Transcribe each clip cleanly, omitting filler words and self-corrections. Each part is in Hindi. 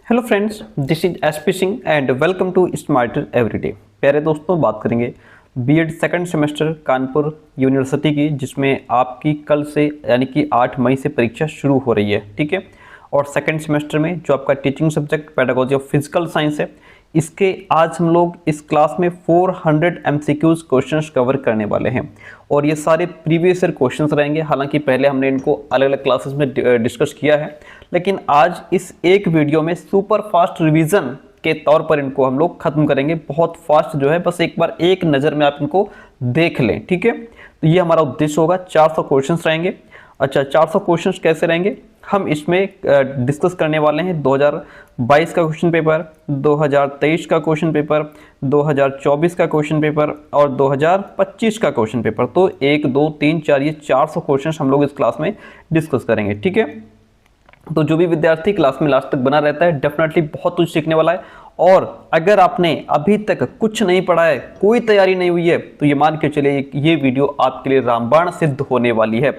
Hello friends, this is SP Singh and welcome to smarter everyday. प्यारे दोस्तों, बात करेंगे B Ed second semester Kanpur university की, जिसमें आपकी कल से यानी कि 8 मई से परीक्षा शुरू हो रही है। ठीक है। और सेकंड सेमेस्टर में जो आपका teaching subject pedagogy of physical science है, इसके आज हम लोग इस क्लास में 400 एमसीक्यूज क्वेश्चंस कवर करने वाले हैं। और ये सारे प्रीवियस ईयर क्वेश्चंस रहेंगे। हालांकि पहले हमने इनको अलग अलग क्लासेस में डिस्कस किया है, लेकिन आज इस एक वीडियो में सुपर फास्ट रिवीजन के तौर पर इनको हम लोग खत्म करेंगे। बहुत फास्ट जो है, बस एक बार एक नज़र में आप इनको देख लें। ठीक है। तो ये हमारा उद्देश्य होगा। 400 क्वेश्चंस रहेंगे। अच्छा, 400 क्वेश्चंस कैसे रहेंगे हम इसमें डिस्कस करने वाले हैं। 2022 का क्वेश्चन पेपर, 2023 का क्वेश्चन पेपर, 2024 का क्वेश्चन पेपर और 2025 का क्वेश्चन पेपर। तो 1 2 3 4 ये 400 क्वेश्चन हम लोग इस क्लास में डिस्कस करेंगे। ठीक है। तो जो भी विद्यार्थी क्लास में लास्ट तक बना रहता है, डेफिनेटली बहुत कुछ सीखने वाला है। और अगर आपने अभी तक कुछ नहीं पढ़ा है, कोई तैयारी नहीं हुई है, तो ये मान के चलिए ये वीडियो आपके लिए रामबाण सिद्ध होने वाली है।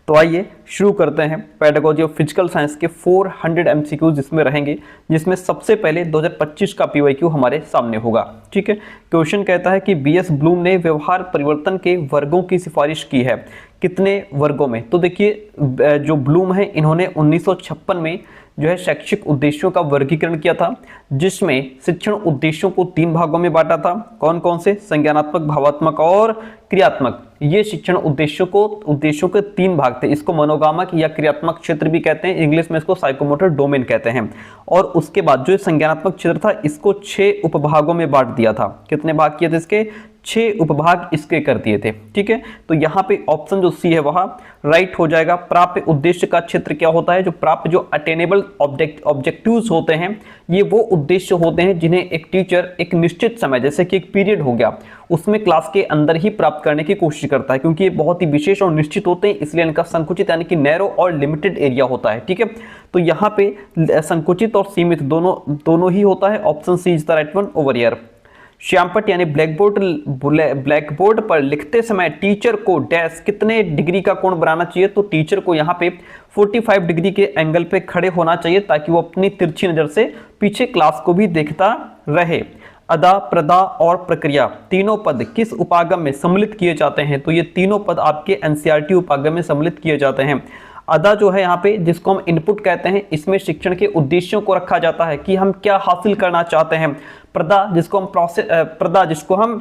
तो आइए शुरू करते हैं। पेडागोजी ऑफ फिजिकल साइंस के 400 एमसीक्यूज इसमें रहेंगे, जिसमें सबसे पहले 2025 का पीवाईक्यू हमारे सामने होगा। ठीक है। क्वेश्चन कहता है कि बीएस ब्लूम ने व्यवहार परिवर्तन के वर्गों की सिफारिश की है। कितने वर्गों में? तो देखिए, जो ब्लूम है, इन्होंने 1956 में जो है शैक्षिक उद्देश्यों का वर्गीकरण किया था, जिसमें शिक्षण उद्देश्यों को 3 भागों में बांटा था। कौन कौन से? संज्ञानात्मक, भावात्मक और क्रियात्मक। ये शिक्षण उद्देश्यों के 3 भाग थे। इसको मनोगामक या क्रियात्मक क्षेत्र भी कहते हैं, इंग्लिश में इसको साइकोमोटर डोमेन कहते हैं। और उसके बाद जो संज्ञानात्मक क्षेत्र था, इसको 6 उपभागों में बांट दिया था। कितने भाग किए थे इसके? 6 उपभाग इसके कर दिए थे। ठीक है। तो यहाँ पे ऑप्शन जो सी है वह राइट हो जाएगा। प्राप्य उद्देश्य का क्षेत्र क्या होता है? जो अटेनेबल ऑब्जेक्टिव्स होते हैं, ये वो उद्देश्य होते हैं जिन्हें एक टीचर एक निश्चित समय, जैसे कि एक पीरियड हो गया, उसमें क्लास के अंदर ही प्राप्त करने की कोशिश करता है। क्योंकि ये बहुत ही विशेष और निश्चित होते हैं, इसलिए इनका संकुचित यानी कि नैरो और लिमिटेड एरिया होता है। ठीक है। तो यहाँ पे संकुचित और सीमित दोनों ही होता है। Option C is the right one over here. श्यामपट्ट यानी ब्लैकबोर्ड पर लिखते समय टीचर को डैश कितने डिग्री का कोण बनाना चाहिए? तो टीचर को यहाँ पे 45 डिग्री के एंगल पे खड़े होना चाहिए, ताकि वो अपनी तिरछी नजर से पीछे क्लास को भी देखता रहे। अदा, प्रदा और प्रक्रिया तीनों पद किस उपागम में सम्मिलित किए जाते हैं? तो ये तीनों पद आपके एनसीईआरटी उपागम में सम्मिलित किए जाते हैं। अदा जो है यहाँ पे, जिसको हम इनपुट कहते हैं, इसमें शिक्षण के उद्देश्यों को रखा जाता है कि हम क्या हासिल करना चाहते हैं। प्रदा जिसको हम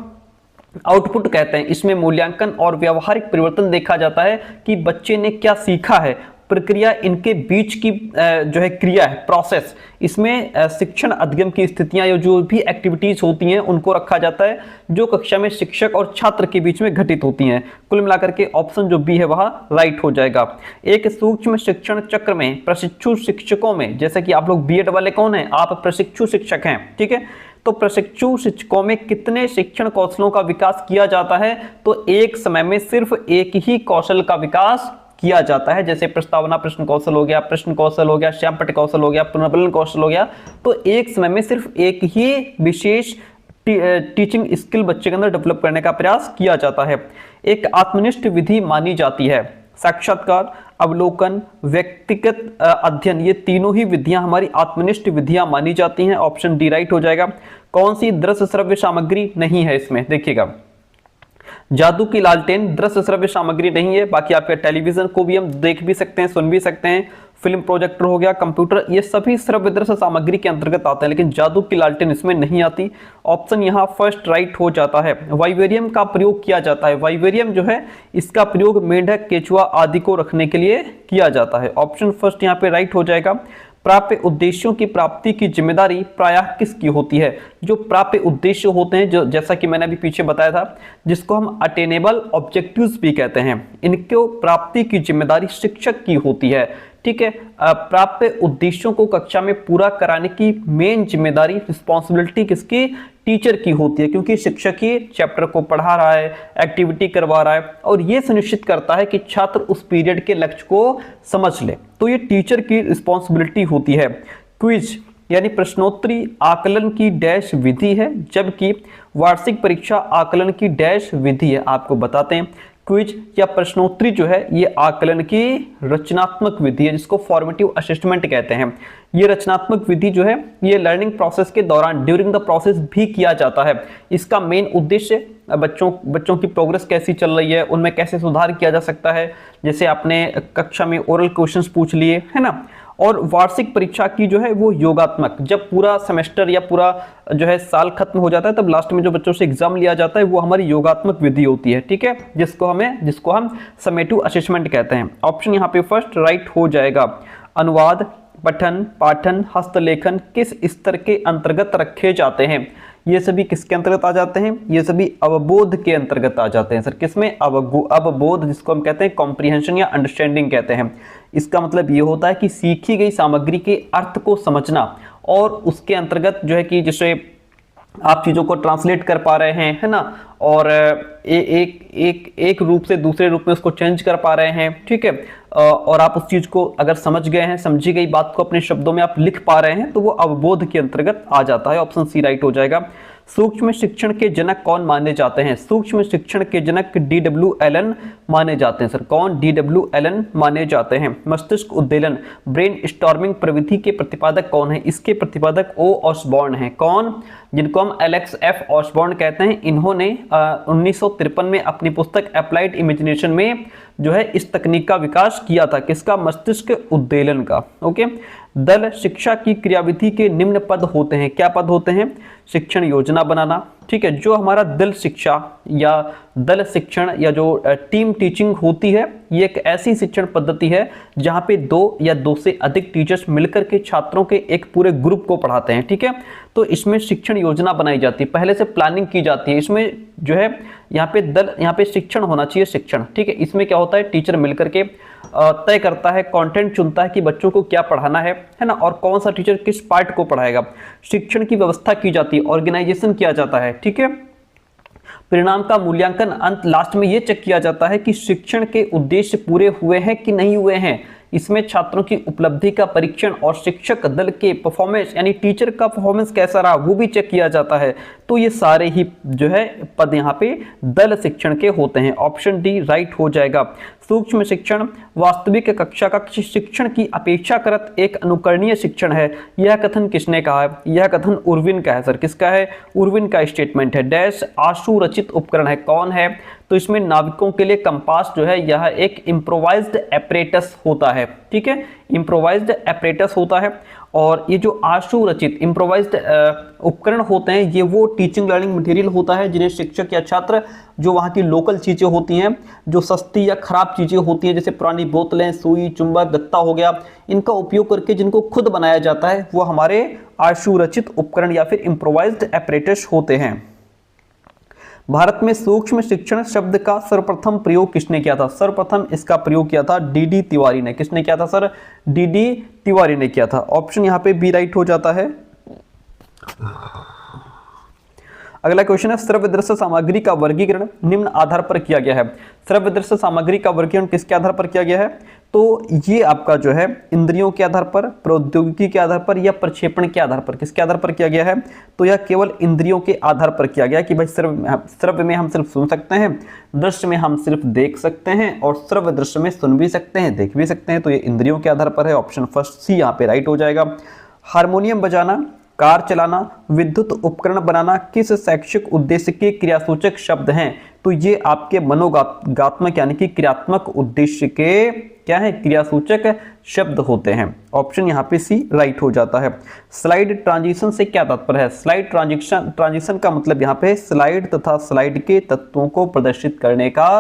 आउटपुट कहते हैं, इसमें मूल्यांकन और व्यावहारिक परिवर्तन देखा जाता है कि बच्चे ने क्या सीखा है। प्रक्रिया इनके बीच की जो है क्रिया है, प्रोसेस, इसमें शिक्षण अधिगम की स्थितियां या जो भी एक्टिविटीज होती हैं उनको रखा जाता है, जो कक्षा में शिक्षक और छात्र के बीच में घटित होती हैं। कुल मिलाकर के ऑप्शन जो बी है वह राइट हो जाएगा। एक सूक्ष्म शिक्षण चक्र में प्रशिक्षु शिक्षकों में, जैसे कि आप लोग बीएड वाले कौन है? आप प्रशिक्षु शिक्षक हैं। ठीक है। तो प्रशिक्षु शिक्षकों में कितने शिक्षण कौशलों का विकास किया जाता है? तो एक समय में सिर्फ एक ही कौशल का विकास किया जाता है। जैसे प्रस्तावना प्रश्न कौशल हो गया, प्रश्न कौशल हो गया, श्यामपट्ट कौशल हो गया, पुनर्बलन कौशल हो गया। तो एक समय में सिर्फ एक ही विशेष टीचिंग स्किल बच्चे के अंदर डेवलप करने का प्रयास किया जाता है। एक आत्मनिष्ठ विधि मानी जाती है। साक्षात्कार, अवलोकन, व्यक्तिगत अध्ययन, ये तीनों ही विधियां हमारी आत्मनिष्ठ विधियां मानी जाती हैं। ऑप्शन डी राइट हो जाएगा। कौन सी दृश्य श्रव्य सामग्री नहीं है इसमें? देखिएगा, जादू की लालटेन दृश्य श्रव्य सामग्री नहीं है। बाकी आपके टेलीविजन को भी हम देख भी सकते हैं, सुन भी सकते हैं। फिल्म प्रोजेक्टर हो गया, कंप्यूटर, ये सभी श्रव्य दृश्य सामग्री के अंतर्गत आते हैं, लेकिन जादू की लालटेन इसमें नहीं आती। ऑप्शन यहाँ फर्स्ट राइट हो जाता है। वाइवेरियम का प्रयोग किया जाता है। वाइवेरियम जो है, इसका प्रयोग मेंढक, केचुआ आदि को रखने के लिए किया जाता है। ऑप्शन फर्स्ट यहाँ पे राइट हो जाएगा। प्राप्य उद्देश्यों की प्राप्ति की जिम्मेदारी प्रायः किसकी होती है? जो प्राप्य उद्देश्य होते हैं, जो जैसा कि मैंने अभी पीछे बताया था, जिसको हम अटेनेबल ऑब्जेक्टिव्स भी कहते हैं, इनको प्राप्ति की जिम्मेदारी शिक्षक की होती है। ठीक है। प्राप्य उद्देश्यों को कक्षा में पूरा कराने की मेन जिम्मेदारी, रिस्पॉन्सिबिलिटी किसकी? टीचर की होती है, क्योंकि शिक्षक ही चैप्टर को पढ़ा रहा है, एक्टिविटी करवा रहा है और ये सुनिश्चित करता है कि छात्र उस पीरियड के लक्ष्य को समझ ले। तो ये टीचर की रिस्पॉन्सिबिलिटी होती है। क्विज यानी प्रश्नोत्तरी आकलन की डैश विधि है, जबकि वार्षिक परीक्षा आकलन की डैश विधि है। आपको बताते हैं, क्विज या प्रश्नोत्तरी जो है ये आकलन की रचनात्मक विधि है जिसको फॉर्मेटिव असेसमेंट कहते हैं। ये रचनात्मक विधि जो है ये लर्निंग प्रोसेस के दौरान ड्यूरिंग द प्रोसेस भी किया जाता है। इसका मेन उद्देश्य बच्चों की प्रोग्रेस कैसी चल रही है, उनमें कैसे सुधार किया जा सकता है। जैसे आपने कक्षा में ओरल क्वेश्चंस पूछ लिए है ना, और वार्षिक परीक्षा की जो है वो योगात्मक, जब पूरा सेमेस्टर या पूरा जो है साल खत्म हो जाता है तब लास्ट में जो बच्चों से एग्जाम लिया जाता है वो हमारी योगात्मक विधि होती है, ठीक है, जिसको हम समेटिव असेसमेंट कहते हैं। ऑप्शन यहाँ पे फर्स्ट राइट हो जाएगा। अनुवाद, पठन, पाठन, हस्तलेखन किस स्तर के अंतर्गत रखे जाते हैं? ये सभी किसके अंतर्गत आ जाते हैं? ये सभी अवबोध के अंतर्गत आ जाते हैं। सर किसमें? अवबोध, जिसको हम कहते हैं कॉम्प्रिहेंशन या अंडरस्टैंडिंग कहते हैं। इसका मतलब ये होता है कि सीखी गई सामग्री के अर्थ को समझना और उसके अंतर्गत जो है कि जैसे आप चीज़ों को ट्रांसलेट कर पा रहे हैं, है ना, और एक रूप से दूसरे रूप में उसको चेंज कर पा रहे हैं, ठीक है, और आप उस चीज़ को अगर समझ गए हैं, समझी गई बात को अपने शब्दों में आप लिख पा रहे हैं तो वो अवबोध के अंतर्गत आ जाता है। ऑप्शन सी राइट हो जाएगा। सूक्ष्म शिक्षण के जनक कौन माने जाते हैं? सूक्ष्म शिक्षण के जनक D.W. एलन माने जाते हैं। सर कौन? D.W. एलन माने जाते हैं। मस्तिष्क उद्दीलन, ब्रेन स्टॉर्मिंग प्रविधि के प्रतिपादक कौन है? इसके प्रतिपादक ओ ऑसबॉर्न है। कौन? जिनको हम एलेक्स एफ ऑसबॉर्न कहते हैं। इन्होंने 1953 में अपनी पुस्तक अप्लाइड इमेजिनेशन में जो है इस तकनीक का विकास किया था। किसका? मस्तिष्क उद्दीलन का। ओके। दल शिक्षा की क्रियाविधि के निम्न पद होते हैं। क्या पद होते हैं? शिक्षण योजना बनाना, ठीक है, जो हमारा दल शिक्षा या दल शिक्षण या जो टीम टीचिंग होती है, ये एक ऐसी शिक्षण पद्धति है जहां पे 2 या 2 से अधिक टीचर्स मिलकर के छात्रों के एक पूरे ग्रुप को पढ़ाते हैं, ठीक है। तो इसमें शिक्षण योजना बनाई जाती है, पहले से प्लानिंग की जाती है। इसमें जो है यहाँ पे शिक्षण होना चाहिए, शिक्षण, ठीक है। इसमें क्या होता है? टीचर मिलकर के तय करता है, कंटेंट चुनता है कि बच्चों को क्या पढ़ाना है ना, और कौन सा टीचर किस पार्ट को पढ़ाएगा। शिक्षण की व्यवस्था की जाती है, ऑर्गेनाइजेशन किया जाता है, ठीक है। परिणाम का मूल्यांकन अंत लास्ट में यह चेक किया जाता है कि शिक्षण के उद्देश्य पूरे हुए हैं कि नहीं हुए हैं। इसमें छात्रों की उपलब्धि का परीक्षण और शिक्षक दल के परफॉर्मेंस यानी टीचर का परफॉर्मेंस कैसा रहा वो भी चेक किया जाता है। तो ये सारे ही जो है पद यहाँ पे दल शिक्षण के होते हैं। ऑप्शन डी राइट हो जाएगा। सूक्ष्म शिक्षण वास्तविक कक्षा का शिक्षण की अपेक्षाकृत एक अनुकरणीय शिक्षण है। यह कथन किसने कहा है? यह कथन उर्विन का है। सर किसका है? उर्विन का स्टेटमेंट है। डैश आशु रचित उपकरण है। कौन है? तो इसमें नाविकों के लिए कंपास जो है यह एक इम्प्रोवाइज्ड एपरेटस होता है, ठीक है, इम्प्रोवाइज्ड एपरेटस होता है। और ये जो आशु रचित इम्प्रोवाइज्ड उपकरण होते हैं ये वो टीचिंग लर्निंग मटेरियल होता है जिन्हें शिक्षक या छात्र जो वहाँ की लोकल चीज़ें होती हैं, जो सस्ती या खराब चीज़ें होती हैं, जैसे पुरानी बोतलें, सुई, चुंबक, गत्ता हो गया, इनका उपयोग करके जिनको खुद बनाया जाता है वो हमारे आशु रचित उपकरण या फिर इम्प्रोवाइज्ड एपरेटस होते हैं। भारत में सूक्ष्म शिक्षण शब्द का सर्वप्रथम प्रयोग किसने किया था? सर्वप्रथम इसका प्रयोग किया था D.D. तिवारी ने। किसने किया था सर? D.D. तिवारी ने किया था। ऑप्शन यहाँ पे बी राइट हो जाता है। अगला क्वेश्चन है श्रव्य दृश्य सामग्री का वर्गीकरण निम्न आधार पर किया गया है। श्रव्य दृश्य सामग्री का वर्गीकरण किसके आधार पर किया गया है? तो ये आपका जो है इंद्रियों के आधार पर, प्रौद्योगिकी के आधार पर या प्रक्षेपण के आधार पर, किसके आधार पर किया गया है? तो यह केवल इंद्रियों के आधार पर किया गया कि भाई श्रव्य में हम सिर्फ सुन सकते हैं, दृश्य में हम सिर्फ देख सकते हैं, और श्रव्य दृश्य में सुन भी सकते हैं, देख भी सकते हैं। तो ये इंद्रियों के आधार पर है। ऑप्शन फर्स्ट सी यहाँ पे राइट हो जाएगा। हारमोनियम बजाना, कार चलाना, विद्युत उपकरण बनाना किस शैक्षिक उद्देश्य के क्रियासूचक शब्द हैं? तो ये आपके मनोगात्मक यानी कि क्रियात्मक उद्देश्य के क्या है? क्रियासूचक शब्द होते हैं। ऑप्शन यहाँ पे सी राइट हो जाता है। स्लाइड ट्रांजिशन से क्या तात्पर्य है? स्लाइड ट्रांजिशन का मतलब यहाँ पे स्लाइड तथा स्लाइड के तत्वों को प्रदर्शित करने का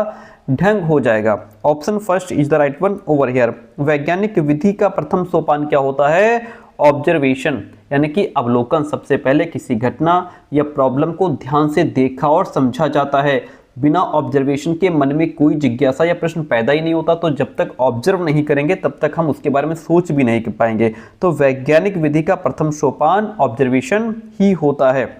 ढंग हो जाएगा। Option first is the right one over here. वैज्ञानिक विधि का प्रथम सोपान क्या होता है? ऑब्जर्वेशन यानी कि अवलोकन। सबसे पहले किसी घटना या प्रॉब्लम को ध्यान से देखा और समझा जाता है। बिना ऑब्जर्वेशन के मन में कोई जिज्ञासा या प्रश्न पैदा ही नहीं होता। तो जब तक ऑब्जर्व नहीं करेंगे तब तक हम उसके बारे में सोच भी नहीं कर पाएंगे। तो वैज्ञानिक विधि का प्रथम सोपान ऑब्जर्वेशन ही होता है।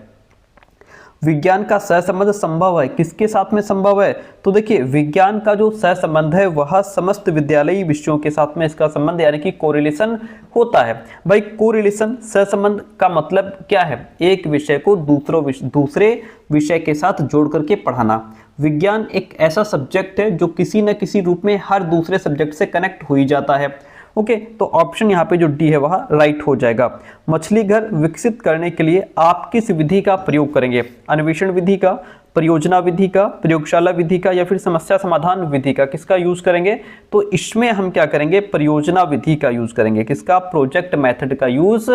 विज्ञान का सहसंबंध संभव है, किसके साथ में संभव है? तो देखिए विज्ञान का जो सहसंबंध है वह समस्त विद्यालयी विषयों के साथ में इसका संबंध यानी कि कोरिलेशन होता है। भाई कोरिलेशन सहसंबंध का मतलब क्या है? एक विषय को दूसरे विषय के साथ जोड़ करके पढ़ाना। विज्ञान एक ऐसा सब्जेक्ट है जो किसी न किसी रूप में हर दूसरे सब्जेक्ट से कनेक्ट हो ही जाता है। ओके, तो ऑप्शन यहाँ पे जो डी है वह राइट हो जाएगा। मछली घर विकसित करने के लिए आप किस विधि का प्रयोग करेंगे? अन्वेषण विधि का, परियोजना विधि का, प्रयोगशाला विधि का, या फिर समस्या समाधान विधि का? किसका यूज करेंगे? तो इसमें हम क्या करेंगे? परियोजना विधि का यूज करेंगे। किसका? प्रोजेक्ट मेथड का यूज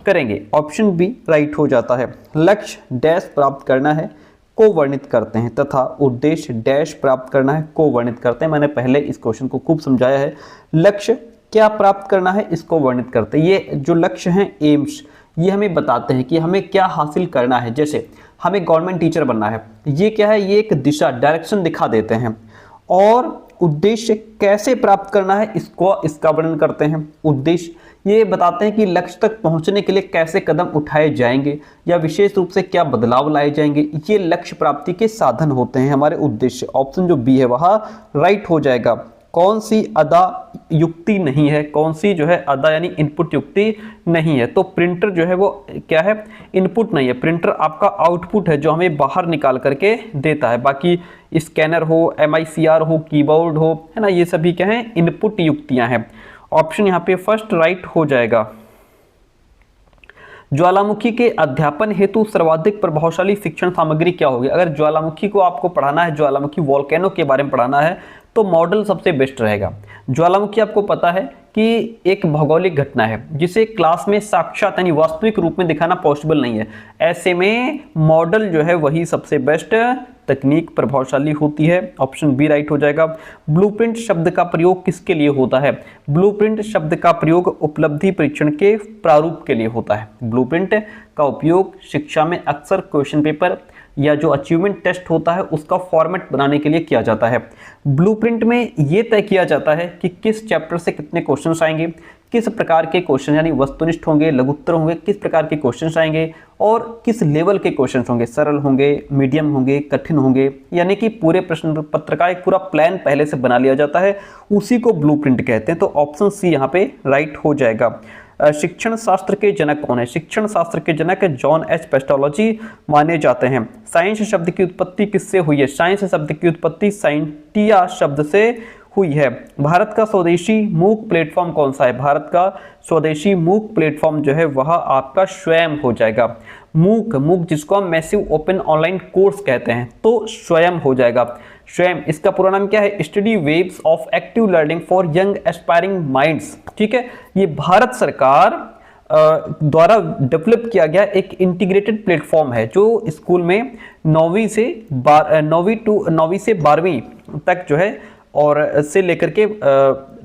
करेंगे। ऑप्शन बी राइट हो जाता है। लक्ष्य डैश प्राप्त करना है को वर्णित करते हैं तथा उद्देश्य डैश प्राप्त करना है को वर्णित करते हैं। मैंने पहले इस क्वेश्चन को खूब समझाया है। लक्ष्य क्या प्राप्त करना है इसको वर्णित करते हैं। ये जो लक्ष्य हैं, एम्स, ये हमें बताते हैं कि हमें क्या हासिल करना है। जैसे हमें गवर्नमेंट टीचर बनना है, ये क्या है? ये एक दिशा, डायरेक्शन दिखा देते हैं। और उद्देश्य कैसे प्राप्त करना है इसका वर्णन करते हैं। उद्देश्य ये बताते हैं कि लक्ष्य तक पहुंचने के लिए कैसे कदम उठाए जाएंगे या विशेष रूप से क्या बदलाव लाए जाएंगे। ये लक्ष्य प्राप्ति के साधन होते हैं हमारे उद्देश्य। ऑप्शन जो बी है वह राइट हो जाएगा। कौन सी अदा युक्ति नहीं है? कौन सी जो है अदा यानी इनपुट युक्ति नहीं है? तो प्रिंटर जो है वो क्या है? इनपुट नहीं है। प्रिंटर आपका आउटपुट है जो हमें बाहर निकाल करके देता है। बाकी स्कैनर हो, MICR हो, कीबोर्ड हो, है ना, ये सभी क्या है? इनपुट युक्तियां हैं। ऑप्शन यहाँ पे फर्स्ट राइट हो जाएगा। ज्वालामुखी के अध्यापन हेतु सर्वाधिक प्रभावशाली शिक्षण सामग्री क्या होगी? अगर ज्वालामुखी को आपको पढ़ाना है, ज्वालामुखी वोल्केनो के बारे में पढ़ाना है, तो मॉडल सबसे बेस्ट रहेगा। ज्वालामुखी आपको पता है कि एक भौगोलिक घटना है जिसे क्लास में साक्षात यानी वास्तविक रूप में दिखाना पॉसिबल नहीं है। ऐसे में मॉडल जो है वही सबसे बेस्ट तकनीक प्रभावशाली होती है। ऑप्शन बी राइट हो जाएगा। ब्लूप्रिंट शब्द का प्रयोग किसके लिए होता है? ब्लूप्रिंट शब्द का प्रयोग उपलब्धि परीक्षण के प्रारूप के लिए होता है। ब्लूप्रिंट का उपयोग शिक्षा में अक्सर क्वेश्चन पेपर या जो अचीवमेंट टेस्ट होता है उसका फॉर्मेट बनाने के लिए किया जाता है। ब्लूप्रिंट में ये तय किया जाता है कि किस चैप्टर से कितने क्वेश्चंस आएंगे, किस प्रकार के क्वेश्चन यानी वस्तुनिष्ठ होंगे, लघुत्तर होंगे, किस प्रकार के क्वेश्चंस आएंगे और किस लेवल के क्वेश्चंस होंगे, सरल होंगे, मीडियम होंगे, कठिन होंगे, यानी कि पूरे प्रश्न पत्र का एक पूरा प्लान पहले से बना लिया जाता है, उसी को ब्लूप्रिंट कहते हैं। तो ऑप्शन सी यहाँ पे राइट हो जाएगा। शिक्षण शास्त्र के जनक कौन है? शिक्षण शास्त्र के जनक जॉन एच पेस्टोलॉजी माने जाते हैं। साइंस शब्द की उत्पत्ति किससे हुई है? साइंस शब्द की उत्पत्ति साइंटिया शब्द से हुई है। भारत का स्वदेशी मूक प्लेटफॉर्म कौन सा है? भारत का स्वदेशी मूक प्लेटफॉर्म जो है वह आपका स्वयं हो जाएगा। मूक जिसको हम मैसिव ओपन ऑनलाइन कोर्स कहते हैं, तो स्वयं हो जाएगा। स्वयं इसका पूरा नाम क्या है? Study waves of active learning for young aspiring minds. ठीक है, ये भारत सरकार द्वारा डेवलप किया गया एक इंटीग्रेटेड प्लेटफॉर्म है जो स्कूल में 9वीं से 12वीं तक जो है और से लेकर के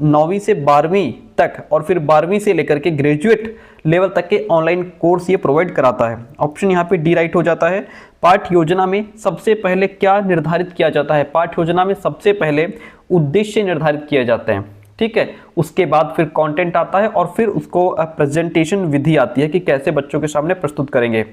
9वीं से 12वीं तक और फिर 12वीं से लेकर के ग्रेजुएट लेवल तक के ऑनलाइन कोर्स ये प्रोवाइड कराता है। ऑप्शन यहाँ पे डी राइट हो जाता है। पाठ्य योजना में सबसे पहले क्या निर्धारित किया जाता है? पाठ्य योजना में सबसे पहले उद्देश्य निर्धारित किए जाते हैं। ठीक है, उसके बाद फिर कंटेंट आता है और फिर उसको प्रेजेंटेशन विधि आती है कि कैसे बच्चों के सामने प्रस्तुत करेंगे।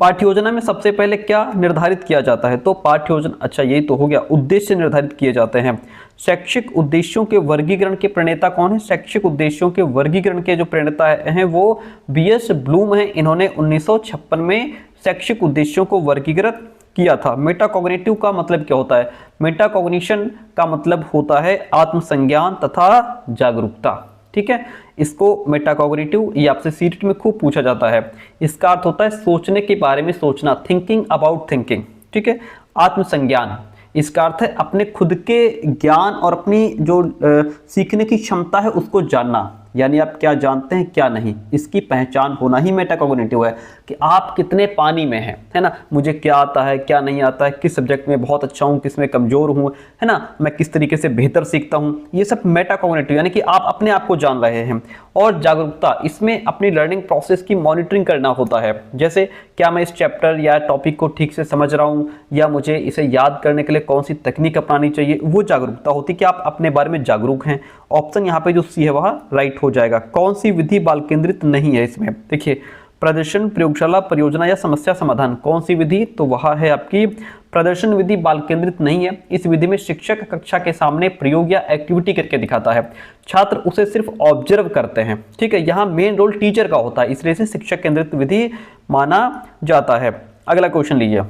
पाठ्य योजना में सबसे पहले क्या निर्धारित किया जाता है? तो पाठ्य योजना, अच्छा यही तो हो गया, उद्देश्य निर्धारित किए जाते हैं। शैक्षिक उद्देश्यों के वर्गीकरण के प्रणेता कौन है? शैक्षिक उद्देश्यों के वर्गीकरण के जो प्रणेता हैं वो BS ब्लूम हैं। इन्होंने 1956 में शैक्षिक उद्देश्यों को वर्गीकृत किया था। मेटाकॉग्निटिव का मतलब क्या होता है? मेटाकॉग्निशन का मतलब होता है आत्मसंज्ञान तथा जागरूकता। ठीक है, इसको मेटाकॉग्निटिव ये आपसे सीरीट में खूब पूछा जाता है। इसका अर्थ होता है सोचने के बारे में सोचना, थिंकिंग अबाउट थिंकिंग। ठीक है, आत्मसंज्ञान इसका अर्थ है अपने खुद के ज्ञान और अपनी जो सीखने की क्षमता है उसको जानना, यानी आप क्या जानते हैं क्या नहीं, इसकी पहचान होना ही मेटाकॉग्निटिव है कि आप कितने पानी में हैं, है ना, मुझे क्या आता है क्या नहीं आता है, किस सब्जेक्ट में बहुत अच्छा हूँ किस में कमजोर हूँ, है ना, मैं किस तरीके से बेहतर सीखता हूँ, ये सब मेटाकॉग्निटिव यानी कि आप अपने आप को जान रहे हैं। और जागरूकता, इसमें अपनी लर्निंग प्रोसेस की मॉनिटरिंग करना होता है, जैसे क्या मैं इस चैप्टर या टॉपिक को ठीक से समझ रहा हूँ या मुझे इसे याद करने के लिए कौन सी तकनीक अपनानी चाहिए, वो जागरूकता होती है कि आप अपने बारे में जागरूक हैं। ऑप्शन यहाँ पे जो सी है वह राइट हो जाएगा। कौन सी विधि बाल केंद्रित नहीं है इसमें? देखिए, प्रदर्शन, प्रयोगशाला, परियोजना या समस्या समाधान, कौन सी विधि? तो वह है आपकी प्रदर्शन विधि बाल केंद्रित नहीं है। इस विधि में शिक्षक कक्षा के सामने प्रयोग या एक्टिविटी करके दिखाता है, छात्र उसे सिर्फ ऑब्जर्व करते हैं। ठीक है, यहाँ मेन रोल टीचर का होता है, इसलिए इसे शिक्षक केंद्रित विधि माना जाता है। अगला क्वेश्चन लीजिए।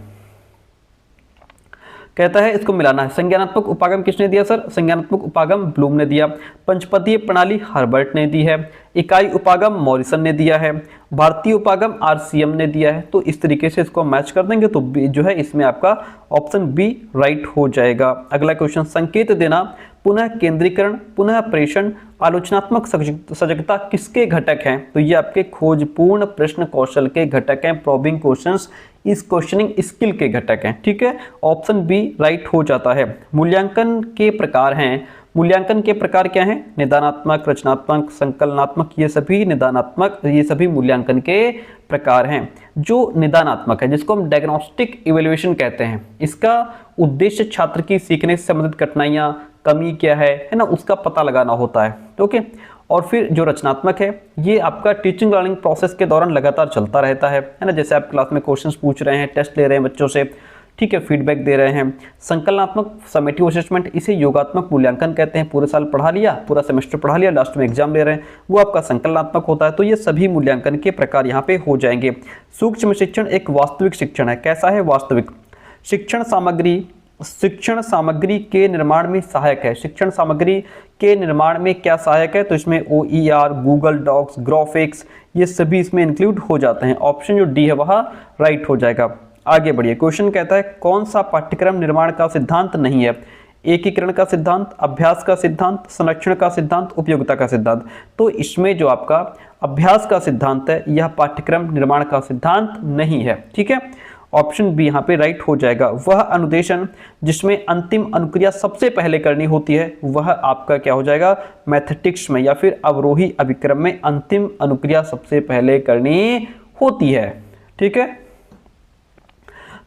कहता है इसको मिलाना है। संज्ञानात्मक उपागम किसने दिया सर? संज्ञानात्मक उपागम ब्लूम ने दिया। पंचपदीय प्रणाली हर्बर्ट ने दी है। इकाई उपागम मॉरिसन ने दिया है। भारतीय उपागम आरसीएम ने दिया है। तो इस तरीके से इसको मैच कर देंगे तो जो है इसमें आपका ऑप्शन बी राइट हो जाएगा। अगला क्वेश्चन, संकेत देना, पुनः केंद्रीकरण, पुनः प्रेषण, आलोचनात्मक सजगता किसके घटक हैं? तो ये आपके खोजपूर्ण प्रश्न कौशल के घटक हैं। प्रोबिंग क्वेश्चंस इस क्वेश्चनिंग स्किल के घटक हैं। ठीक है, ऑप्शन बी राइट हो जाता है। मूल्यांकन के प्रकार हैं। मूल्यांकन के प्रकार क्या हैं? निदानात्मक, रचनात्मक, संकलनात्मक, ये सभी मूल्यांकन के प्रकार हैं। जो निदानात्मक है, जिसको हम डायग्नोस्टिक इवैल्यूएशन कहते हैं, इसका उद्देश्य छात्र की सीखने से संबंधित कठिनाइयां, कमी क्या है ना, उसका पता लगाना होता है। ओके, और फिर जो रचनात्मक है, ये आपका टीचिंग लर्निंग प्रोसेस के दौरान लगातार चलता रहता है ना, जैसे आप क्लास में क्वेश्चंस पूछ रहे हैं, टेस्ट ले रहे हैं बच्चों से, ठीक है, फीडबैक दे रहे हैं। संकलनात्मक समेटिव असेसमेंट, इसे योगात्मक मूल्यांकन कहते हैं। पूरे साल पढ़ा लिया, पूरा सेमेस्टर पढ़ा लिया, लास्ट में एग्जाम ले रहे हैं, वो आपका संकलनात्मक होता है। तो ये सभी मूल्यांकन के प्रकार यहाँ पे हो जाएंगे। सूक्ष्म शिक्षण एक वास्तविक शिक्षण है। कैसा है? वास्तविक। शिक्षण सामग्री के निर्माण में सहायक है। शिक्षण सामग्री के निर्माण में क्या सहायक है? तो इसमें OER, गूगल डॉक्स, ग्राफिक्स, ये सभी इसमें इंक्लूड हो जाते हैं। ऑप्शन जो डी है वह राइट हो जाएगा। आगे बढ़िए, क्वेश्चन कहता है कौन सा पाठ्यक्रम निर्माण का सिद्धांत नहीं है? एकीकरण का सिद्धांत, अभ्यास का सिद्धांत, संरक्षण का सिद्धांत, उपयोगिता का सिद्धांत। तो इसमें जो आपका अभ्यास का सिद्धांत है, यह पाठ्यक्रम निर्माण का सिद्धांत नहीं है। ठीक है, ऑप्शन बी यहाँ पे राइट हो जाएगा। वह अनुदेशन जिसमें अंतिम अनुक्रिया सबसे पहले करनी होती है, वह आपका क्या हो जाएगा? मैथेटिक्स में या फिर अवरोही अभिक्रम में अंतिम अनुक्रिया सबसे पहले करनी होती है। ठीक है,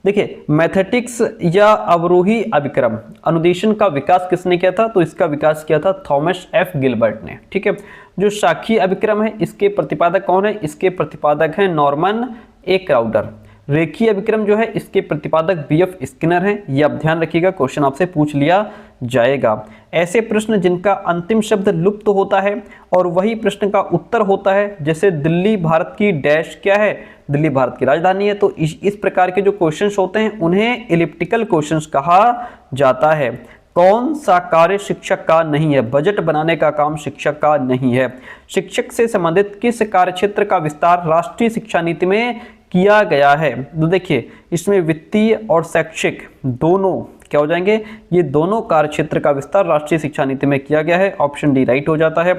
देखिए, मैथेटिक्स या अवरोही अभिक्रम अनुदेशन का विकास किसने किया था? तो इसका विकास किया था थॉमस एफ गिलबर्ट ने। ठीक है, जो शाखीय अभिक्रम है, इसके प्रतिपादक कौन है? इसके प्रतिपादक हैं नॉर्मन ए क्राउडर। रेखीय अभिक्रम जो है, इसके प्रतिपादक BF स्किनर हैं। ये आप ध्यान रखिएगा, क्वेश्चन आपसे पूछ लिया जाएगा। ऐसे प्रश्न जिनका अंतिम शब्द लुप्त होता है और वही प्रश्न का उत्तर होता है, जैसे दिल्ली भारत की डैश क्या है? दिल्ली भारत की राजधानी है। तो इस प्रकार के जो क्वेश्चंस होते हैं उन्हें एलिप्टिकल क्वेश्चंस कहा जाता है। कौन सा कार्य शिक्षक का नहीं है? बजट बनाने का काम शिक्षक का नहीं है। शिक्षक से संबंधित किस कार्यक्षेत्र का विस्तार राष्ट्रीय शिक्षा नीति में किया गया है? तो देखिए, इसमें वित्तीय और शैक्षिक दोनों क्या हो जाएंगे? ये दोनों कार्यक्षेत्र का विस्तार राष्ट्रीय शिक्षा नीति में किया गया है। ऑप्शन डी राइट हो जाता है।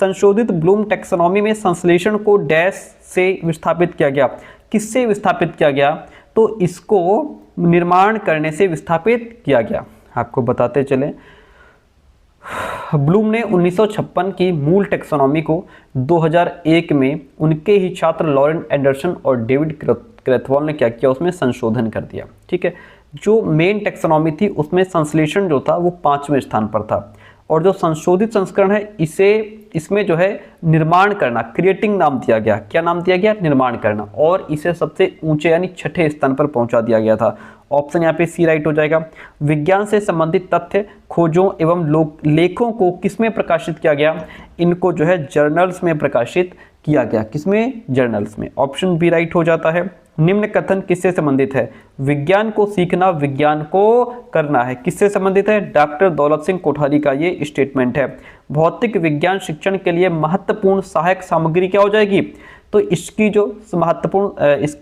संशोधित ब्लूम टैक्सोनॉमी में संश्लेषण को डैश से विस्थापित किया गया। किससे विस्थापित किया गया? तो इसको निर्माण करने से विस्थापित किया गया। आपको बताते चले, ब्लूम ने 1956 की मूल टैक्सोनॉमी को 2001 में उनके ही छात्र लॉरेंस एंडरसन और डेविड क्रेथवॉल ने क्या किया? उसमें संशोधन कर दिया। ठीक है, जो मेन टैक्सोनॉमी थी उसमें संश्लेषण जो था वो 5वें स्थान पर था, और जो संशोधित संस्करण है इसमें जो है निर्माण करना, क्रिएटिंग नाम दिया गया। क्या नाम दिया गया? निर्माण करना, और इसे सबसे ऊंचे यानी 6ठे स्थान पर पहुंचा दिया गया था। ऑप्शन यहाँ पे सी राइट हो जाएगा। विज्ञान से संबंधित तथ्य, खोजों एवं लेखों को किसमें प्रकाशित किया गया? इनको जो है जर्नल्स में प्रकाशित किया गया। किसमें? जर्नल्स में। ऑप्शन बी राइट हो जाता है। निम्न कथन किससे संबंधित है? विज्ञान को सीखना विज्ञान को करना है। किससे संबंधित है? डॉक्टर दौलत सिंह कोठारी का ये स्टेटमेंट है। भौतिक विज्ञान शिक्षण के लिए महत्वपूर्ण सहायक सामग्री क्या हो जाएगी? तो इसके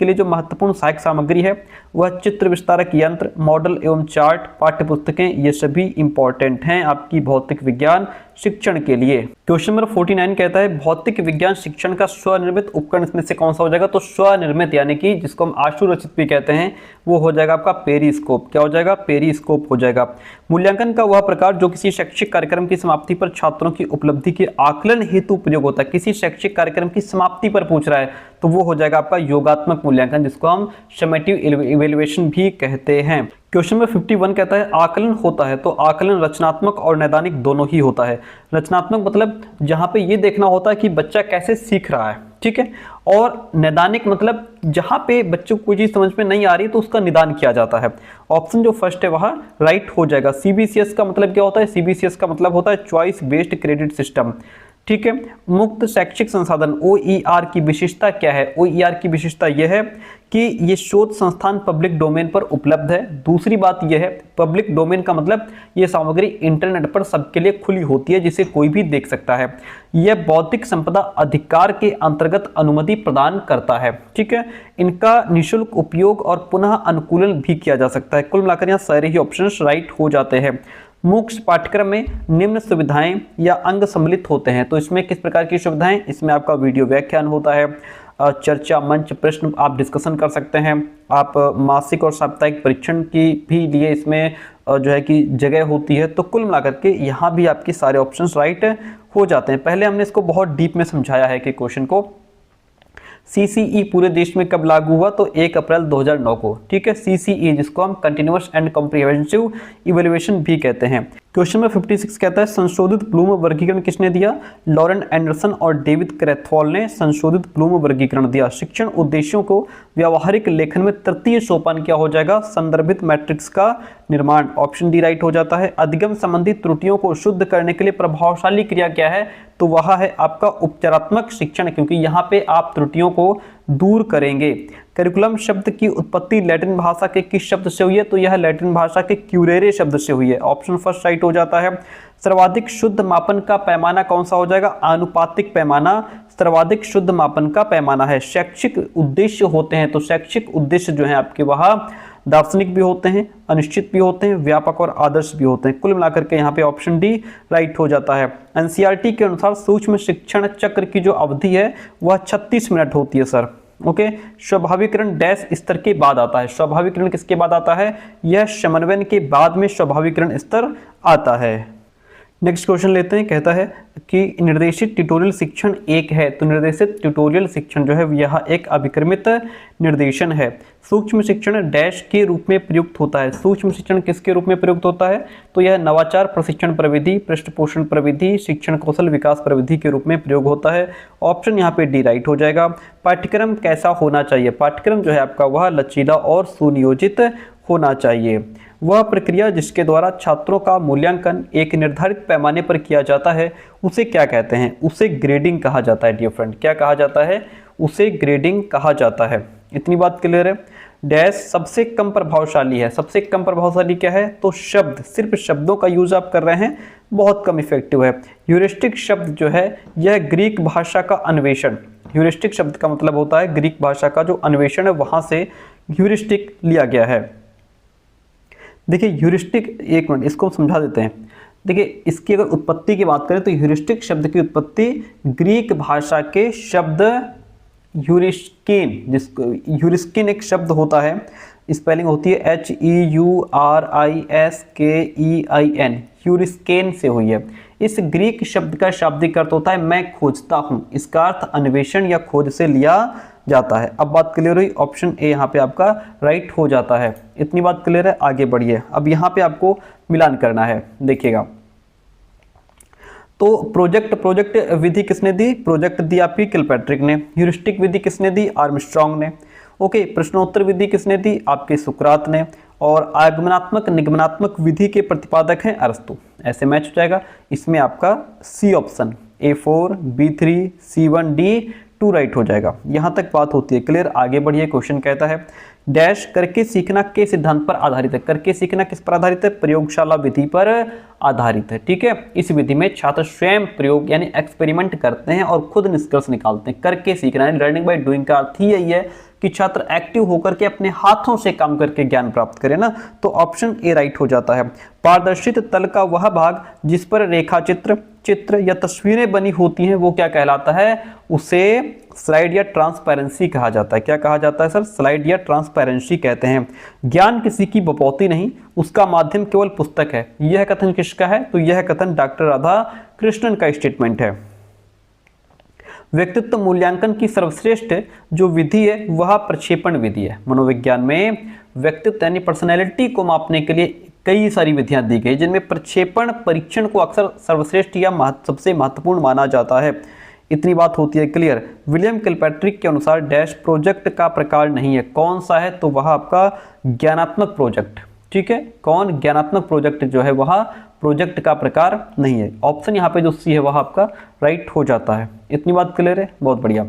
लिए जो महत्वपूर्ण सहायक सामग्री है वह चित्र विस्तारक यंत्र, मॉडल एवं चार्ट, पाठ्यपुस्तकें, ये सभी इंपॉर्टेंट हैं आपकी भौतिक विज्ञान शिक्षण के लिए। क्वेश्चन नंबर 49 कहता है भौतिक विज्ञान शिक्षण का स्वनिर्मित उपकरण इसमें से कौन सा हो जाएगा? तो स्वनिर्मित यानी कि जिसको हम आशुरचित भी कहते हैं, वो हो जाएगा आपका पेरिस्कोप। क्या हो जाएगा? पेरिस्कोप हो जाएगा। मूल्यांकन का वह प्रकार जो किसी शैक्षिक कार्यक्रम की समाप्ति पर छात्रों की उपलब्धि के आकलन हेतु उपयोग होता है। किसी शैक्षिक कार्यक्रम की समाप्ति पर पूछ रहा है तो वो हो जाएगा आपका योगात्मक मूल्यांकन, जिसको हम समेटिव इवैल्यूएशन भी कहते हैं। क्वेश्चन नंबर 51 कहता है आकलन होता है, तो आकलन रचनात्मक और नैदानिक दोनों ही होता है। रचनात्मक मतलब जहां पे ये देखना होता है कि बच्चा कैसे सीख रहा है, ठीक है, और नैदानिक मतलब जहां पे बच्चों को कोई चीज समझ में नहीं आ रही तो उसका निदान किया जाता है। ऑप्शन जो फर्स्ट है वह राइट हो जाएगा। CBCS का मतलब क्या होता है? CBCS का मतलब होता है चॉइस बेस्ड क्रेडिट सिस्टम। ठीक है। मुक्त शैक्षिक संसाधन OER की विशेषता क्या है? OER की विशेषता यह है कि ये शोध संस्थान पब्लिक डोमेन पर उपलब्ध है। दूसरी बात यह है, पब्लिक डोमेन का मतलब ये सामग्री इंटरनेट पर सबके लिए खुली होती है, जिसे कोई भी देख सकता है। यह बौद्धिक संपदा अधिकार के अंतर्गत अनुमति प्रदान करता है। ठीक है, इनका निःशुल्क उपयोग और पुनः अनुकूलन भी किया जा सकता है। कुल मिलाकर यहाँ सारे ही ऑप्शन राइट हो जाते हैं। MOOCs पाठ्यक्रम में निम्न सुविधाएं या अंग सम्मिलित होते हैं। तो इसमें किस प्रकार की सुविधाएं? इसमें आपका वीडियो व्याख्यान होता है, चर्चा मंच, प्रश्न आप डिस्कशन कर सकते हैं, आप मासिक और साप्ताहिक परीक्षण की भी लिए इसमें जो है कि जगह होती है। तो कुल मिलाकर के यहाँ भी आपके सारे ऑप्शंस राइट हो जाते हैं। पहले हमने इसको बहुत डीप में समझाया है कि क्वेश्चन को CCE पूरे देश में कब लागू हुआ? तो 1 अप्रैल 2009 को। ठीक है, CCE जिसको हम कंटिन्यूअस एंड कॉम्प्रिहेंसिव इवैल्यूएशन भी कहते हैं। क्वेश्चन में 56 कहता है संशोधित ब्लूम वर्गीकरण किसने दिया? लॉरेन एंडरसन और डेविड क्रेथवॉल ने संशोधित ब्लूम वर्गीकरण दिया। शिक्षण उद्देश्यों को व्यावहारिक लेखन में तृतीय सोपान क्या हो जाएगा? संदर्भित मैट्रिक्स का निर्माण। ऑप्शन डी राइट हो जाता है। अधिगम संबंधी त्रुटियों को शुद्ध करने के लिए प्रभावशाली क्रिया क्या है? तो वह है आपका उपचारात्मक शिक्षण, क्योंकि यहाँ पे आप त्रुटियों को दूर करेंगे। करिकुलम शब्द की उत्पत्ति लैटिन भाषा के किस शब्द से हुई है? तो यह लैटिन भाषा के क्यूरेरे शब्द से हुई है। ऑप्शन फर्स्ट राइट हो जाता है। सर्वाधिक शुद्ध मापन का पैमाना कौन सा हो जाएगा? आनुपातिक पैमाना सर्वाधिक शुद्ध मापन का पैमाना है। शैक्षिक उद्देश्य होते हैं, तो शैक्षिक उद्देश्य जो है आपके वहां दार्शनिक भी होते हैं, अनिश्चित भी होते हैं, व्यापक और आदर्श भी होते हैं। कुल मिलाकर के यहाँ पे ऑप्शन डी राइट हो जाता है। NCERT के अनुसार सूक्ष्म शिक्षण चक्र की जो अवधि है वह 36 मिनट होती है सर। ओके, स्वाभाविकरण डैश स्तर के बाद आता है। स्वाभाविकरण किसके बाद आता है? यह समन्वयन के बाद में स्वाभाविकरण स्तर आता है। नेक्स्ट क्वेश्चन लेते हैं। कहता है कि निर्देशित ट्यूटोरियल शिक्षण एक है। तो निर्देशित ट्यूटोरियल शिक्षण जो है यह एक अभिक्रमित निर्देशन है। सूक्ष्म शिक्षण डैश के रूप में प्रयुक्त होता है। सूक्ष्म शिक्षण किसके रूप में प्रयुक्त होता है? तो यह नवाचार प्रशिक्षण प्रविधि, पृष्ठपोषण प्रविधि, शिक्षण कौशल विकास प्रविधि के रूप में प्रयोग होता है। ऑप्शन यहाँ पे डी राइट हो जाएगा। पाठ्यक्रम कैसा होना चाहिए? पाठ्यक्रम जो है आपका वह लचीला और सुनियोजित होना चाहिए। वह प्रक्रिया जिसके द्वारा छात्रों का मूल्यांकन एक निर्धारित पैमाने पर किया जाता है उसे क्या कहते हैं? उसे ग्रेडिंग कहा जाता है डियर फ्रेंड। क्या कहा जाता है? उसे ग्रेडिंग कहा जाता है। इतनी बात क्लियर है। डैश सबसे कम प्रभावशाली है। सबसे कम प्रभावशाली क्या है? तो शब्द, सिर्फ शब्दों का यूज आप कर रहे हैं, बहुत कम इफेक्टिव है। ह्यूरिस्टिक शब्द जो है यह ग्रीक भाषा का अन्वेषण, ह्यूरिस्टिक शब्द का मतलब होता है ग्रीक भाषा का जो अन्वेषण है वहां से ह्यूरिस्टिक लिया गया है। देखिए ह्यूरिस्टिक, एक मिनट इसको समझा देते हैं। देखिए इसकी अगर उत्पत्ति की बात करें तो ह्यूरिस्टिक शब्द की उत्पत्ति ग्रीक भाषा के शब्द ह्यूरिस्किन, जिसको ह्यूरिस्किन एक शब्द होता है, स्पेलिंग होती है HEURISKEIN, ह्यूरिस्केन से हुई है। इस ग्रीक शब्द का शाब्दिक अर्थ होता है मैं खोजता हूं। इसका अर्थ अन्वेषण या खोज से लिया जाता है। अब बात क्लियर हुई। ऑप्शन ए यहाँ पे आपका राइट हो जाता है। इतनी बात क्लियर है, आगे बढ़िए। अब यहाँ पे आपको मिलान करना है, देखिएगा। तो प्रोजेक्ट विधि किसने दी? प्रोजेक्ट दी आपकी किलपैट्रिक ने। ह्यूरिस्टिक विधि किसने दी? आर्मस्ट्रॉन्ग ने। ओके, प्रश्नोत्तर विधि किसने दी? आपके सुकरात ने। और आगमनात्मक निगमनात्मक विधि के प्रतिपादक हैं अरस्तु। ऐसे मैच हो जाएगा। इसमें आपका C option A4, B3, C1, D2 right हो जाएगा। यहां तक बात होती है क्लियर। आगे बढ़िए। क्वेश्चन कहता है डैश करके सीखना के सिद्धांत पर आधारित है। करके सीखना किस पर आधारित है? प्रयोगशाला विधि पर आधारित है। ठीक है, इस विधि में छात्र स्वयं प्रयोग यानी एक्सपेरिमेंट करते हैं और खुद निष्कर्ष निकालते हैं। करके सीखना यानी लर्निंग बाय डूइंग का अर्थ ही यही है कि छात्र एक्टिव होकर के अपने हाथों से काम करके ज्ञान प्राप्त करे ना। तो ऑप्शन ए राइट हो जाता है। पारदर्शित तल का वह भाग जिस पर रेखाचित्र, चित्र या तस्वीरें बनी होती हैं वो क्या कहलाता है? उसे स्लाइड या ट्रांसपेरेंसी कहा जाता है। क्या कहा जाता है सर? स्लाइड या ट्रांसपेरेंसी कहते हैं। ज्ञान किसी की बपौती नहीं, उसका माध्यम केवल पुस्तक है। यह कथन किसका है? तो यह कथन डॉक्टर राधा कृष्णन का स्टेटमेंट है। व्यक्तित्व मूल्यांकन की सर्वश्रेष्ठ जो विधि है वह प्रक्षेपण विधि है। मनोविज्ञान में व्यक्तित्व यानी पर्सनैलिटी को मापने के लिए कई सारी विधियां दी गई, जिनमें प्रक्षेपण परीक्षण को अक्सर सर्वश्रेष्ठ या सबसे महत्वपूर्ण माना जाता है। इतनी बात होती है क्लियर। विलियम किलपैट्रिक के अनुसार डैश प्रोजेक्ट का प्रकार नहीं है। कौन सा है? तो वह आपका ज्ञानात्मक प्रोजेक्ट। ठीक है, कौन? ज्ञानात्मक प्रोजेक्ट जो है वह प्रोजेक्ट का प्रकार नहीं है। ऑप्शन यहाँ पे जो सी है वह आपका राइट हो जाता है। इतनी बात क्लियर है, बहुत बढ़िया।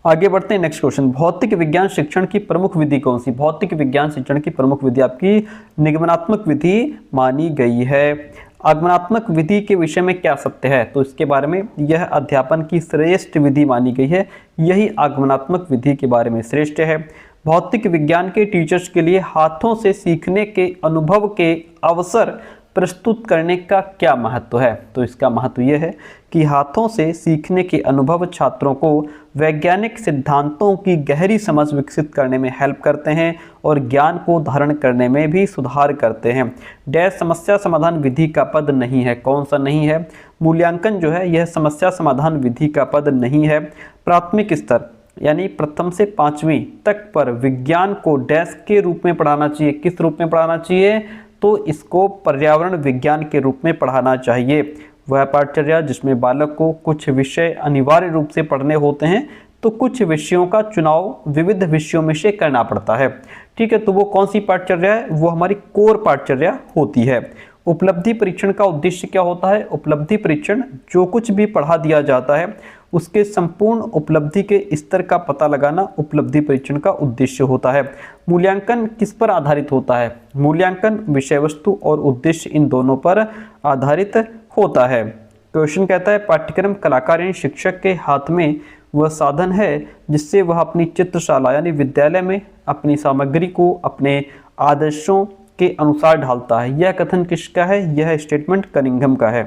आगे बढ़ते हैं नेक्स्ट क्वेश्चन। भौतिक विज्ञान शिक्षण की प्रमुख विधि कौन सी? भौतिक विज्ञान शिक्षण की प्रमुख विधि आपकी निगमनात्मक विधि मानी गई है। आगमनात्मक विधि के विषय में क्या सत्य है? तो इसके बारे में यह अध्यापन की श्रेष्ठ विधि मानी गई है, यही आगमनात्मक विधि के बारे में श्रेष्ठ है। भौतिक विज्ञान के टीचर्स के लिए हाथों से सीखने के अनुभव के अवसर प्रस्तुत करने का क्या महत्व है? तो इसका महत्व यह है कि हाथों से सीखने के अनुभव छात्रों को वैज्ञानिक सिद्धांतों की गहरी समझ विकसित करने में हेल्प करते हैं और ज्ञान को धारण करने में भी सुधार करते हैं। डैश समस्या समाधान विधि का पद नहीं है। कौन सा नहीं है? मूल्यांकन जो है यह समस्या समाधान विधि का पद नहीं है। प्राथमिक स्तर यानी प्रथम से 5वीं तक पर विज्ञान को डैश के रूप में पढ़ाना चाहिए। किस रूप में पढ़ाना चाहिए? तो इसको पर्यावरण विज्ञान के रूप में पढ़ाना चाहिए। वह पाठचर्या जिसमें बालक को कुछ विषय अनिवार्य रूप से पढ़ने होते हैं, तो कुछ विषयों का चुनाव विविध विषयों में से करना पड़ता है। ठीक है, तो वो कौन सी पाठचर्या है? वो हमारी कोर पाठचर्या होती है। उपलब्धि परीक्षण का उद्देश्य क्या होता है? उपलब्धि परीक्षण जो कुछ भी पढ़ा दिया जाता है उसके संपूर्ण उपलब्धि के स्तर का पता लगाना उपलब्धि परीक्षण का उद्देश्य होता है। मूल्यांकन किस पर आधारित होता है? मूल्यांकन विषय वस्तु और उद्देश्य इन दोनों पर आधारित होता है। क्वेश्चन कहता है पाठ्यक्रम कलाकार यानी शिक्षक के हाथ में वह साधन है जिससे वह अपनी चित्रशाला यानी विद्यालय में अपनी सामग्री को अपने आदर्शों के अनुसार ढालता है। यह कथन किसका है? यह स्टेटमेंट कनिंघम का है।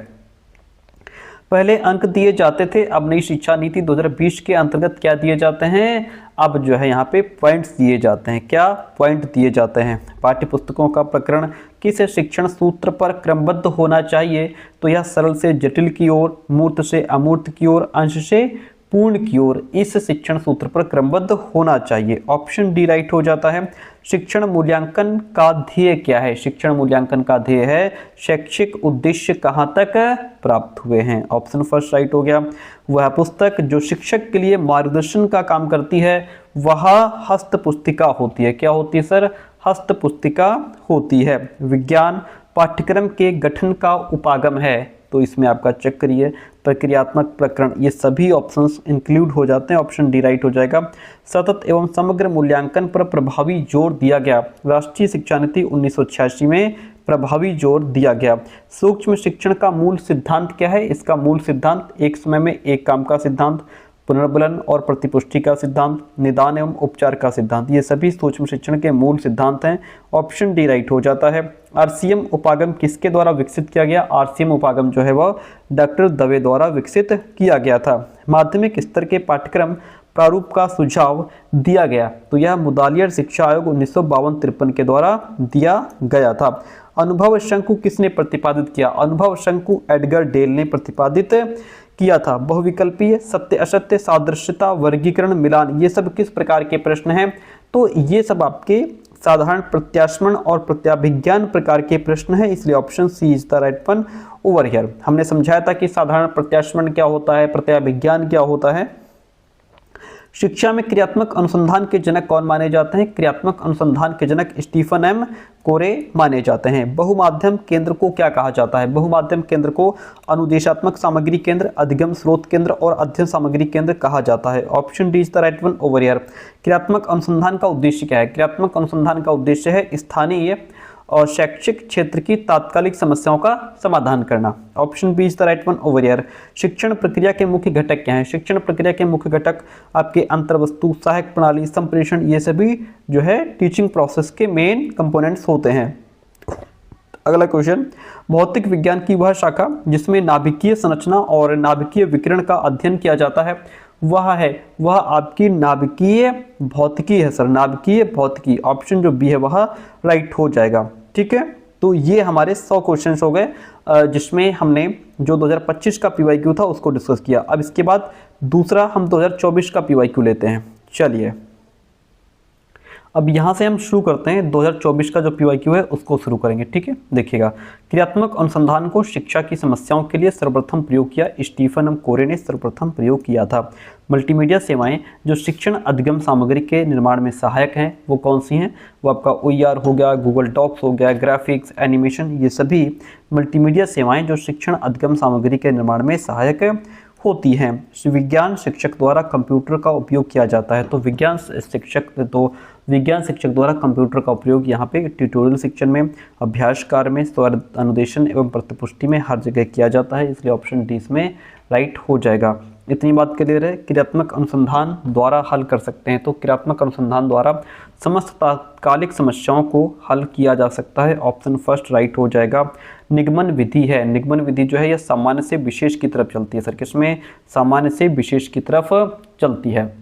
पहले अंक दिए जाते थे, अब नई शिक्षा नीति 2020 के अंतर्गत क्या दिए जाते हैं? अब जो है यहाँ पे पॉइंट्स दिए जाते हैं। क्या पॉइंट दिए जाते हैं? पाठ्य पुस्तकों का प्रकरण किस शिक्षण सूत्र पर क्रमबद्ध होना चाहिए? तो यह सरल से जटिल की ओर, मूर्त से अमूर्त की ओर, अंश से पूर्ण की ओर इस शिक्षण सूत्र पर क्रमबद्ध होना चाहिए। ऑप्शन डी राइट हो जाता है। शिक्षण मूल्यांकन का ध्येय क्या है? शिक्षण मूल्यांकन का ध्येय है शैक्षिक उद्देश्य कहाँ तक प्राप्त हुए हैं। ऑप्शन फर्स्ट राइट हो गया। वह पुस्तक जो शिक्षक के लिए मार्गदर्शन का काम करती है वह हस्त पुस्तिका होती है। क्या होती है सर? हस्त पुस्तिका होती है। विज्ञान पाठ्यक्रम के गठन का उपागम है, तो इसमें आपका चक्रीय प्रक्रियात्मक प्रकरण ये सभी ऑप्शंस इंक्लूड हो जाते हैं। ऑप्शन डी राइट हो जाएगा। सतत एवं समग्र मूल्यांकन पर प्रभावी जोर दिया गया। राष्ट्रीय शिक्षा नीति 1986 में प्रभावी जोर दिया गया। सूक्ष्म शिक्षण का मूल सिद्धांत क्या है? इसका मूल सिद्धांत एक समय में एक काम का सिद्धांत, पुनर्बलन और प्रतिपुष्टि का सिद्धांत, निदान एवं उपचार का सिद्धांत, ये सभी सूक्ष्म शिक्षण के मूल सिद्धांत हैं। ऑप्शन डी राइट हो जाता है। आरसीएम उपागम किसके द्वारा विकसित किया गया? आरसीएम उपागम जो है वह डॉक्टर दवे द्वारा विकसित किया गया था। माध्यमिक स्तर के पाठ्यक्रम प्रारूप का सुझाव दिया गया, तो यह मुदालियर शिक्षा आयोग 1952-53 के द्वारा दिया गया था। अनुभव शंकु किसने प्रतिपादित किया? अनुभव शंकु एडगर डेल ने प्रतिपादित किया था। बहुविकल्पीय, सत्य असत्य, सादृश्यता, वर्गीकरण, मिलान, ये सब किस प्रकार के प्रश्न हैं? तो ये सब आपके साधारण प्रत्यास्मरण और प्रत्याभिज्ञान प्रकार के प्रश्न हैं, इसलिए option C is the right one over here. हमने समझाया था कि साधारण प्रत्यास्मरण क्या होता है, प्रत्याभिज्ञान क्या होता है। शिक्षा में क्रियात्मक अनुसंधान के जनक कौन माने जाते हैं? क्रियात्मक अनुसंधान के जनक स्टीफन एम कोरे माने जाते हैं। बहुमाध्यम केंद्र को क्या कहा जाता है? बहुमाध्यम केंद्र को अनुदेशात्मक सामग्री केंद्र, अधिगम स्रोत केंद्र और अध्ययन सामग्री केंद्र कहा जाता है। Option D is the right one over here. क्रियात्मक अनुसंधान का उद्देश्य क्या है? क्रियात्मक अनुसंधान का उद्देश्य है स्थानीय और शैक्षिक क्षेत्र की तात्कालिक समस्याओं का समाधान करना। Option B is the right one over here. शिक्षण प्रक्रिया के मुख्य घटक क्या हैं? शिक्षण प्रक्रिया के मुख्य घटक आपके अंतर्वस्तु, सहायक प्रणाली, संप्रेषण, ये सभी जो है टीचिंग प्रोसेस के मेन कंपोनेंट्स होते हैं। अगला क्वेश्चन, भौतिक विज्ञान की वह शाखा जिसमें नाभिकीय संरचना और नाभिकीय विकिरण का अध्ययन किया जाता है वह आपकी नाभिकीय भौतिकी है सर, नाभिकीय भौतिकी। ऑप्शन जो बी है वह राइट हो जाएगा। ठीक है, तो ये हमारे 100 क्वेश्चंस हो गए जिसमें हमने जो 2025 का पीवाईक्यू था उसको डिस्कस किया। अब इसके बाद दूसरा हम 2024 का पीवाईक्यू लेते हैं। चलिए अब यहाँ से हम शुरू करते हैं 2024 का जो PYQ है उसको शुरू करेंगे। ठीक है, देखिएगा, क्रियात्मक अनुसंधान को शिक्षा की समस्याओं के लिए सर्वप्रथम प्रयोग किया स्टीफन कोरे ने सर्वप्रथम प्रयोग किया था। मल्टीमीडिया सेवाएं जो शिक्षण अधिगम सामग्री के निर्माण में सहायक हैं वो कौन सी हैं? वो आपका OER हो गया, गूगल डॉक्स हो गया, ग्राफिक्स, एनिमेशन, ये सभी मल्टीमीडिया सेवाएं जो शिक्षण अधिगम सामग्री के निर्माण में सहायक होती हैं। विज्ञान शिक्षक द्वारा कंप्यूटर का उपयोग किया जाता है, तो विज्ञान शिक्षक द्वारा कंप्यूटर का उपयोग यहाँ पे ट्यूटोरियल शिक्षण में, अभ्यास कार्य में, स्वर अनुदेशन एवं प्रतिपुष्टि में हर जगह किया जाता है, इसलिए ऑप्शन डी इसमें राइट हो जाएगा। इतनी बात क्लियर है। क्रियात्मक अनुसंधान द्वारा हल कर सकते हैं, तो क्रियात्मक अनुसंधान द्वारा समस्त तात्कालिक समस्याओं को हल किया जा सकता है, ऑप्शन फर्स्ट राइट हो जाएगा। निगमन विधि है, निगमन विधि जो है यह सामान्य से विशेष की तरफ चलती है। सर किसमें? सामान्य से विशेष की तरफ चलती है।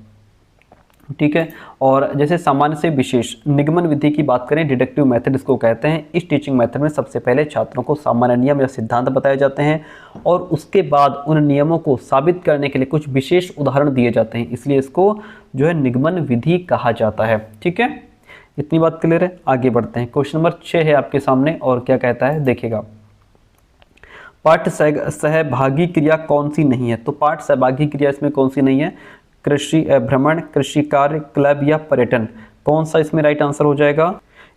ठीक है, और जैसे सामान्य से विशेष निगमन विधि की बात करें, डिडक्टिव मेथड इसको कहते हैं। इस टीचिंग मेथड में सबसे पहले छात्रों को सामान्य नियम या सिद्धांत बताए जाते हैं और उसके बाद उन नियमों को साबित करने के लिए कुछ विशेष उदाहरण दिए जाते हैं, इसलिए इसको जो है निगमन विधि कहा जाता है। ठीक है, इतनी बात क्लियर है। आगे बढ़ते हैं। क्वेश्चन नंबर 6 है आपके सामने और क्या कहता है, देखिएगा, पाठ सहभागी क्रिया कौन सी नहीं है? तो पाठ सहभागी क्रिया इसमें कौन सी नहीं है? कृषि भ्रमण, कृषि कार्य, क्लब या पर्यटन, कौन सा इसमें राइट आंसर हो जाएगा?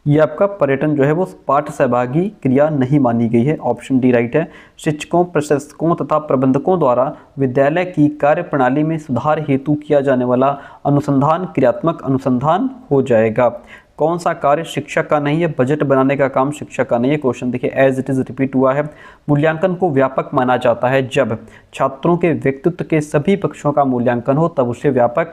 ये आपका पर्यटन जो है वो पाठ सहभागी क्रिया नहीं मानी गई है, ऑप्शन डी राइट है। शिक्षकों, प्रशासकों तथा प्रबंधकों द्वारा विद्यालय की कार्य प्रणाली में सुधार हेतु किया जाने वाला अनुसंधान क्रियात्मक अनुसंधान हो जाएगा। कौन सा कार्य शिक्षक का नहीं है? बजट बनाने का काम शिक्षक का नहीं है। क्वेश्चन देखिए, एज इट इज रिपीट हुआ है। मूल्यांकन को व्यापक माना जाता है जब छात्रों के व्यक्तित्व के सभी पक्षों का मूल्यांकन हो, तब उसे व्यापक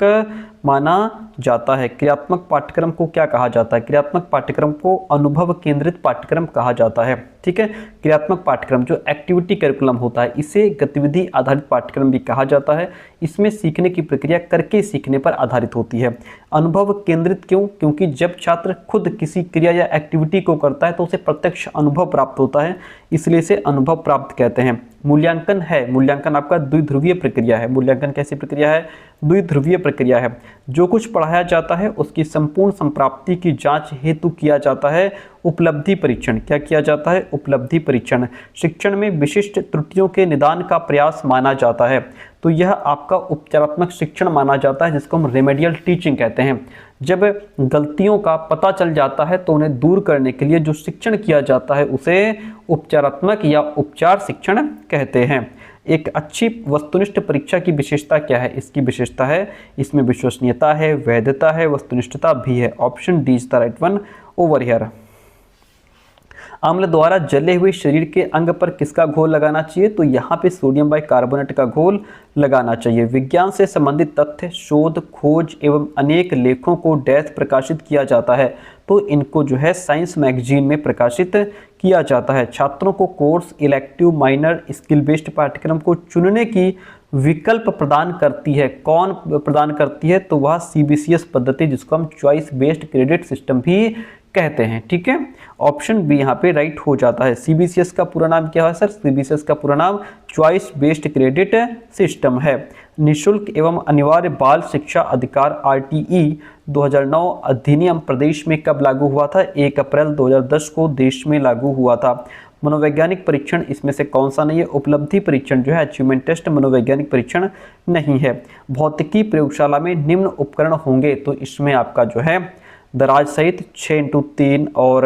माना जाता है। क्रियात्मक पाठ्यक्रम को क्या कहा जाता है? क्रियात्मक पाठ्यक्रम को अनुभव केंद्रित पाठ्यक्रम कहा जाता है। ठीक है, क्रियात्मक पाठ्यक्रम जो एक्टिविटी करिकुलम होता है इसे गतिविधि आधारित पाठ्यक्रम भी कहा जाता है। इसमें सीखने की प्रक्रिया करके सीखने पर आधारित होती है। अनुभव केंद्रित क्यों? क्योंकि जब छात्र खुद किसी क्रिया या एक्टिविटी को करता है तो उसे प्रत्यक्ष अनुभव प्राप्त होता है, इसलिए इसे अनुभव प्राप्त कहते हैं। मूल्यांकन है, मूल्यांकन आपका द्विध्रुवीय प्रक्रिया है। मूल्यांकन कैसी प्रक्रिया है? द्विध्रुवीय प्रक्रिया है। जो कुछ पढ़ाया जाता है उसकी संपूर्ण संप्राप्ति की जांच हेतु किया जाता है उपलब्धि परीक्षण। क्या किया जाता है? उपलब्धि परीक्षण। शिक्षण में विशिष्ट त्रुटियों के निदान का प्रयास माना जाता है, तो यह आपका उपचारात्मक शिक्षण माना जाता है, जिसको हम रेमेडियल टीचिंग कहते हैं। जब गलतियों का पता चल जाता है तो उन्हें दूर करने के लिए जो शिक्षण किया जाता है उसे उपचारात्मक या उपचार शिक्षण कहते हैं। एक अच्छी वस्तुनिष्ठ परीक्षा की विशेषता क्या है? इसकी विशेषता है इसमें विश्वसनीयता है, वैधता है, वस्तुनिष्ठता भी है। Option D is the right one over here. अम्ल द्वारा जले हुए शरीर के अंग पर किसका घोल लगाना चाहिए? तो यहाँ पे सोडियम बाइकार्बोनेट का घोल लगाना चाहिए। विज्ञान से संबंधित तथ्य, शोध, खोज एवं अनेक लेखों को डैश प्रकाशित किया जाता है, तो इनको जो है साइंस मैगजीन में प्रकाशित किया जाता है। छात्रों को course, elective, minor, skill based पाठ्यक्रम को चुनने की विकल्प प्रदान करती है। कौन प्रदान करती है? तो वह CBCS पद्धति, जिसको हम चॉइस बेस्ड क्रेडिट सिस्टम भी कहते हैं। ठीक है, ऑप्शन बी यहाँ पे राइट हो जाता है। CBCS का पूरा नाम क्या है सर? CBCS का पूरा नाम चॉइस बेस्ड क्रेडिट सिस्टम है। निःशुल्क एवं अनिवार्य बाल शिक्षा अधिकार RTE 2009 अधिनियम प्रदेश में कब लागू हुआ था? 1 अप्रैल 2010 को देश में लागू हुआ था। मनोवैज्ञानिक परीक्षण इसमें से कौन सा नहीं है? उपलब्धि परीक्षण जो है, अचीवमेंट टेस्ट, मनोवैज्ञानिक परीक्षण नहीं है। भौतिकी प्रयोगशाला में निम्न उपकरण होंगे, तो इसमें आपका जो है दराज सहित 6x3 और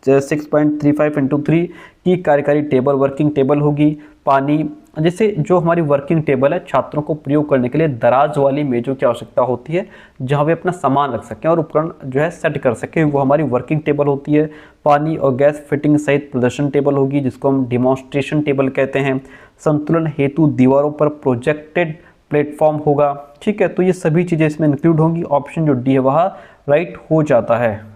6.35x3 की कार्यकारी टेबल, वर्किंग टेबल होगी। पानी, जैसे जो हमारी वर्किंग टेबल है, छात्रों को प्रयोग करने के लिए दराज वाली मेजों की आवश्यकता होती है जहां वे अपना सामान रख सकें और उपकरण जो है सेट कर सकें, वो हमारी वर्किंग टेबल होती है। पानी और गैस फिटिंग सहित प्रदर्शन टेबल होगी, जिसको हम डिमॉन्स्ट्रेशन टेबल कहते हैं। संतुलन हेतु दीवारों पर प्रोजेक्टेड प्लेटफॉर्म होगा। ठीक है, तो ये सभी चीज़ें इसमें इंक्लूड होंगी। ऑप्शन जो डी है वह राइट हो जाता है।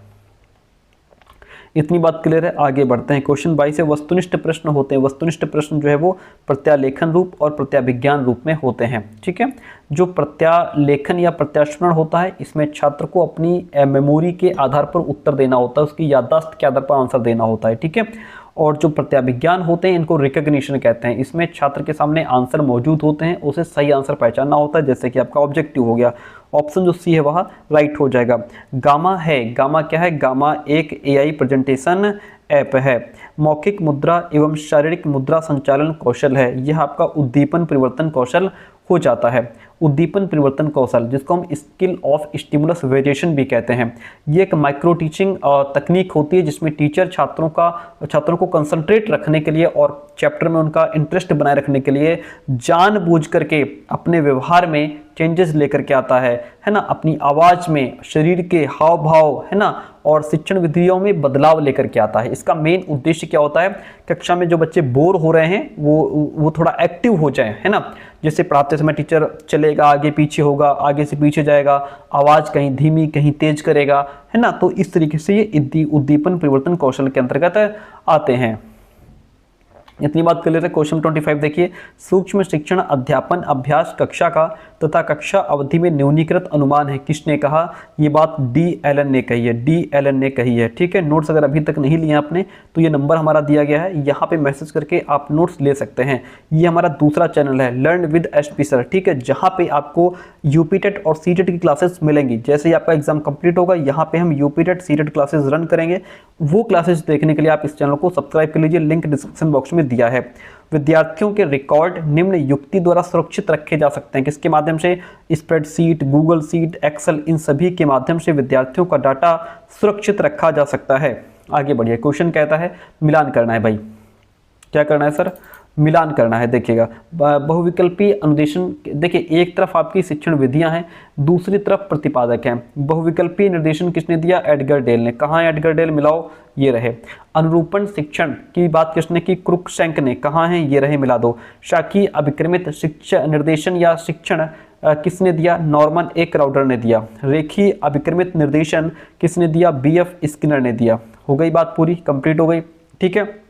इतनी बात क्लियर है। आगे बढ़ते हैं। क्वेश्चन 22 से वस्तुनिष्ठ प्रश्न होते हैं। वस्तुनिष्ठ प्रश्न जो है वो प्रत्यालेखन रूप और प्रत्याभिज्ञान रूप में होते हैं। ठीक है, जो प्रत्यालेखन या प्रत्यास्मरण होता है, इसमें छात्र को अपनी मेमोरी के आधार पर उत्तर देना होता है, उसकी याददाश्त के आधार पर आंसर देना होता है। ठीक है, और जो प्रत्याभिज्ञान होते हैं इनको रिकग्निशन कहते हैं। इसमें छात्र के सामने आंसर मौजूद होते हैं, उसे सही आंसर पहचानना होता है, जैसे कि आपका ऑब्जेक्टिव हो गया। ऑप्शन जो सी है वह राइट हो जाएगा। गामा है, गामा क्या है? गामा एक एआई प्रेजेंटेशन ऐप है। मौखिक मुद्रा एवं शारीरिक मुद्रा संचालन कौशल है, यह आपका उद्दीपन परिवर्तन कौशल हो जाता है। उद्दीपन परिवर्तन कौशल, जिसको हम स्किल ऑफ स्टिमुलस वेरिएशन भी कहते हैं, ये एक माइक्रो टीचिंग तकनीक होती है जिसमें टीचर छात्रों को कंसंट्रेट रखने के लिए और चैप्टर में उनका इंटरेस्ट बनाए रखने के लिए जानबूझ करके अपने व्यवहार में चेंजेस लेकर के आता है ना, अपनी आवाज़ में, शरीर के हाव भाव, है ना, और शिक्षण विधियों में बदलाव लेकर के आता है। इसका मेन उद्देश्य क्या होता है? कक्षा में जो बच्चे बोर हो रहे हैं वो थोड़ा एक्टिव हो जाए, है ना। जैसे पढ़ाते समय टीचर चलेगा, आगे पीछे होगा, आगे से पीछे जाएगा, आवाज़ कहीं धीमी कहीं तेज करेगा, है ना। तो इस तरीके से ये उद्दीपन परिवर्तन कौशल के अंतर्गत आते हैं। इतनी बात कर लेते हैं। क्वेश्चन 25 देखिए, सूक्ष्म शिक्षण अध्यापन अभ्यास कक्षा का तथा कक्षा अवधि में न्यूनीकृत अनुमान है, किसने कहा? ये बात डी एलन ने कही है, डी एलन ने कही है। ठीक है, नोट्स अगर अभी तक नहीं लिए आपने तो ये नंबर हमारा दिया गया है, यहाँ पे मैसेज करके आप नोट्स ले सकते हैं। ये हमारा दूसरा चैनल है लर्न विद एसपी सर, ठीक है, जहाँ पे आपको यूपीटेट और सीटेट की क्लासेस मिलेंगी। जैसे ही आपका एग्जाम कंप्लीट होगा, यहाँ पे हम यूपीटेट सीटेट क्लासेस रन करेंगे। वो क्लासेस देखने के लिए आप इस चैनल को सब्सक्राइब कर लीजिए, लिंक डिस्क्रिप्शन बॉक्स में दिया है। विद्यार्थियों के रिकॉर्ड निम्न युक्ति द्वारा सुरक्षित रखे जा सकते हैं, किसके माध्यम से? स्प्रेडशीट, गूगल शीट, एक्सेल, इन सभी के माध्यम से विद्यार्थियों का डाटा सुरक्षित रखा जा सकता है। आगे बढ़िए, क्वेश्चन कहता है मिलान करना है भाई। क्या करना है सर? मिलान करना है। देखिएगा, बहुविकल्पी अनुदेशन, देखिए एक तरफ आपकी शिक्षण विधियां हैं, दूसरी तरफ प्रतिपादक हैं। बहुविकल्पी निर्देशन किसने दिया? एडगर डेल ने। कहाँ है एडगर डेल? मिलाओ, ये रहे। अनुरूपण शिक्षण की बात किसने की? क्रुकशैंक ने। कहाँ है? ये रहे, मिला दो। शाखीय अभिक्रमित शिक्षा निर्देशन या शिक्षण किसने दिया? नॉर्मन ए क्राउडर ने दिया। रेखीय अभिक्रमित निर्देशन किसने दिया? बीएफ स्किनर ने दिया। हो गई बात पूरी, कंप्लीट हो गई। ठीक है,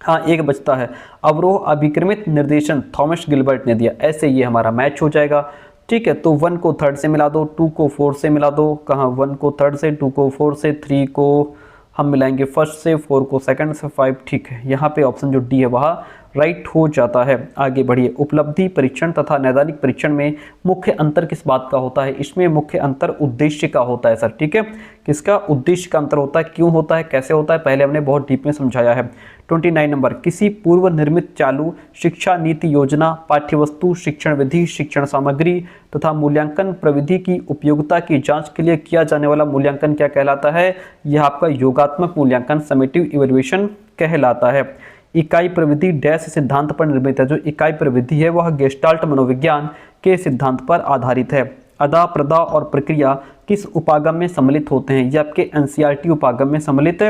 हाँ एक बचता है, अवरोह अभिक्रमित निर्देशन थॉमस गिलबर्ट ने दिया। ऐसे ये हमारा मैच हो जाएगा। ठीक है, तो 1 को 3rd से मिला दो, 2 को 4 से मिला दो। कहाँ? 1 को 3rd से, 2 को 4 से, 3 को हम मिलाएंगे 1st से, 4 को 2nd से, 5। ठीक है, यहाँ पे ऑप्शन जो डी है वह राइट हो जाता है। आगे बढ़िए, उपलब्धि परीक्षण तथा नैदानिक परीक्षण में मुख्य अंतर किस बात का होता है? इसमें मुख्य अंतर उद्देश्य का होता है सर। ठीक है, किसका? उद्देश्य का अंतर होता है। क्यों होता है, कैसे होता है, पहले हमने बहुत डीप में समझाया है। 29 नंबर, किसी पूर्व निर्मित चालू शिक्षा नीति योजना, पाठ्यवस्तु, शिक्षण विधि, शिक्षण सामग्री तथा मूल्यांकन प्रविधि की उपयोगिता की जांच के लिए किया जाने वाला मूल्यांकन क्या कहलाता है? यह आपका योगात्मक मूल्यांकन, समेटिव इवैल्यूएशन कहलाता है। इकाई प्रविधि डैश सिद्धांत पर निर्मित है। जो इकाई प्रविधि है वह गेस्टाल्ट मनोविज्ञान के सिद्धांत पर आधारित है। अदा, प्रदा और प्रक्रिया किस उपागम में सम्मिलित होते हैं? ये आपके एनसीईआरटी उपागम में सम्मिलित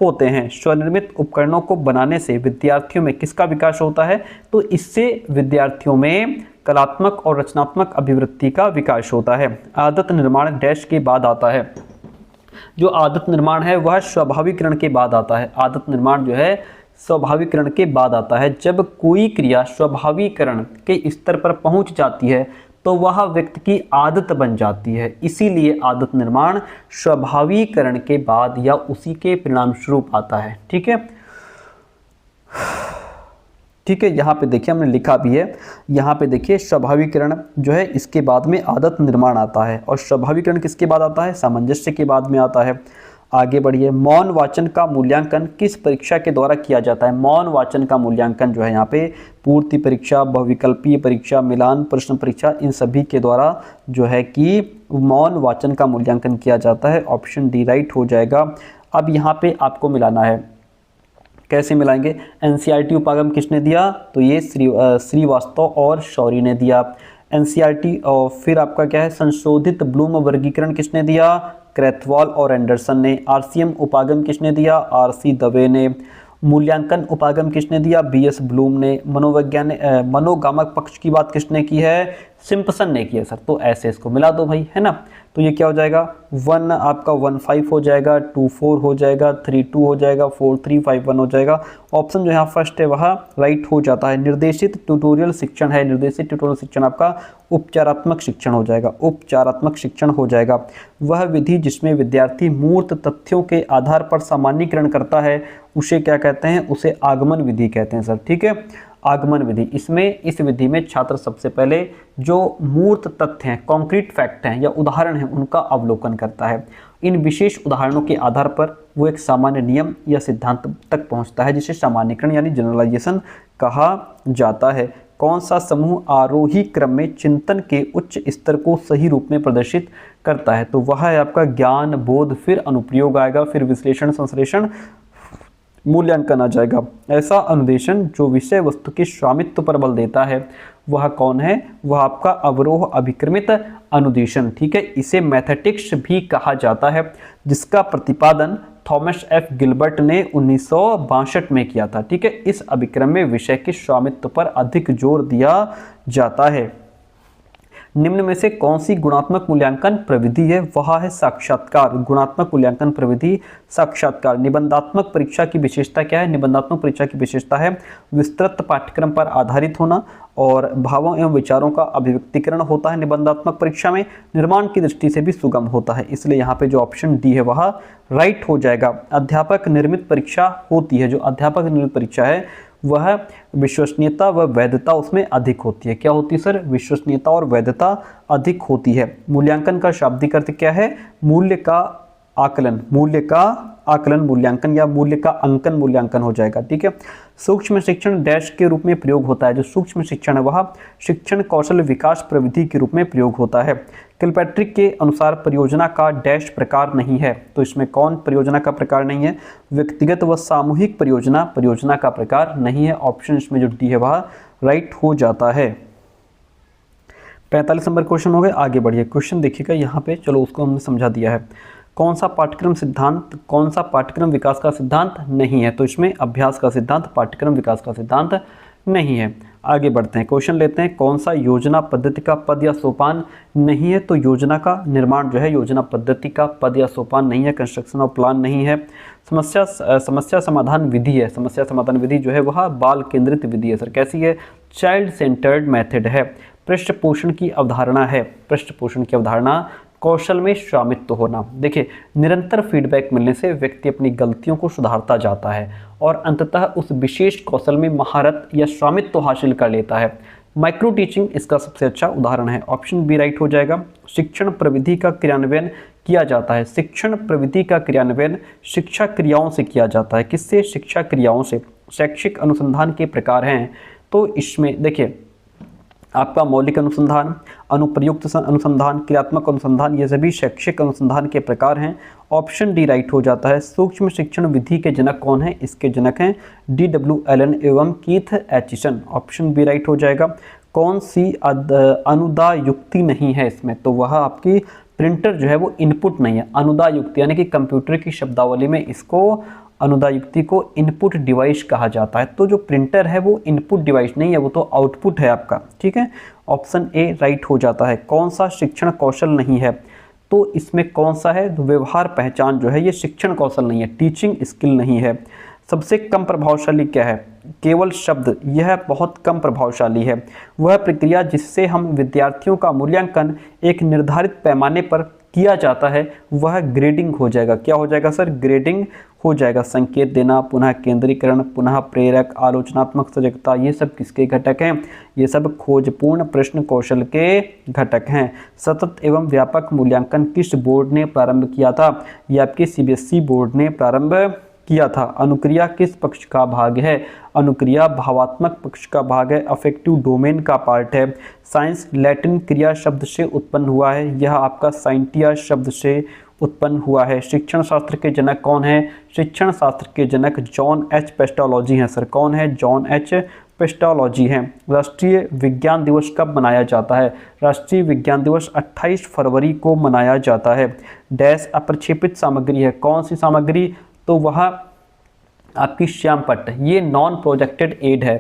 होते हैं। स्वनिर्मित उपकरणों को बनाने से विद्यार्थियों में किसका विकास होता है? तो इससे विद्यार्थियों में कलात्मक और रचनात्मक अभिवृत्ति का विकास होता है। आदत निर्माण डैश के बाद आता है। जो आदत निर्माण है वह स्वाभाविकरण के बाद आता है। आदत निर्माण जो है स्वाभाविकरण के बाद आता है। जब कोई क्रिया स्वाभाविकरण के स्तर पर पहुंच जाती है तो वह व्यक्ति की आदत बन जाती है। इसीलिए आदत निर्माण स्वाभाविकरण के बाद या उसी के परिणाम स्वरूप आता है। ठीक है, ठीक है, यहाँ पे देखिए हमने लिखा भी है, यहाँ पे देखिए स्वाभाविकरण जो है इसके बाद में आदत निर्माण आता है। और स्वाभाविकरण किसके बाद आता है? सामंजस्य के बाद में आता है। आगे बढ़िए, मौन वाचन का मूल्यांकन किस परीक्षा के द्वारा किया जाता है? मौन वाचन का मूल्यांकन जो है यहाँ पे पूर्ति परीक्षा, बहुविकल्पीय परीक्षा, मिलान प्रश्न परीक्षा, इन सभी के द्वारा जो है कि मौन वाचन का मूल्यांकन किया जाता है। ऑप्शन डी राइट हो जाएगा। अब यहाँ पे आपको मिलाना है, कैसे मिलाएंगे? एनसीईआरटी उपागम किसने दिया? तो ये श्रीवास्तव और शौरी ने दिया। एनसीईआरटी और फिर आपका क्या है? संशोधित ब्लूम वर्गीकरण किसने दिया? क्रैथवॉल और एंडरसन ने। आरसीएम उपागम किसने दिया? आरसी दवे ने। मूल्यांकन उपागम किसने दिया? बीएस ब्लूम ने। मनोवैज्ञानिक मनोगामक पक्ष की बात किसने की है? सिम्पसन ने किया सर। तो ऐसे इसको मिला दो भाई, है ना। तो ये क्या हो जाएगा, 1 आपका 15 हो जाएगा, 24 हो जाएगा, 32 हो जाएगा, 4351 हो जाएगा। ऑप्शन जो यहाँ फर्स्ट है वह राइट हो जाता है। निर्देशित ट्यूटोरियल शिक्षण है, निर्देशित ट्यूटोरियल शिक्षण आपका उपचारात्मक शिक्षण हो जाएगा, उपचारात्मक शिक्षण हो जाएगा। वह विधि जिसमें विद्यार्थी मूर्त तथ्यों के आधार पर सामान्यीकरण करता है उसे क्या कहते हैं, उसे आगमन विधि कहते हैं सर। ठीक है, आगमन विधि। इसमें इस विधि में छात्र सबसे पहले जो मूर्त तथ्य हैं, कॉन्क्रीट फैक्ट हैं या उदाहरण हैं, उनका अवलोकन करता है। इन विशेष उदाहरणों के आधार पर वो एक सामान्य नियम या सिद्धांत तक पहुंचता है जिसे सामान्यीकरण यानी जनरलाइजेशन कहा जाता है। कौन सा समूह आरोही क्रम में चिंतन के उच्च स्तर को सही रूप में प्रदर्शित करता है, तो वह है आपका ज्ञान, बोध, फिर अनुप्रयोग आएगा, फिर विश्लेषण, संश्लेषण, मूल्यांकन आ जाएगा। ऐसा अनुदेशन जो विषय वस्तु के स्वामित्व पर बल देता है वह कौन है, वह आपका अवरोह अभिक्रमित अनुदेशन। ठीक है, इसे मैथेटिक्स भी कहा जाता है जिसका प्रतिपादन थॉमस एफ गिलबर्ट ने 1962 में किया था। ठीक है, इस अभिक्रम में विषय के स्वामित्व पर अधिक जोर दिया जाता है। निम्न में से कौन सी गुणात्मक मूल्यांकन प्रविधि है, वह है साक्षात्कार। गुणात्मक मूल्यांकन प्रविधि साक्षात्कार। निबंधात्मक परीक्षा की विशेषता क्या है, निबंधात्मक परीक्षा की विशेषता है विस्तृत पाठ्यक्रम पर आधारित होना और भावों एवं विचारों का अभिव्यक्तिकरण होता है। निबंधात्मक परीक्षा में निर्माण की दृष्टि से भी सुगम होता है, इसलिए यहाँ पे जो ऑप्शन डी है वह राइट हो जाएगा। अध्यापक निर्मित परीक्षा होती है, जो अध्यापक निर्मित परीक्षा है वह विश्वसनीयता व वैधता उसमें अधिक होती है। क्या होती है सर, विश्वसनीयता और वैधता अधिक होती है। मूल्यांकन का शाब्दिक अर्थ क्या है, मूल्य का आकलन, मूल्य का आकलन मूल्यांकन या मूल्य का अंकन मूल्यांकन हो जाएगा। ठीक है, सूक्ष्म शिक्षण डैश के रूप में प्रयोग होता है। जो सूक्ष्म शिक्षण है वह शिक्षण कौशल विकास प्रविधि के रूप में प्रयोग होता है। किलपैट्रिक के अनुसार परियोजना का डैश प्रकार नहीं है, तो इसमें कौन परियोजना का प्रकार नहीं है, व्यक्तिगत व सामूहिक परियोजना परियोजना का प्रकार नहीं है। ऑप्शन इसमें जो डी है वह राइट हो जाता है। 45 नंबर क्वेश्चन हो गए, आगे बढ़िए। क्वेश्चन देखिएगा यहाँ पे, चलो उसको हमने समझा दिया है। कौन सा पाठ्यक्रम सिद्धांत, कौन सा पाठ्यक्रम विकास का सिद्धांत नहीं है, तो इसमें अभ्यास का सिद्धांत पाठ्यक्रम विकास का सिद्धांत नहीं है। आगे बढ़ते हैं, क्वेश्चन लेते हैं। कौन सा योजना पद्धति का पद या सोपान नहीं है, तो योजना का निर्माण जो है योजना पद्धति का पद या सोपान नहीं है, कंस्ट्रक्शन ऑफ प्लान नहीं है। समस्या समाधान विधि है, समस्या समाधान विधि जो है वह बाल केंद्रित विधि है सर। कैसी है, चाइल्ड सेंटर्ड मेथड है। पृष्ठ पोषण की अवधारणा है, पृष्ठ पोषण की अवधारणा। कौशल में स्वामित्व होना, देखिए निरंतर फीडबैक मिलने से व्यक्ति अपनी गलतियों को सुधारता जाता है और अंततः उस विशेष कौशल में महारत या स्वामित्व हासिल कर लेता है। माइक्रो टीचिंग इसका सबसे अच्छा उदाहरण है। ऑप्शन बी राइट हो जाएगा। शिक्षण प्रविधि का क्रियान्वयन किया जाता है, शिक्षण प्रविधि का क्रियान्वयन शिक्षा क्रियाओं से किया जाता है। किससे, शिक्षा क्रियाओं से। शैक्षिक अनुसंधान के प्रकार हैं, तो इसमें देखिए आपका मौलिक अनुसंधान, अनुप्रयुक्त अनुसंधान, क्रियात्मक अनुसंधान, ये सभी शैक्षिक अनुसंधान के प्रकार हैं। ऑप्शन डी राइट हो जाता है। सूक्ष्म शिक्षण विधि के जनक कौन है, इसके जनक हैं D.W. एलन एवं Keith Aitchison. Option B right हो जाएगा। कौन सी अनुदाय युक्ति नहीं है इसमें, तो वह आपकी प्रिंटर जो है वो इनपुट नहीं है। अनुदाय युक्ति यानी कि कंप्यूटर की शब्दावली में इसको अनुदाय युक्ति को इनपुट डिवाइस कहा जाता है। तो जो प्रिंटर है वो इनपुट डिवाइस नहीं है, वो तो आउटपुट है आपका। ठीक है, ऑप्शन ए राइट हो जाता है। कौन सा शिक्षण कौशल नहीं है, तो इसमें कौन सा है, व्यवहार पहचान जो है ये शिक्षण कौशल नहीं है, टीचिंग स्किल नहीं है। सबसे कम प्रभावशाली क्या है, केवल शब्द, यह बहुत कम प्रभावशाली है। वह प्रक्रिया जिससे हम विद्यार्थियों का मूल्यांकन एक निर्धारित पैमाने पर किया जाता है वह ग्रेडिंग हो जाएगा। क्या हो जाएगा सर, ग्रेडिंग हो जाएगा। संकेत देना, पुनः केंद्रीकरण, पुनः प्रेरक, आलोचनात्मक सजगता, ये सब किसके घटक हैं, ये सब खोजपूर्ण प्रश्न कौशल के घटक हैं। सतत एवं व्यापक मूल्यांकन किस बोर्ड ने प्रारंभ किया था, ये आपके CBSE बोर्ड ने प्रारंभ किया था। अनुक्रिया किस पक्ष का भाग है, अनुक्रिया भावात्मक पक्ष का भाग है, अफेक्टिव डोमेन का पार्ट है। साइंस लैटिन क्रिया शब्द से उत्पन्न हुआ है, यह आपका साइंटिया शब्द से उत्पन्न हुआ है। शिक्षण शास्त्र के जनक कौन है, शिक्षण शास्त्र के जनक जॉन एच पेस्टोलॉजी हैं सर। कौन है, जॉन एच पेस्टोलॉजी हैं। राष्ट्रीय विज्ञान दिवस कब मनाया जाता है, राष्ट्रीय विज्ञान दिवस 28 फरवरी को मनाया जाता है। डैश अप्रक्षेपित सामग्री है, कौन सी सामग्री, तो वह आपकी श्याम पट्ट, ये नॉन प्रोजेक्टेड एड है।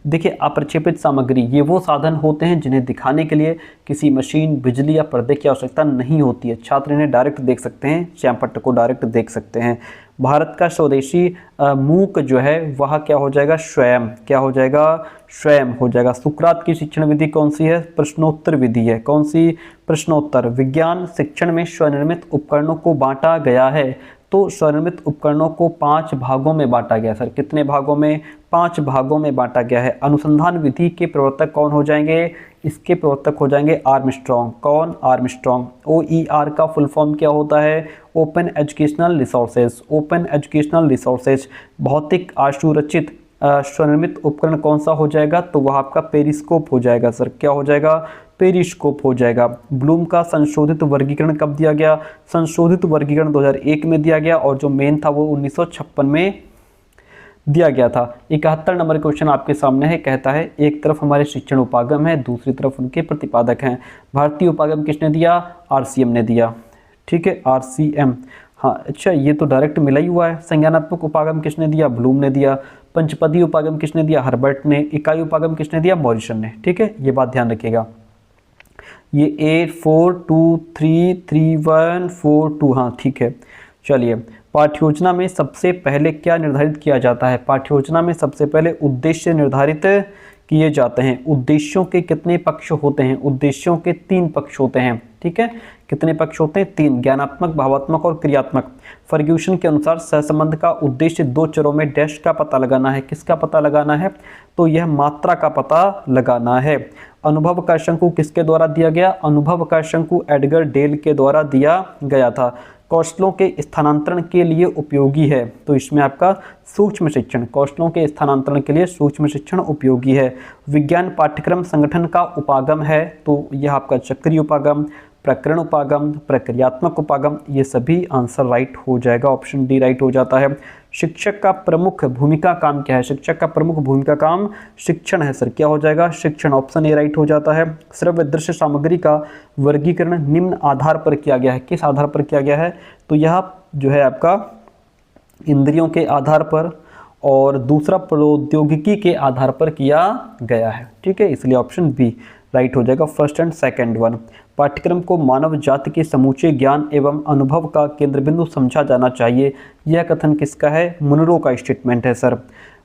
देखिए, अप्रक्षेपित सामग्री ये वो साधन होते हैं जिन्हें दिखाने के लिए किसी मशीन, बिजली या पर्दे की आवश्यकता नहीं होती है। छात्र इन्हें डायरेक्ट देख सकते हैं, श्यामपट्ट को डायरेक्ट देख सकते हैं। भारत का स्वदेशी मूक जो है वह क्या हो जाएगा? स्वयं। क्या हो जाएगा? स्वयं हो जाएगा। सुकरात की शिक्षण विधि कौन सी है? प्रश्नोत्तर विधि है। कौन सी? प्रश्नोत्तर। विज्ञान शिक्षण में स्वनिर्मित उपकरणों को बांटा गया है, तो स्वनिर्मित उपकरणों को 5 भागों में बांटा गया। सर कितने भागों में? 5 भागों में बांटा गया है। अनुसंधान विधि के प्रवर्तक कौन हो जाएंगे? इसके प्रवर्तक हो जाएंगे आर्मस्ट्रॉन्ग। कौन? आर्मस्ट्रॉन्ग। OER का फुल फॉर्म क्या होता है? Open educational resources. Open educational resources. भौतिक आशुरचित स्वनिर्मित उपकरण कौन सा हो जाएगा? तो वह आपका पेरिस्कोप हो जाएगा। सर क्या हो जाएगा? पेरिस्कोप हो जाएगा। ब्लूम का संशोधित वर्गीकरण कब दिया गया? संशोधित वर्गीकरण 2001 में दिया गया, और जो मेन था वो 1956 में दिया गया था। 71 नंबर क्वेश्चन आपके सामने है। कहता है एक तरफ हमारे शिक्षण उपागम है, दूसरी तरफ उनके प्रतिपादक हैं। भारतीय उपागम किसने दिया? RCM ने दिया। ठीक है, RCM। हाँ अच्छा, ये तो डायरेक्ट मिला ही हुआ है। संज्ञानात्मक उपागम किसने दिया? ब्लूम ने दिया। पंचपदी उपागम किसने दिया? हर्बर्ट ने। इकाई उपागम किसने दिया? मॉरिसन ने। ठीक है, ये बात ध्यान रखिएगा। ये 8 4 2 3 3 1 4 2। हाँ ठीक है, चलिए। पाठ्योजना में सबसे पहले क्या निर्धारित किया जाता है? पाठ्योजना में सबसे पहले उद्देश्य निर्धारित किए जाते हैं। उद्देश्यों के कितने पक्ष होते हैं? उद्देश्यों के 3 पक्ष होते हैं। ठीक है, कितने पक्ष होते हैं? 3। ज्ञानात्मक, भावात्मक और क्रियात्मक। फर्ग्यूसन के अनुसार सहसंबंध का उद्देश्य 2 चरों में डैश का पता लगाना है। किसका पता लगाना है? तो यह मात्रा का पता लगाना है। अनुभव का शंकु किसके द्वारा दिया गया? अनुभव का शंकु एडगर डेल के द्वारा दिया गया था। कौशलों के स्थानांतरण के लिए उपयोगी है, तो इसमें आपका सूक्ष्म शिक्षण। कौशलों के स्थानांतरण के लिए सूक्ष्म शिक्षण उपयोगी है। विज्ञान पाठ्यक्रम संगठन का उपागम है, तो यह आपका चक्रीय उपागम, प्रकरण उपागम, प्रक्रियात्मक उपागम, ये सभी आंसर राइट हो जाएगा। ऑप्शन डी राइट हो जाता है। शिक्षक का प्रमुख भूमिका काम क्या है? शिक्षक का प्रमुख भूमिका काम शिक्षण है। सर क्या हो जाएगा? शिक्षण। ऑप्शन ए राइट हो जाता है। श्रव्य दृश्य सामग्री का वर्गीकरण निम्न आधार पर किया गया है। किस आधार पर किया गया है? तो यह जो है आपका इंद्रियों के आधार पर, और दूसरा प्रौद्योगिकी के आधार पर किया गया है। ठीक है, इसलिए ऑप्शन बी राइट हो जाएगा, फर्स्ट एंड सेकंड वन। पाठ्यक्रम को मानव जाति के समूचे ज्ञान एवं अनुभव का केंद्र बिंदु समझा जाना चाहिए। यह कथन किसका है? मुनरो का स्टेटमेंट है। सर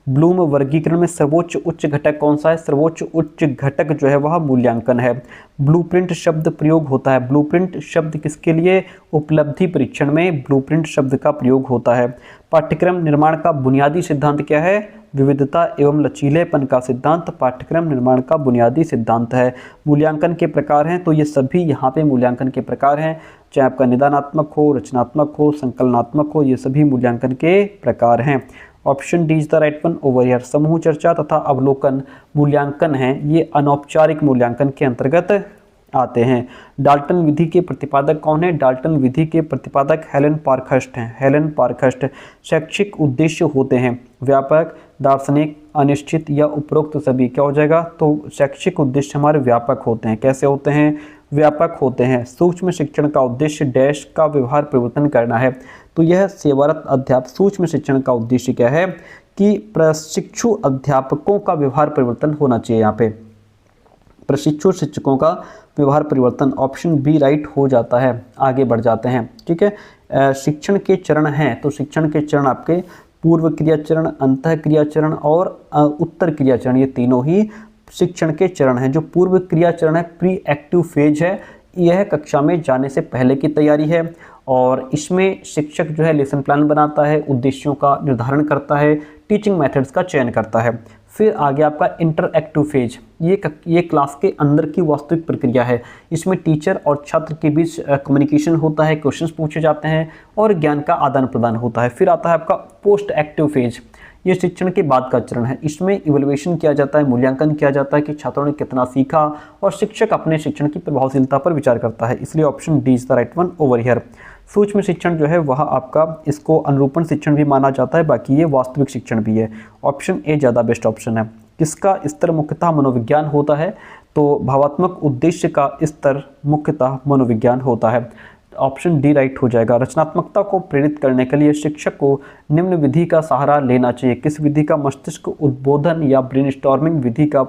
ब्लूम वर्गीकरण में सर्वोच्च उच्च घटक कौन सा है? सर्वोच्च उच्च घटक जो है वह मूल्यांकन है। ब्लूप्रिंट शब्द प्रयोग होता है। ब्लूप्रिंट शब्द किसके लिए? उपलब्धि परीक्षण में ब्लूप्रिंट शब्द का प्रयोग होता है। पाठ्यक्रम निर्माण का बुनियादी सिद्धांत क्या है? विविधता एवं लचीलेपन का सिद्धांत पाठ्यक्रम निर्माण का बुनियादी सिद्धांत है। मूल्यांकन के प्रकार हैं, तो ये सभी यहाँ पे मूल्यांकन के प्रकार हैं, चाहे आपका निदानात्मक हो, रचनात्मक हो, संकलनात्मक हो, ये सभी मूल्यांकन के प्रकार हैं। Option D is the right one over here. समूह चर्चा तथा अवलोकन मूल्यांकन हैं, ये अनौपचारिक मूल्यांकन के अंतर्गत आते हैं। डाल्टन विधि के प्रतिपादक कौन है? डाल्टन विधि के प्रतिपादक हेलेन पार्खस्ट हैं। हेलेन पार्खस्ट। शैक्षिक उद्देश्य होते हैं व्यापक, दार्शनिक, अनिश्चित या उपरोक्त सभी। क्या हो जाएगा? तो शैक्षिक उद्देश्य हमारे व्यापक होते हैं। कैसे होते हैं? व्यापक होते हैं। सूक्ष्म शिक्षण का उद्देश्य डैश का व्यवहार परिवर्तन करना है, तो यह सेवारत अध्यापक। सूक्ष्म शिक्षण का उद्देश्य क्या है? कि प्रशिक्षु अध्यापकों का व्यवहार परिवर्तन होना चाहिए। यहाँ पे प्रशिक्षु शिक्षकों का व्यवहार परिवर्तन। ऑप्शन बी राइट हो जाता है। आगे बढ़ जाते हैं। ठीक है, शिक्षण के चरण हैं, तो शिक्षण के चरण आपके पूर्व क्रिया चरण, अंतः क्रिया चरण और उत्तर क्रिया चरण, ये तीनों ही शिक्षण के चरण हैं। जो पूर्व क्रिया चरण है, प्री एक्टिव फेज है, यह कक्षा में जाने से पहले की तैयारी है, और इसमें शिक्षक जो है लेसन प्लान बनाता है, उद्देश्यों का निर्धारण करता है, टीचिंग मेथड्स का चयन करता है। फिर आगे आपका इंटरएक्टिव फेज, ये क्लास के अंदर की वास्तविक प्रक्रिया है। इसमें टीचर और छात्र के बीच कम्युनिकेशन होता है, क्वेश्चंस पूछे जाते हैं और ज्ञान का आदान प्रदान होता है। फिर आता है आपका पोस्ट एक्टिव फेज, ये शिक्षण के बाद का चरण है। इसमें इवैल्यूएशन किया जाता है, मूल्यांकन किया जाता है कि छात्रों ने कितना सीखा, और शिक्षक अपने शिक्षण की प्रभावशीलता पर विचार करता है। इसलिए option D is the right one over here. सूक्ष्म शिक्षण जो है वह आपका, इसको अनुरूपण शिक्षण भी माना जाता है, बाकी ये वास्तविक शिक्षण भी है। ऑप्शन ए ज़्यादा बेस्ट ऑप्शन है। किसका स्तर मुख्यतः मनोविज्ञान होता है? तो भावात्मक उद्देश्य का स्तर मुख्यतः मनोविज्ञान होता है। ऑप्शन डी राइट हो जाएगा। रचनात्मकता को प्रेरित करने के लिए शिक्षक को निम्न विधि का सहारा लेना चाहिए। किस विधि का? मस्तिष्क उद्बोधन या ब्रेनस्टॉर्मिंग विधि का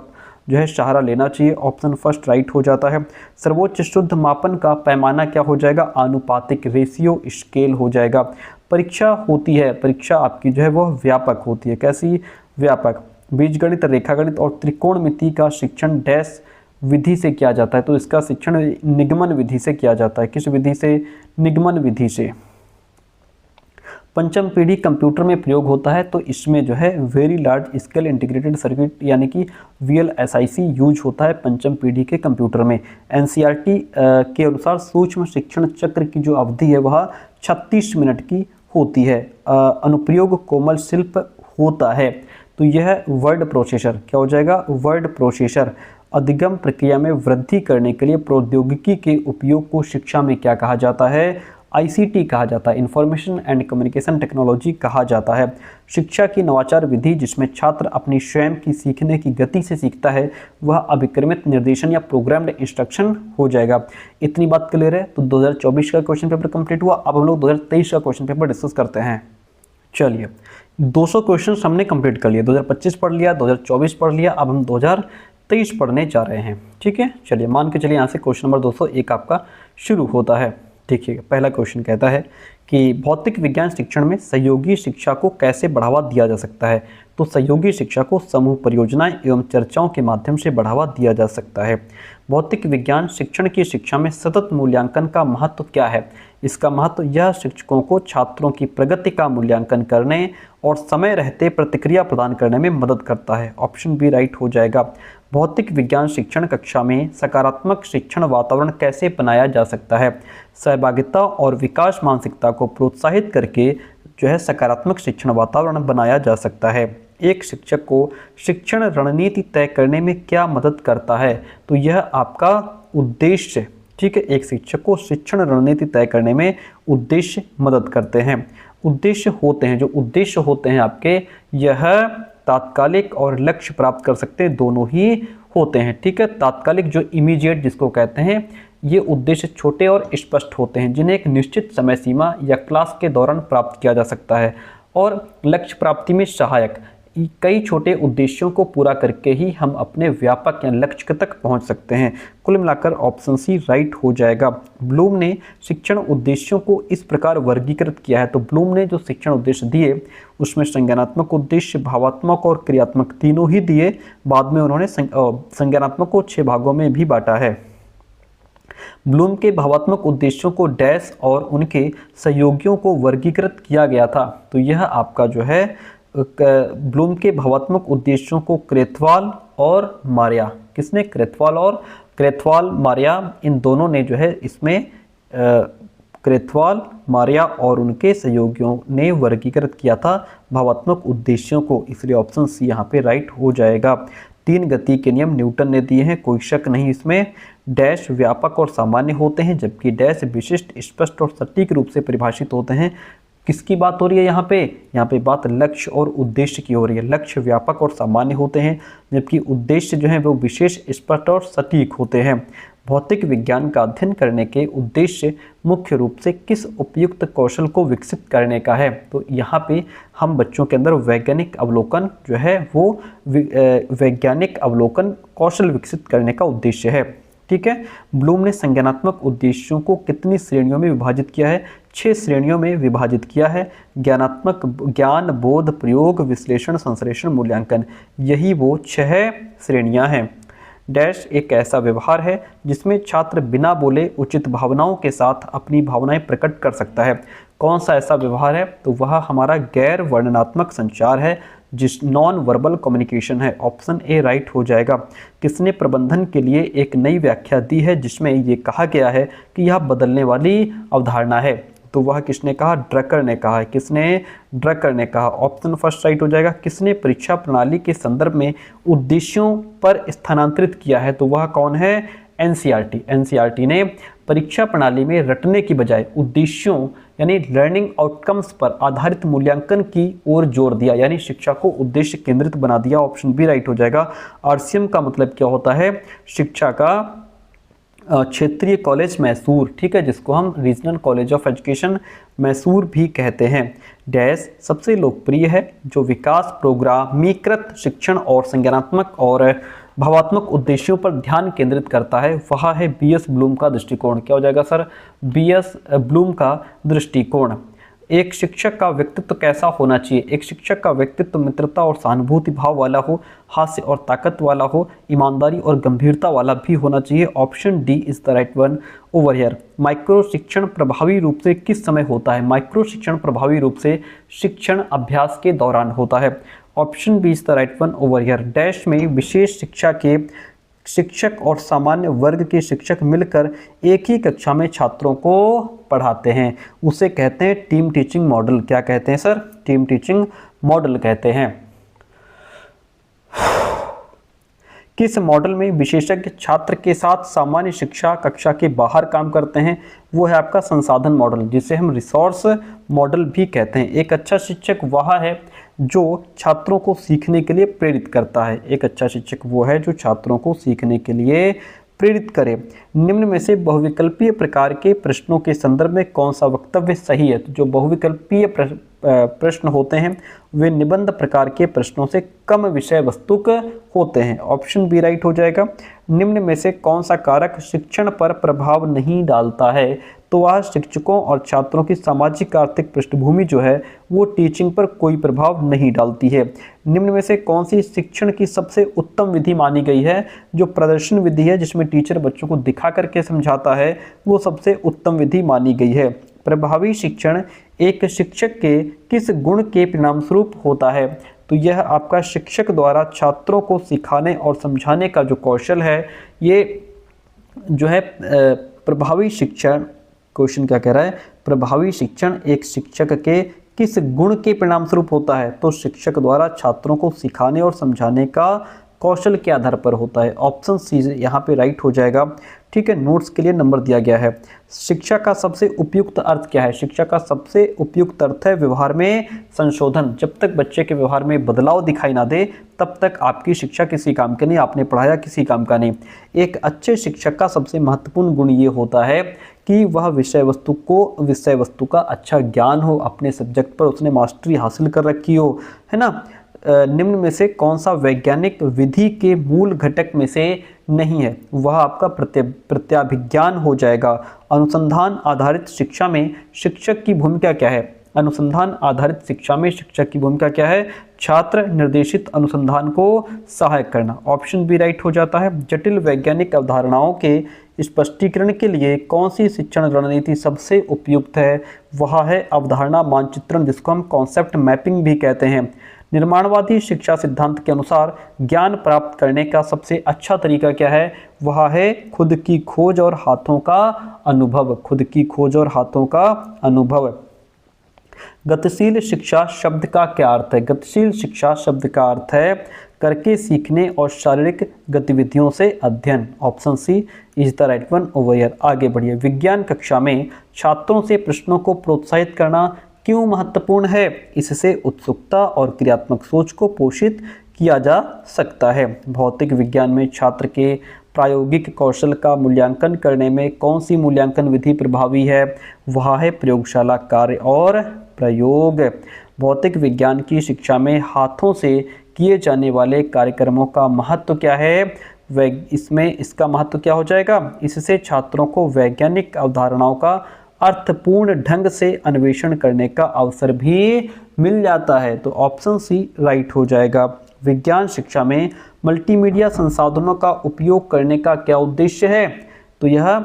जो है सहारा लेना चाहिए। ऑप्शन फर्स्ट राइट हो जाता है। सर्वोच्च शुद्ध मापन का पैमाना क्या हो जाएगा? आनुपातिक, रेशियो स्केल हो जाएगा। परीक्षा होती है, परीक्षा आपकी जो है वह व्यापक होती है। कैसी? व्यापक। बीजगणित, रेखागणित और त्रिकोणमिति का शिक्षण डैश विधि से किया जाता है? तो इसका शिक्षण निगमन विधि से किया जाता है। किस विधि से? निगमन विधि से। पंचम पीढ़ी कंप्यूटर में प्रयोग होता है, तो इसमें जो है very large scale integrated circuit यानी कि VLSIC यूज होता है पंचम पीढ़ी के कंप्यूटर में। NCERT के अनुसार सूक्ष्म शिक्षण चक्र की जो अवधि है वह 36 मिनट की होती है। अनुप्रयोग कोमल शिल्प होता है, तो यह वर्ड प्रोसेसर क्या हो जाएगा? Word processor. अधिगम प्रक्रिया में वृद्धि करने के लिए प्रौद्योगिकी के उपयोग को शिक्षा में क्या कहा जाता है? ICT कहा जाता है, इंफॉर्मेशन एंड कम्युनिकेशन टेक्नोलॉजी कहा जाता है। शिक्षा की नवाचार विधि जिसमें छात्र अपनी स्वयं की सीखने की गति से सीखता है वह अभिक्रमित निर्देशन या प्रोग्राम्ड इंस्ट्रक्शन हो जाएगा। इतनी बात क्लियर है? तो 2024 का क्वेश्चन पेपर कंप्लीट हुआ। अब हम लोग 2023 का क्वेश्चन पेपर डिस्कस करते हैं। चलिए, 200 क्वेश्चन हमने कंप्लीट कर लिए। 2025 पढ़ लिया, 2024 पढ़ लिया, अब हम 2023 पढ़ने जा रहे हैं। ठीक है, चलिए मान के चलिए यहाँ से क्वेश्चन नंबर 201 आपका शुरू होता है। देखिए, पहला क्वेश्चन कहता है कि भौतिक विज्ञान शिक्षण में सहयोगी शिक्षा को कैसे बढ़ावा दिया जा सकता है? तो सहयोगी शिक्षा को समूह परियोजनाएं एवं चर्चाओं के माध्यम से बढ़ावा दिया जा सकता है। भौतिक विज्ञान शिक्षण की शिक्षा में सतत मूल्यांकन का महत्व क्या है? इसका महत्व यह शिक्षकों को छात्रों की प्रगति का मूल्यांकन करने और समय रहते प्रतिक्रिया प्रदान करने में मदद करता है। ऑप्शन बी राइट हो जाएगा। भौतिक विज्ञान शिक्षण कक्षा में सकारात्मक शिक्षण वातावरण कैसे बनाया जा सकता है? सहभागिता और विकास मानसिकता को प्रोत्साहित करके जो है सकारात्मक शिक्षण वातावरण बनाया जा सकता है। एक शिक्षक को शिक्षण रणनीति तय करने में क्या मदद करता है? तो यह आपका उद्देश्य, ठीक है, एक शिक्षक को शिक्षण रणनीति तय करने में उद्देश्य मदद करते हैं। उद्देश्य होते हैं, जो उद्देश्य होते हैं आपके, यह तात्कालिक और लक्ष्य प्राप्त कर सकते हैं, दोनों ही होते हैं। ठीक है, तात्कालिक जो इमीडिएट जिसको कहते हैं, ये उद्देश्य छोटे और स्पष्ट होते हैं जिन्हें एक निश्चित समय सीमा या क्लास के दौरान प्राप्त किया जा सकता है। और लक्ष्य प्राप्ति में सहायक, कई छोटे उद्देश्यों को पूरा करके ही हम अपने व्यापक या लक्ष्य तक पहुंच सकते हैं। कुल मिलाकर ऑप्शन सी राइट हो जाएगा। ब्लूम ने शिक्षण उद्देश्यों को इस प्रकार वर्गीकृत किया है। तो ब्लूम ने जो शिक्षण उद्देश्य दिए उसमें संज्ञानात्मक उद्देश्य, भावात्मक और क्रियात्मक तीनों ही दिए। बाद में उन्होंने संज्ञानात्मक को 6 भागों में भी बांटा है। ब्लूम के भावात्मक उद्देश्यों को डैश और उनके सहयोगियों को वर्गीकृत किया गया था। तो यह आपका जो है ब्लूम के भावात्मक उद्देश्यों को क्रेथवाल और मारिया, किसने? क्रेथवाल मारिया, इन दोनों ने जो है इसमें क्रेथवाल, मारिया और उनके सहयोगियों ने वर्गीकृत किया था भावात्मक उद्देश्यों को, इसलिए ऑप्शन सी यहाँ पे राइट हो जाएगा। 3 गति के नियम न्यूटन ने दिए हैं, कोई शक नहीं इसमें। डैश व्यापक और सामान्य होते हैं जबकि डैश विशिष्ट, स्पष्ट और सटीक रूप से परिभाषित होते हैं। किसकी बात हो रही है यहाँ पे बात लक्ष्य और उद्देश्य की हो रही है। लक्ष्य व्यापक और सामान्य होते हैं जबकि उद्देश्य जो है वो विशेष, स्पष्ट और सटीक होते हैं। भौतिक विज्ञान का अध्ययन करने के उद्देश्य मुख्य रूप से किस उपयुक्त कौशल को विकसित करने का है? तो यहाँ पे हम बच्चों के अंदर वैज्ञानिक अवलोकन जो है वो वैज्ञानिक अवलोकन कौशल विकसित करने का उद्देश्य है। ठीक है, ब्लूम ने संज्ञानात्मक उद्देश्यों को कितनी श्रेणियों में विभाजित किया है? 6 श्रेणियों में विभाजित किया है। ज्ञानात्मक, ज्ञान, बोध, प्रयोग, विश्लेषण, संश्लेषण, मूल्यांकन, यही वो 6 श्रेणियां हैं। डैश एक ऐसा व्यवहार है जिसमें छात्र बिना बोले उचित भावनाओं के साथ अपनी भावनाएं प्रकट कर सकता है। कौन सा ऐसा व्यवहार है? तो वह हमारा गैर वर्णनात्मक संचार है, जिस नॉन वर्बल कम्युनिकेशन है। ऑप्शन ए राइट हो जाएगा। किसने प्रबंधन के लिए एक नई व्याख्या दी है जिसमें ये कहा गया है कि यह बदलने वाली अवधारणा है? तो वह किसने कहा? ड्रकर ने कहा है। किसने? ड्रकर ने कहा। ऑप्शन फर्स्ट राइट हो जाएगा। किसने परीक्षा प्रणाली के संदर्भ में उद्देश्यों पर स्थानांतरित किया है? तो वह कौन है? एनसीईआरटी। एनसीईआरटी ने परीक्षा प्रणाली में रटने की बजाय उद्देश्यों यानी लर्निंग आउटकम्स पर आधारित मूल्यांकन की ओर जोर दिया, यानी शिक्षा को उद्देश्य केंद्रित बना दिया। ऑप्शन बी राइट हो जाएगा। आरसीएम का मतलब क्या होता है? शिक्षा का क्षेत्रीय कॉलेज मैसूर, ठीक है, जिसको हम regional college of education Mysore भी कहते हैं, डैश सबसे लोकप्रिय है, जो विकास प्रोग्रामीकृत शिक्षण और संज्ञानात्मक और भावात्मक उद्देश्यों पर ध्यान केंद्रित करता है, वह है बीएस ब्लूम का दृष्टिकोण। क्या हो जाएगा सर? बीएस ब्लूम का दृष्टिकोण। एक शिक्षक का व्यक्तित्व कैसा होना चाहिए? एक शिक्षक का व्यक्तित्व मित्रता और सहानुभूति भाव वाला हो, हास्य और ताकत वाला हो, ईमानदारी और गंभीरता वाला भी होना चाहिए। Option D is the right one over here. Micro शिक्षण प्रभावी रूप से किस समय होता है? माइक्रो शिक्षण प्रभावी रूप से शिक्षण अभ्यास के दौरान होता है। Option B is the right one over here. Dash में विशेष शिक्षा के शिक्षक और सामान्य वर्ग के शिक्षक मिलकर एक ही कक्षा में छात्रों को पढ़ाते हैं, उसे कहते हैं टीम टीचिंग मॉडल। क्या कहते हैं सर? टीम टीचिंग मॉडल कहते हैं। किस मॉडल में विशेषज्ञ छात्र के साथ सामान्य शिक्षा कक्षा के बाहर काम करते हैं? वो है आपका संसाधन मॉडल, जिसे हम रिसोर्स मॉडल भी कहते हैं। एक अच्छा शिक्षक वह है जो छात्रों को सीखने के लिए प्रेरित करता है। एक अच्छा शिक्षक वो है जो छात्रों को सीखने के लिए प्रेरित करे। निम्न में से बहुविकल्पीय प्रकार के प्रश्नों के संदर्भ में कौन सा वक्तव्य सही है? तो जो बहुविकल्पीय प्रश्न होते हैं वे निबंध प्रकार के प्रश्नों से कम विषय वस्तुक होते हैं। ऑप्शन बी राइट हो जाएगा। निम्न में से कौन सा कारक शिक्षण पर प्रभाव नहीं डालता है? तो वह शिक्षकों और छात्रों की सामाजिक आर्थिक पृष्ठभूमि जो है वो टीचिंग पर कोई प्रभाव नहीं डालती है। निम्न में से कौन सी शिक्षण की सबसे उत्तम विधि मानी गई है? जो प्रदर्शन विधि है, जिसमें टीचर बच्चों को दिखा करके समझाता है, वो सबसे उत्तम विधि मानी गई है। प्रभावी शिक्षण एक शिक्षक के किस गुण के परिणाम स्वरूप होता है? तो यह आपका शिक्षक द्वारा छात्रों को सिखाने और समझाने का जो कौशल है, ये जो है प्रभावी शिक्षण। क्वेश्चन क्या कह रहा है? प्रभावी शिक्षण एक शिक्षक के किस गुण के परिणाम स्वरूप होता है? तो शिक्षक द्वारा छात्रों को सिखाने और समझाने का कौशल के आधार पर होता है। ऑप्शन सी यहाँ पे राइट हो जाएगा। ठीक है, नोट्स के लिए नंबर दिया गया है। शिक्षा का सबसे उपयुक्त अर्थ क्या है? शिक्षा का सबसे उपयुक्त अर्थ है व्यवहार में संशोधन। जब तक बच्चे के व्यवहार में बदलाव दिखाई ना दे तब तक आपकी शिक्षा किसी काम की नहीं, आपने पढ़ाया किसी काम का नहीं। एक अच्छे शिक्षक का सबसे महत्वपूर्ण गुण ये होता है कि वह विषय वस्तु का अच्छा ज्ञान हो, अपने सब्जेक्ट पर उसने मास्टरी हासिल कर रखी हो, है ना। निम्न में से कौन सा वैज्ञानिक विधि के मूल घटक में से नहीं है? वह आपका प्रत्याभिज्ञान हो जाएगा। अनुसंधान आधारित शिक्षा में शिक्षक की भूमिका क्या है? अनुसंधान आधारित शिक्षा में शिक्षक की भूमिका क्या है? छात्र निर्देशित अनुसंधान को सहायक करना। ऑप्शन बी राइट हो जाता है। जटिल वैज्ञानिक अवधारणाओं के स्पष्टीकरण के लिए कौन सी शिक्षण रणनीति सबसे उपयुक्त है? वह है अवधारणा मानचित्रण, जिसको हम कॉन्सेप्ट मैपिंग भी कहते हैं। निर्माणवादी शिक्षा सिद्धांत के अनुसार ज्ञान प्राप्त करने का सबसे अच्छा तरीका क्या है? वह है खुद की खोज और हाथों का अनुभव। खुद की खोज और हाथों का अनुभव। गतिशील शिक्षा शब्द का क्या अर्थ है? गतिशील शिक्षा शब्द का अर्थ है करके सीखने और शारीरिक गतिविधियों से अध्ययन। Option C is the right one over here. आगे बढ़िए। विज्ञान कक्षा में छात्रों से प्रश्नों को प्रोत्साहित करना क्यों महत्वपूर्ण है? इससे उत्सुकता और क्रियात्मक सोच को पोषित किया जा सकता है। भौतिक विज्ञान में छात्र के प्रायोगिक कौशल का मूल्यांकन करने में कौन सी मूल्यांकन विधि प्रभावी है? वह है प्रयोगशाला कार्य और प्रयोग। भौतिक विज्ञान की शिक्षा में हाथों से किए जाने वाले कार्यक्रमों का महत्व क्या है? इसका महत्व क्या हो जाएगा? इससे छात्रों को वैज्ञानिक अवधारणाओं का अर्थपूर्ण ढंग से अन्वेषण करने का अवसर भी मिल जाता है। तो ऑप्शन सी राइट हो जाएगा। विज्ञान शिक्षा में मल्टीमीडिया संसाधनों का उपयोग करने का क्या उद्देश्य है? तो यह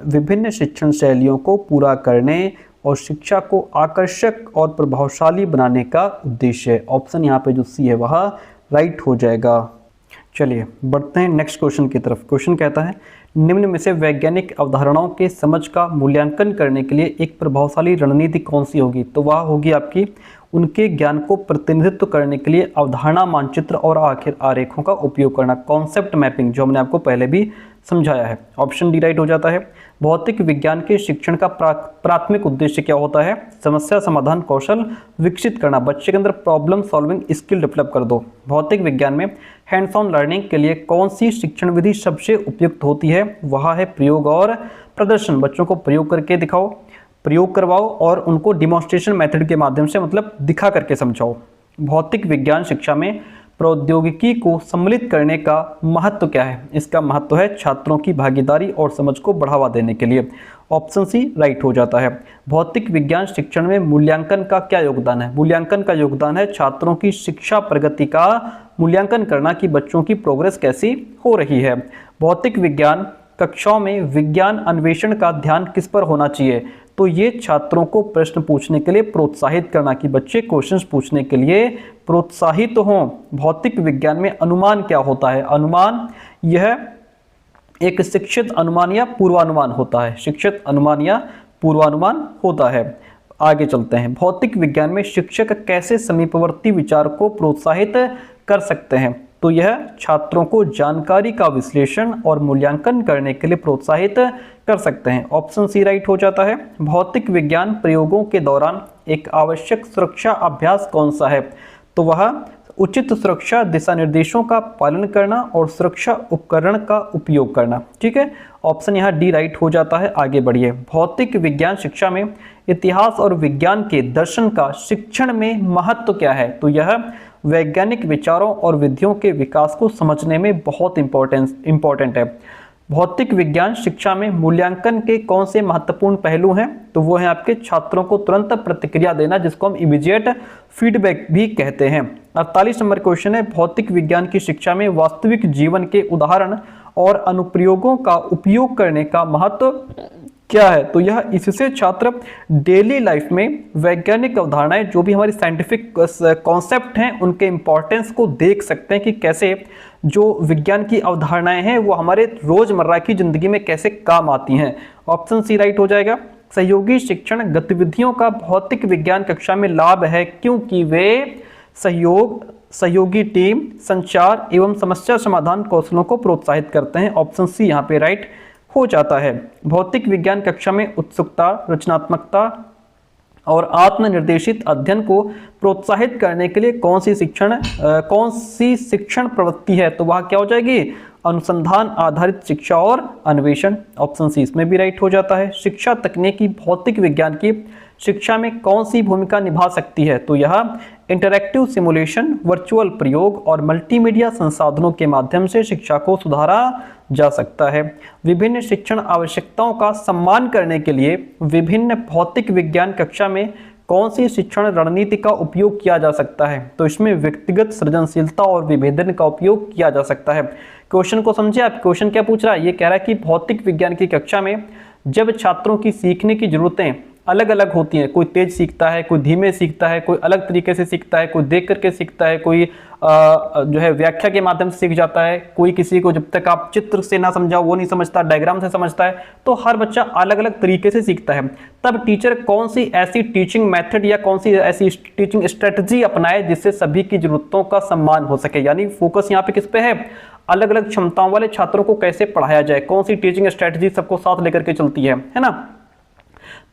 विभिन्न शिक्षण शैलियों को पूरा करने और शिक्षा को आकर्षक और प्रभावशाली बनाने का उद्देश्य है। ऑप्शन यहाँ पे जो सी है वह राइट हो जाएगा। चलिए बढ़ते हैं नेक्स्ट क्वेश्चन की तरफ। क्वेश्चन कहता है निम्न में से वैज्ञानिक अवधारणाओं के समझ का मूल्यांकन करने के लिए एक प्रभावशाली रणनीति कौन सी होगी? तो वह होगी आपकी उनके ज्ञान को प्रतिनिधित्व करने के लिए अवधारणा मानचित्र और आरेखों का उपयोग करना। कॉन्सेप्ट मैपिंग, जो हमने आपको पहले भी समझाया है। ऑप्शन डी राइट हो जाता है। भौतिक विज्ञान के शिक्षण का प्राथमिक उद्देश्य क्या होता है? समस्या समाधान कौशल विकसित करना, बच्चे के अंदर प्रॉब्लम सॉल्विंग स्किल डेवलप कर दो। भौतिक विज्ञान में हैंड्स ऑन लर्निंग के लिए कौन सी शिक्षण विधि सबसे उपयुक्त होती है? वह है प्रयोग और प्रदर्शन। बच्चों को प्रयोग करके दिखाओ, प्रयोग करवाओ और उनको डिमॉन्स्ट्रेशन मेथड के माध्यम से मतलब दिखा करके समझाओ। भौतिक विज्ञान शिक्षा में प्रौद्योगिकी को सम्मिलित करने का महत्व क्या है? इसका महत्व है छात्रों की भागीदारी और समझ को बढ़ावा देने के लिए। ऑप्शन सी राइट हो जाता है। भौतिक विज्ञान शिक्षण में मूल्यांकन का क्या योगदान है? मूल्यांकन का योगदान है छात्रों की शिक्षा प्रगति का मूल्यांकन करना कि बच्चों की प्रोग्रेस कैसी हो रही है। भौतिक विज्ञान कक्षाओं में विज्ञान अन्वेषण का ध्यान किस पर होना चाहिए? तो ये छात्रों को प्रश्न पूछने के लिए प्रोत्साहित करना कि बच्चे क्वेश्चंस पूछने के लिए प्रोत्साहित हों। भौतिक विज्ञान में अनुमान क्या होता है? अनुमान यह एक शिक्षित अनुमान या पूर्वानुमान होता है। शिक्षित अनुमान या पूर्वानुमान होता है। आगे चलते हैं। भौतिक विज्ञान में शिक्षक कैसे समीपवर्ती विचार को प्रोत्साहित कर सकते हैं? तो यह छात्रों को जानकारी का विश्लेषण और मूल्यांकन करने के लिए प्रोत्साहित कर सकते हैं। ऑप्शन सी राइट हो जाता है। भौतिक विज्ञान प्रयोगों के दौरान एक आवश्यक सुरक्षा अभ्यास कौन सा है? तो वह उचित सुरक्षा दिशा निर्देशों का पालन करना और सुरक्षा उपकरण का उपयोग करना। ठीक है, ऑप्शन यहाँ डी राइट हो जाता है। आगे बढ़िए। भौतिक विज्ञान शिक्षा में इतिहास और विज्ञान के दर्शन का शिक्षण में महत्व क्या है? तो यह वैज्ञानिक विचारों और विधियों के विकास को समझने में बहुत इंपॉर्टेंट है। भौतिक विज्ञान शिक्षा में मूल्यांकन के कौन से महत्वपूर्ण पहलू हैं? तो वो है आपके छात्रों को तुरंत प्रतिक्रिया देना, जिसको हम इमीडिएट फीडबैक भी कहते हैं। 48 नंबर क्वेश्चन है, भौतिक विज्ञान की शिक्षा में वास्तविक जीवन के उदाहरण और अनुप्रयोगों का उपयोग करने का महत्व क्या है? तो यह इससे छात्र डेली लाइफ में वैज्ञानिक अवधारणाएं, जो भी हमारी साइंटिफिक कॉन्सेप्ट हैं, उनके इंपॉर्टेंस को देख सकते हैं कि कैसे जो विज्ञान की अवधारणाएं हैं वो हमारे रोजमर्रा की जिंदगी में कैसे काम आती हैं। ऑप्शन सी राइट हो जाएगा। सहयोगी शिक्षण गतिविधियों का भौतिक विज्ञान कक्षा में लाभ है क्योंकि वे सहयोगी टीम, संचार एवं समस्या समाधान कौशलों को प्रोत्साहित करते हैं। ऑप्शन सी यहाँ पे राइट हो जाता है। भौतिक विज्ञान कक्षा में उत्सुकता, रचनात्मकता और आत्मनिर्देशित अध्ययन को प्रोत्साहित करने के लिए कौन सी शिक्षण प्रवृत्ति है? तो वह क्या हो जाएगी? अनुसंधान आधारित शिक्षा और अन्वेषण। ऑप्शन सी इसमें भी राइट हो जाता है। शिक्षा तकनीकी भौतिक विज्ञान की शिक्षा में कौन सी भूमिका निभा सकती है? तो यह इंटरैक्टिव सिमुलेशन, वर्चुअल प्रयोग और मल्टीमीडिया संसाधनों के माध्यम से शिक्षा को सुधारा जा सकता है। विभिन्न शिक्षण आवश्यकताओं का सम्मान करने के लिए विभिन्न भौतिक विज्ञान कक्षा में कौन सी शिक्षण रणनीति का उपयोग किया जा सकता है? तो इसमें व्यक्तिगत सृजनशीलता और विभेदन का उपयोग किया जा सकता है। क्वेश्चन को समझे आप। क्वेश्चन क्या पूछ रहा है? ये कह रहा है कि भौतिक विज्ञान की कक्षा में जब छात्रों की सीखने की जरूरतें अलग अलग होती हैं, कोई तेज सीखता है, कोई धीमे सीखता है, कोई अलग तरीके से सीखता है, कोई देख करके सीखता है, कोई जो है व्याख्या के माध्यम से सीख जाता है, कोई किसी को जब तक आप चित्र से ना समझाओ वो नहीं समझता, डायग्राम से समझता है। तो हर बच्चा अलग अलग तरीके से सीखता है। तब टीचर कौन सी ऐसी टीचिंग मेथड या कौन सी ऐसी टीचिंग स्ट्रेटजी अपनाए जिससे सभी की जरूरतों का सम्मान हो सके? यानी फोकस यहाँ पे किस पे है? अलग अलग क्षमताओं वाले छात्रों को कैसे पढ़ाया जाए, कौन सी टीचिंग स्ट्रेटजी सबको साथ लेकर के चलती है ना।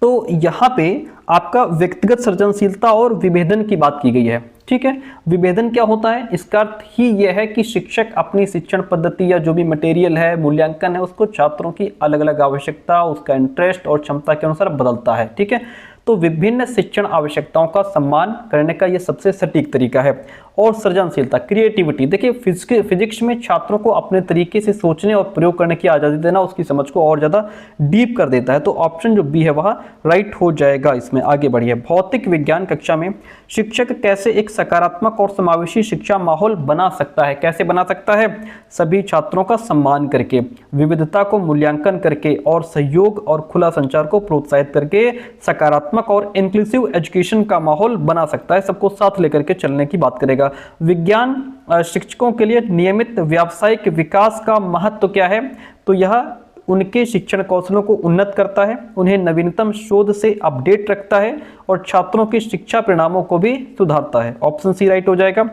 तो यहाँ पे आपका व्यक्तिगत सृजनशीलता और विभेदन की बात की गई है। ठीक है, विभेदन क्या होता है? इसका अर्थ ही यह है कि शिक्षक अपनी शिक्षण पद्धति या जो भी मटेरियल है, मूल्यांकन है, उसको छात्रों की अलग अलग आवश्यकता, उसका इंटरेस्ट और क्षमता के अनुसार बदलता है। ठीक है, तो विभिन्न शिक्षण आवश्यकताओं का सम्मान करने का यह सबसे सटीक तरीका है। और सृजनशीलता, क्रिएटिविटी, देखिए फिजिक्स में छात्रों को अपने तरीके से सोचने और प्रयोग करने की आज़ादी देना उसकी समझ को और ज़्यादा डीप कर देता है। तो ऑप्शन जो बी है वह राइट हो जाएगा इसमें। आगे बढ़िए। भौतिक विज्ञान कक्षा में शिक्षक कैसे एक सकारात्मक और समावेशी शिक्षा माहौल बना सकता है? कैसे बना सकता है? सभी छात्रों का सम्मान करके, विविधता को मूल्यांकन करके और सहयोग और खुला संचार को प्रोत्साहित करके सकारात्मक और इंक्लूसिव एजुकेशन का माहौल बना सकता है। सबको साथ लेकर के चलने की बात करेगा। विज्ञान शिक्षकों के लिए नियमित व्यावसायिक विकास का महत्व क्या है? तो यह उनके शिक्षण कौशलों को उन्नत करता है, उन्हें नवीनतम शोध से अपडेट रखता है और छात्रों की शिक्षा परिणामों को भी सुधारता है। ऑप्शन सी राइट हो जाएगा।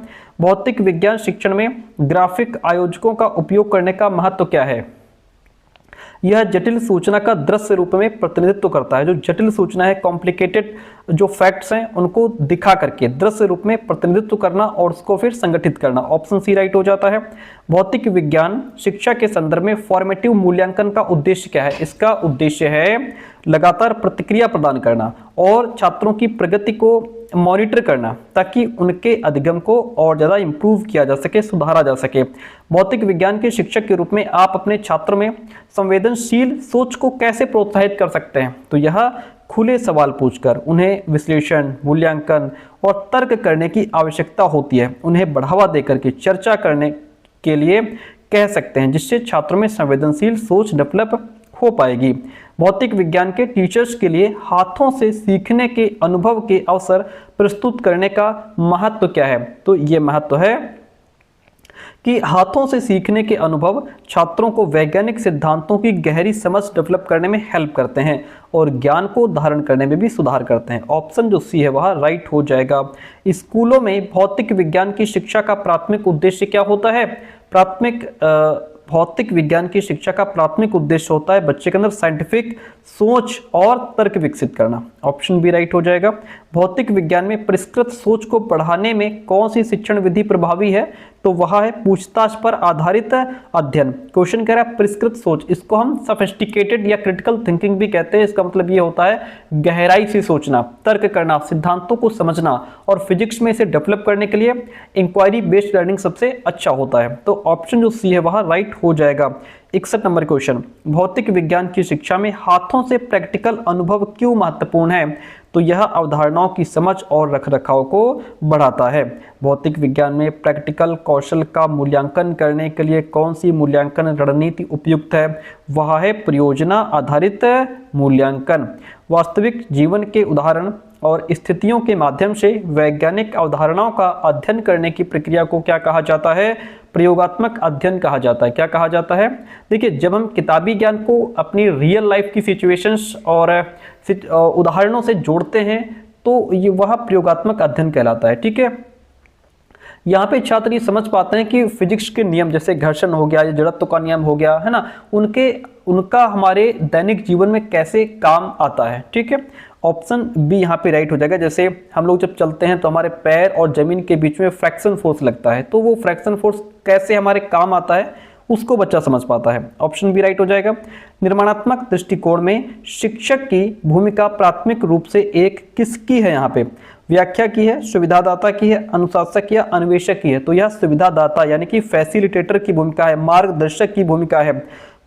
भौतिक विज्ञान शिक्षण में ग्राफिक आयोजकों का उपयोग करने का महत्व क्या है? यह जटिल सूचना का दृश्य रूप में प्रतिनिधित्व करता है। जो जटिल सूचना है, कॉम्प्लिकेटेड जो फैक्ट्स हैं उनको दिखा करके दृश्य रूप में प्रतिनिधित्व करना और उसको फिर संगठित करना। ऑप्शन सी राइट हो जाता है। भौतिक विज्ञान शिक्षा के संदर्भ में फॉर्मेटिव मूल्यांकन का उद्देश्य क्या है? इसका उद्देश्य है लगातार प्रतिक्रिया प्रदान करना और छात्रों की प्रगति को मॉनिटर करना ताकि उनके अधिगम को और ज़्यादा इंप्रूव किया जा सके, सुधारा जा सके। भौतिक विज्ञान के शिक्षक के रूप में आप अपने छात्रों में संवेदनशील सोच को कैसे प्रोत्साहित कर सकते हैं? तो यह खुले सवाल पूछकर उन्हें विश्लेषण, मूल्यांकन और तर्क करने की आवश्यकता होती है। उन्हें बढ़ावा देकर के चर्चा करने के लिए कह सकते हैं, जिससे छात्रों में संवेदनशील सोच डेवलप हो पाएगी। भौतिक विज्ञान के टीचर्स के लिए हाथों से सीखने के अनुभव के अवसर प्रस्तुत करने का महत्व क्या है? तो ये महत्व है कि हाथों से सीखने के अनुभव छात्रों को वैज्ञानिक सिद्धांतों की गहरी समझ डेवलप करने में हेल्प करते हैं और ज्ञान को धारण करने में भी सुधार करते हैं। ऑप्शन जो सी है वह राइट हो जाएगा। स्कूलों में भौतिक विज्ञान की शिक्षा का प्राथमिक उद्देश्य क्या होता है? भौतिक विज्ञान की शिक्षा का प्राथमिक उद्देश्य होता है बच्चे के अंदर साइंटिफिक सोच और तर्क विकसित करना। ऑप्शन बी राइट हो जाएगा। भौतिक विज्ञान में परिष्कृत सोच को बढ़ाने में कौन सी शिक्षण विधि प्रभावी है? तो वह है पूछताछ पर आधारित अध्ययन। क्वेश्चन कह रहा है परिष्कृत सोच, इसको हम सोफिस्टिकेटेड या क्रिटिकल थिंकिंग भी कहते हैं। इसका मतलब ये होता है गहराई से सोचना, तर्क करना, सिद्धांतों को समझना और फिजिक्स में इसे डेवलप करने के लिए इंक्वायरी बेस्ड लर्निंग सबसे अच्छा होता है। तो ऑप्शन जो सी है वह राइट हो जाएगा। 61 नंबर क्वेश्चन, भौतिक विज्ञान की शिक्षा में हाथों से प्रैक्टिकल अनुभव क्यों महत्वपूर्ण है? तो यह अवधारणाओं की समझ और रखरखाव को बढ़ाता है। भौतिक विज्ञान में प्रैक्टिकल कौशल का मूल्यांकन करने के लिए कौन सी मूल्यांकन रणनीति उपयुक्त है? वह है परियोजना आधारित मूल्यांकन। वास्तविक जीवन के उदाहरण और स्थितियों के माध्यम से वैज्ञानिक अवधारणाओं का अध्ययन करने की प्रक्रिया को क्या कहा जाता है? प्रयोगात्मक अध्ययन कहा जाता है। क्या कहा जाता है? देखिए, जब हम किताबी ज्ञान को अपनी रियल लाइफ की सिचुएशंस और उदाहरणों से जोड़ते हैं तो ये वह प्रयोगात्मक अध्ययन कहलाता है। ठीक है, यहाँ पे छात्र ये समझ पाते हैं कि फिजिक्स के नियम जैसे घर्षण हो गया या जड़त्व का नियम हो गया है ना, उनका हमारे दैनिक जीवन में कैसे काम आता है। ठीक है, ऑप्शन बी यहाँ पे राइट हो जाएगा। जैसे हम लोग जब चलते हैं तो हमारे पैर और जमीन के बीच में फ्रैक्शन फोर्स लगता है, तो वो फ्रैक्शन फोर्स कैसे हमारे काम आता है उसको बच्चा समझ पाता है। ऑप्शन बी राइट हो जाएगा। निर्माणात्मक दृष्टिकोण में शिक्षक की भूमिका प्राथमिक रूप से एक किसकी है? यहाँ पे व्याख्या की है, सुविधादाता की है, अनुशासक या अन्वेषक की है? तो यह सुविधादाता यानी कि फैसिलिटेटर की भूमिका है, मार्गदर्शक की भूमिका है।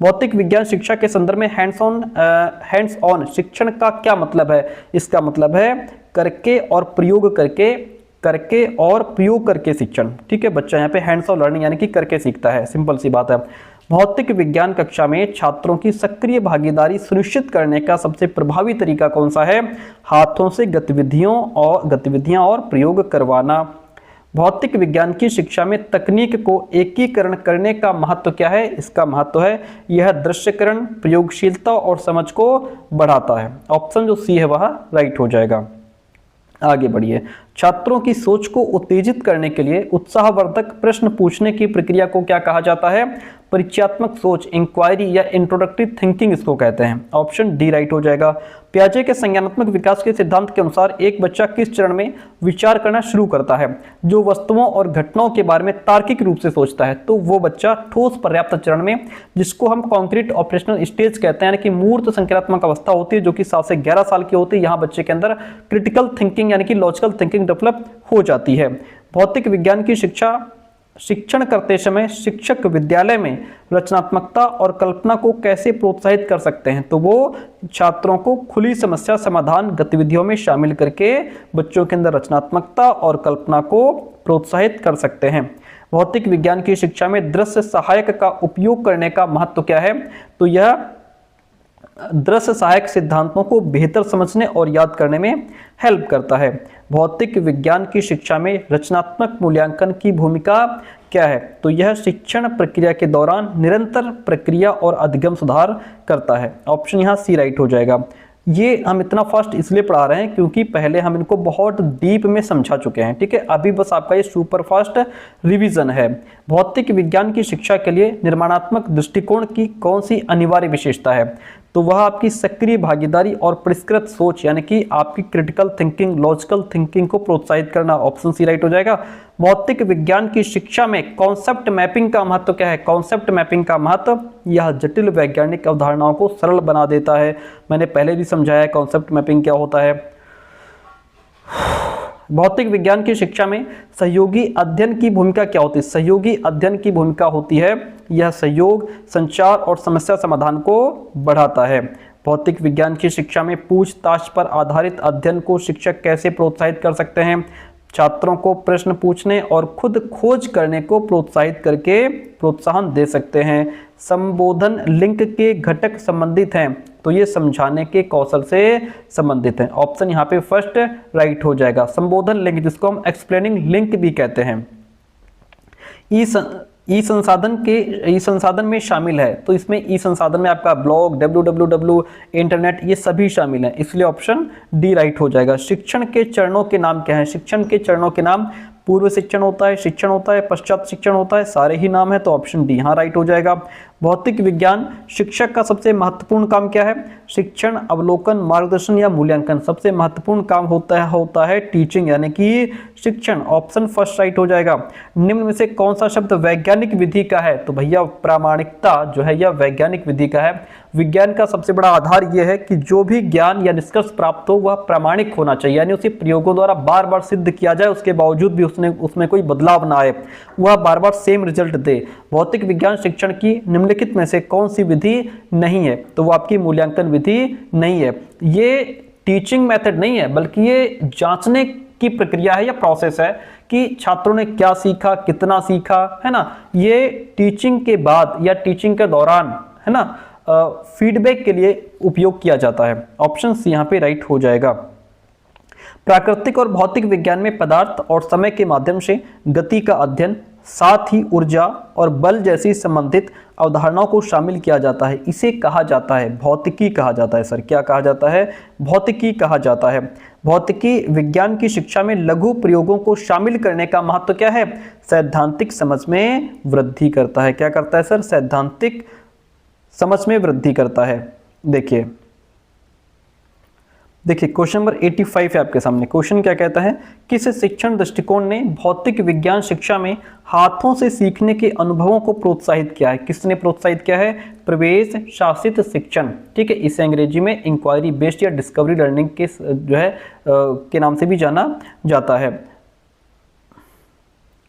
भौतिक विज्ञान शिक्षा के संदर्भ में हैंड्स ऑन शिक्षण का क्या मतलब है? इसका मतलब है करके और प्रयोग करके शिक्षण। ठीक है, बच्चा यहाँ पे हैंड्स ऑन लर्निंग यानी कि करके सीखता है। सिंपल सी बात है। भौतिक विज्ञान कक्षा में छात्रों की सक्रिय भागीदारी सुनिश्चित करने का सबसे प्रभावी तरीका कौन सा है? हाथों से गतिविधियां और प्रयोग करवाना। भौतिक विज्ञान की शिक्षा में तकनीक को एकीकरण करने का महत्व क्या है? इसका महत्व है यह दृश्यकरण, प्रयोगशीलता और समझ को बढ़ाता है। ऑप्शन जो सी है वह राइट हो जाएगा। आगे बढ़िए। छात्रों की सोच को उत्तेजित करने के लिए उत्साहवर्धक प्रश्न पूछने की प्रक्रिया को क्या कहा जाता है? परिचयात्मक सोच, इंक्वायरी या इंट्रोडक्टरी थिंकिंग इसको कहते हैं। ऑप्शन डी राइट हो जाएगा। पियाजे के संज्ञानात्मक विकास के सिद्धांत के अनुसार एक बच्चा किस चरण में विचार करना शुरू करता है? जो वस्तुओं और घटनाओं के बारे में तार्किक रूप से सोचता है, तो वो बच्चा ठोस पर्याप्त चरण में, जिसको हम कॉन्क्रीट ऑपरेशनल स्टेज कहते हैं, यानी कि मूर्त संख्यात्मक अवस्था होती है जो कि 7 से 11 साल की होती है। यहाँ बच्चे के अंदर क्रिटिकल थिंकिंग यानी कि लॉजिकल थिंकिंग डेवलप हो जाती है। भौतिक विज्ञान की शिक्षण करते समय शिक्षक विद्यालय में रचनात्मकता और कल्पना को कैसे प्रोत्साहित कर सकते हैं? तो वो छात्रों को खुली समस्या समाधान गतिविधियों में शामिल करके बच्चों के अंदर रचनात्मकता और कल्पना को प्रोत्साहित कर सकते हैं। भौतिक विज्ञान की शिक्षा में दृश्य सहायक का उपयोग करने का महत्व क्या है? तो यह दृश्य सहायक सिद्धांतों को बेहतर समझने और याद करने में हेल्प करता है। भौतिक विज्ञान की शिक्षा में रचनात्मक मूल्यांकन की भूमिका क्या है? तो यह शिक्षण प्रक्रिया के दौरान निरंतर प्रक्रिया और अधिगम सुधार करता है। ऑप्शन यहाँ सी राइट हो जाएगा। ये हम इतना फास्ट इसलिए पढ़ा रहे हैं क्योंकि पहले हम इनको बहुत डीप में समझा चुके हैं, ठीक है। अभी बस आपका ये सुपर फास्ट रिवीजन है। भौतिक विज्ञान की शिक्षा के लिए निर्माणात्मक दृष्टिकोण की कौन सी अनिवार्य विशेषता है? तो वह आपकी सक्रिय भागीदारी और परिष्कृत सोच यानी कि आपकी क्रिटिकल थिंकिंग, लॉजिकल थिंकिंग को प्रोत्साहित करना। ऑप्शन सी राइट हो जाएगा। भौतिक विज्ञान की शिक्षा में कॉन्सेप्ट मैपिंग का महत्व क्या है? कॉन्सेप्ट मैपिंग का महत्व, यह जटिल वैज्ञानिक अवधारणाओं को सरल बना देता है। मैंने पहले भी समझाया है कॉन्सेप्ट मैपिंग क्या होता है। भौतिक विज्ञान की शिक्षा में सहयोगी अध्ययन की भूमिका क्या होती है? सहयोगी अध्ययन की भूमिका होती है, यह सहयोग, संचार और समस्या समाधान को बढ़ाता है। भौतिक विज्ञान की शिक्षा में पूछताछ पर आधारित अध्ययन को शिक्षक कैसे प्रोत्साहित कर सकते हैं? छात्रों को प्रश्न पूछने और खुद खोज करने को प्रोत्साहित करके प्रोत्साहन दे सकते हैं। संबोधन लिंक के घटक संबंधित हैं, तो ये समझाने के कौशल से संबंधित हैं। ऑप्शन यहाँ पे फर्स्ट राइट हो जाएगा। संबोधन लिंक जिसको हम एक्सप्लेनिंग लिंक भी कहते हैं, ई संसाधन में शामिल है। तो इसमें ई संसाधन में आपका ब्लॉग, www, इंटरनेट, ये सभी शामिल हैं, इसलिए ऑप्शन डी राइट हो जाएगा। शिक्षण के चरणों के नाम क्या हैं? शिक्षण के चरणों के नाम पूर्व शिक्षण होता है, पश्चात शिक्षण होता है, सारे ही नाम है, तो ऑप्शन डी यहाँ राइट हो जाएगा। भौतिक विज्ञान शिक्षक का सबसे महत्वपूर्ण काम क्या है? शिक्षण, अवलोकन, मार्गदर्शन या मूल्यांकन। सबसे महत्वपूर्ण काम होता है टीचिंग यानी कि शिक्षण। ऑप्शन फर्स्ट राइट हो जाएगा। निम्न में से कौन सा शब्द वैज्ञानिक विधि का है? तो भैया प्रामाणिकता जो है यह वैज्ञानिक विधि का है। विज्ञान का सबसे बड़ा आधार यह है कि जो भी ज्ञान या निष्कर्ष प्राप्त हो वह प्रामाणिक होना चाहिए, यानी उसे प्रयोगों द्वारा बार बार सिद्ध किया जाए, उसके बावजूद भी उसमें कोई बदलाव ना आए, वह बार बार सेम रिजल्ट दे। भौतिक विज्ञान शिक्षण की निम्नलिखित में से कौन सी विधि नहीं है? तो वो आपकी मूल्यांकन विधि नहीं है। ये टीचिंग मेथड नहीं है, बल्कि ये जांचने की प्रक्रिया है या प्रोसेस है कि छात्रों ने क्या सीखा, कितना सीखा, है ना। ये टीचिंग के बाद या टीचिंग के दौरान, है ना, फीडबैक के लिए उपयोग किया जाता है। ऑप्शन सी यहाँ पे राइट हो जाएगा। प्राकृतिक और भौतिक विज्ञान में पदार्थ और समय के माध्यम से गति का अध्ययन, साथ ही ऊर्जा और बल जैसी संबंधित अवधारणाओं को शामिल किया जाता है। इसे कहा जाता है भौतिकी कहा जाता है। सर क्या कहा जाता है? भौतिकी कहा जाता है। भौतिकी विज्ञान की शिक्षा में लघु प्रयोगों को शामिल करने का महत्व क्या है? सैद्धांतिक समझ में वृद्धि करता है। क्या करता है सर? सैद्धांतिक समझ में वृद्धि करता है। देखिए क्वेश्चन नंबर 85 है आपके सामने। क्वेश्चन क्या कहता है? किस शिक्षण दृष्टिकोण ने भौतिक विज्ञान शिक्षा में हाथों से सीखने के अनुभवों को प्रोत्साहित किया है? किसने प्रोत्साहित किया है? प्रवेश शासित शिक्षण, ठीक है। इसे अंग्रेजी में इंक्वायरी बेस्ड या डिस्कवरी लर्निंग के जो है के नाम से भी जाना जाता है।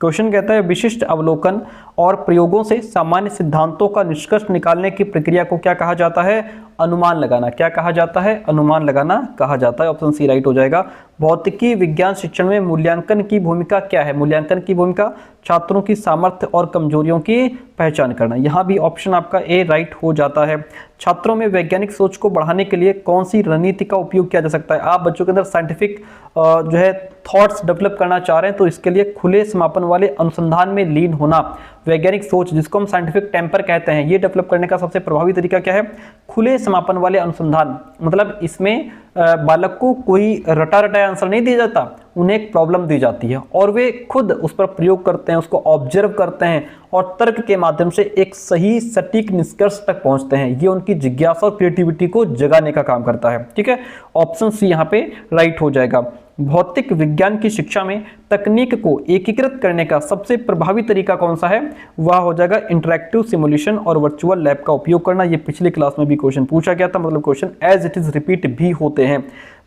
क्वेश्चन कहता है विशिष्ट अवलोकन और प्रयोगों से सामान्य सिद्धांतों का निष्कर्ष निकालने की प्रक्रिया को क्या कहा जाता है? अनुमान लगाना। क्या कहा जाता है? अनुमान लगाना कहा जाता है। ऑप्शन सी राइट हो जाएगा। भौतिकी विज्ञान शिक्षण में मूल्यांकन की भूमिका क्या है? मूल्यांकन की भूमिका छात्रों की सामर्थ्य और कमजोरियों की पहचान करना। यहाँ भी ऑप्शन आपका ए राइट हो जाता है। छात्रों में वैज्ञानिक सोच को बढ़ाने के लिए कौन सी रणनीति का उपयोग किया जा सकता है? आप बच्चों के अंदर साइंटिफिक जो है थॉट्स डेवलप करना चाह रहे हैं, तो इसके लिए खुले समापन वाले अनुसंधान में लीन होना, वैज्ञानिक सोच जिसको हम साइंटिफिक टेम्पर कहते हैं, ये डेवलप करने का सबसे प्रभावी तरीका क्या है? खुले समापन वाले अनुसंधान। मतलब इसमें बालक को कोई रटा रटाया आंसर नहीं दिया जाता, उन्हें एक प्रॉब्लम दी जाती है और वे खुद उस पर प्रयोग करते हैं, उसको ऑब्जर्व करते हैं और तर्क के माध्यम से एक सही सटीक निष्कर्ष तक पहुंचते हैं। ये उनकी जिज्ञासा और क्रिएटिविटी को जगाने का काम करता है, ठीक है। ऑप्शन सी यहाँ पे राइट हो जाएगा। भौतिक विज्ञान की शिक्षा में तकनीक को एकीकृत करने का सबसे प्रभावी तरीका कौन सा है? वह हो जाएगा इंटरैक्टिव सिमुलेशन और वर्चुअल लैब का उपयोग करना। ये पिछली क्लास में भी क्वेश्चन पूछा गया था, मतलब question as it is repeat भी होते हैं।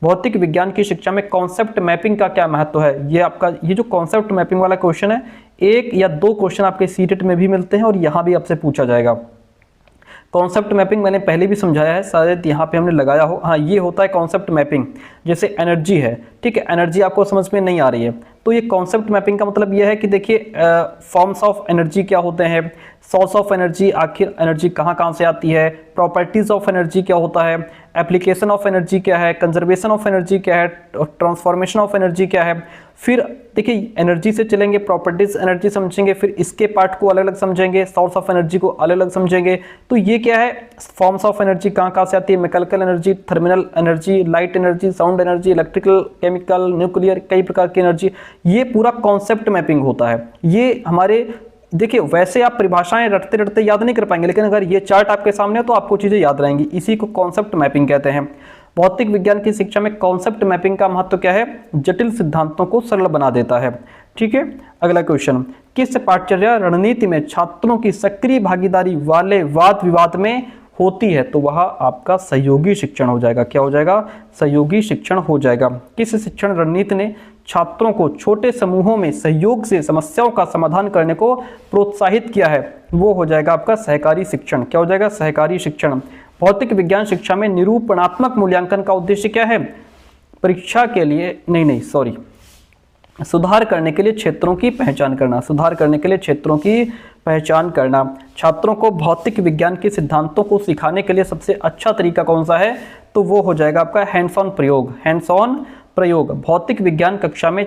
भौतिक विज्ञान की शिक्षा में कॉन्सेप्ट मैपिंग का क्या महत्व है? ये आपका ये जो कॉन्सेप्ट मैपिंग वाला क्वेश्चन है, 1 या 2 क्वेश्चन आपके सीटेट में भी मिलते हैं और यहाँ भी आपसे पूछा जाएगा। कॉन्सेप्ट मैपिंग मैंने पहले भी समझाया है, शायद यहाँ पे हमने लगाया हो। हाँ, ये होता है कॉन्सेप्ट मैपिंग। जैसे एनर्जी है, ठीक है, एनर्जी आपको समझ में नहीं आ रही है, तो ये कॉन्सेप्ट मैपिंग का मतलब ये है कि देखिए फॉर्म्स ऑफ एनर्जी क्या होते हैं, सोर्स ऑफ एनर्जी, आखिर एनर्जी कहाँ कहाँ से आती है, प्रॉपर्टीज ऑफ एनर्जी क्या होता है, एप्लीकेशन ऑफ एनर्जी क्या है, कंजर्वेशन ऑफ एनर्जी क्या है, ट्रांसफॉर्मेशन ऑफ एनर्जी क्या है। फिर देखिए एनर्जी से चलेंगे, प्रॉपर्टीज एनर्जी समझेंगे, फिर इसके पार्ट को अलग अलग समझेंगे, सोर्स ऑफ एनर्जी को अलग अलग समझेंगे। तो ये क्या है, फॉर्म्स ऑफ एनर्जी कहाँ कहाँ से आती है, mechanical energy, thermal energy, light energy, sound energy, electrical, chemical, nuclear, कई प्रकार की एनर्जी। ये पूरा कॉन्सेप्ट मैपिंग होता है। ये हमारे देखिए वैसे आप परिभाषाएं रटते रटते याद नहीं कर पाएंगे, लेकिन अगर ये चार्ट आपके सामने है तो आपको चीजें याद रहेंगी। इसी को कॉन्सेप्ट मैपिंग कहते हैं। भौतिक विज्ञान की शिक्षा में कॉन्सेप्ट मैपिंग का महत्व क्या है, जटिल सिद्धांतों को सरल बना देता है। ठीक है, अगला क्वेश्चन, किस पाठ्यचर्या रणनीति में छात्रों की सक्रिय भागीदारी वाले वाद विवाद में होती है, तो वह आपका सहयोगी शिक्षण हो जाएगा। क्या हो जाएगा, सहयोगी शिक्षण हो जाएगा। किस शिक्षण रणनीति ने छात्रों को छोटे समूहों में सहयोग से समस्याओं का समाधान करने को प्रोत्साहित किया है, वो हो जाएगा आपका सहकारी शिक्षण। क्या हो जाएगा, सहकारी शिक्षण। भौतिक विज्ञान शिक्षा में निरूपणात्मक मूल्यांकन का उद्देश्य क्या है, परीक्षा के लिए सुधार करने के लिए क्षेत्रों की पहचान करना, सुधार करने के लिए क्षेत्रों की पहचान करना। छात्रों को भौतिक विज्ञान के सिद्धांतों को सिखाने के लिए सबसे अच्छा तरीका कौन सा है, तो वो हो जाएगा आपका हैंड्स ऑन प्रयोग, हैंड्स ऑन प्रयोग। भौतिक विज्ञान कक्षा में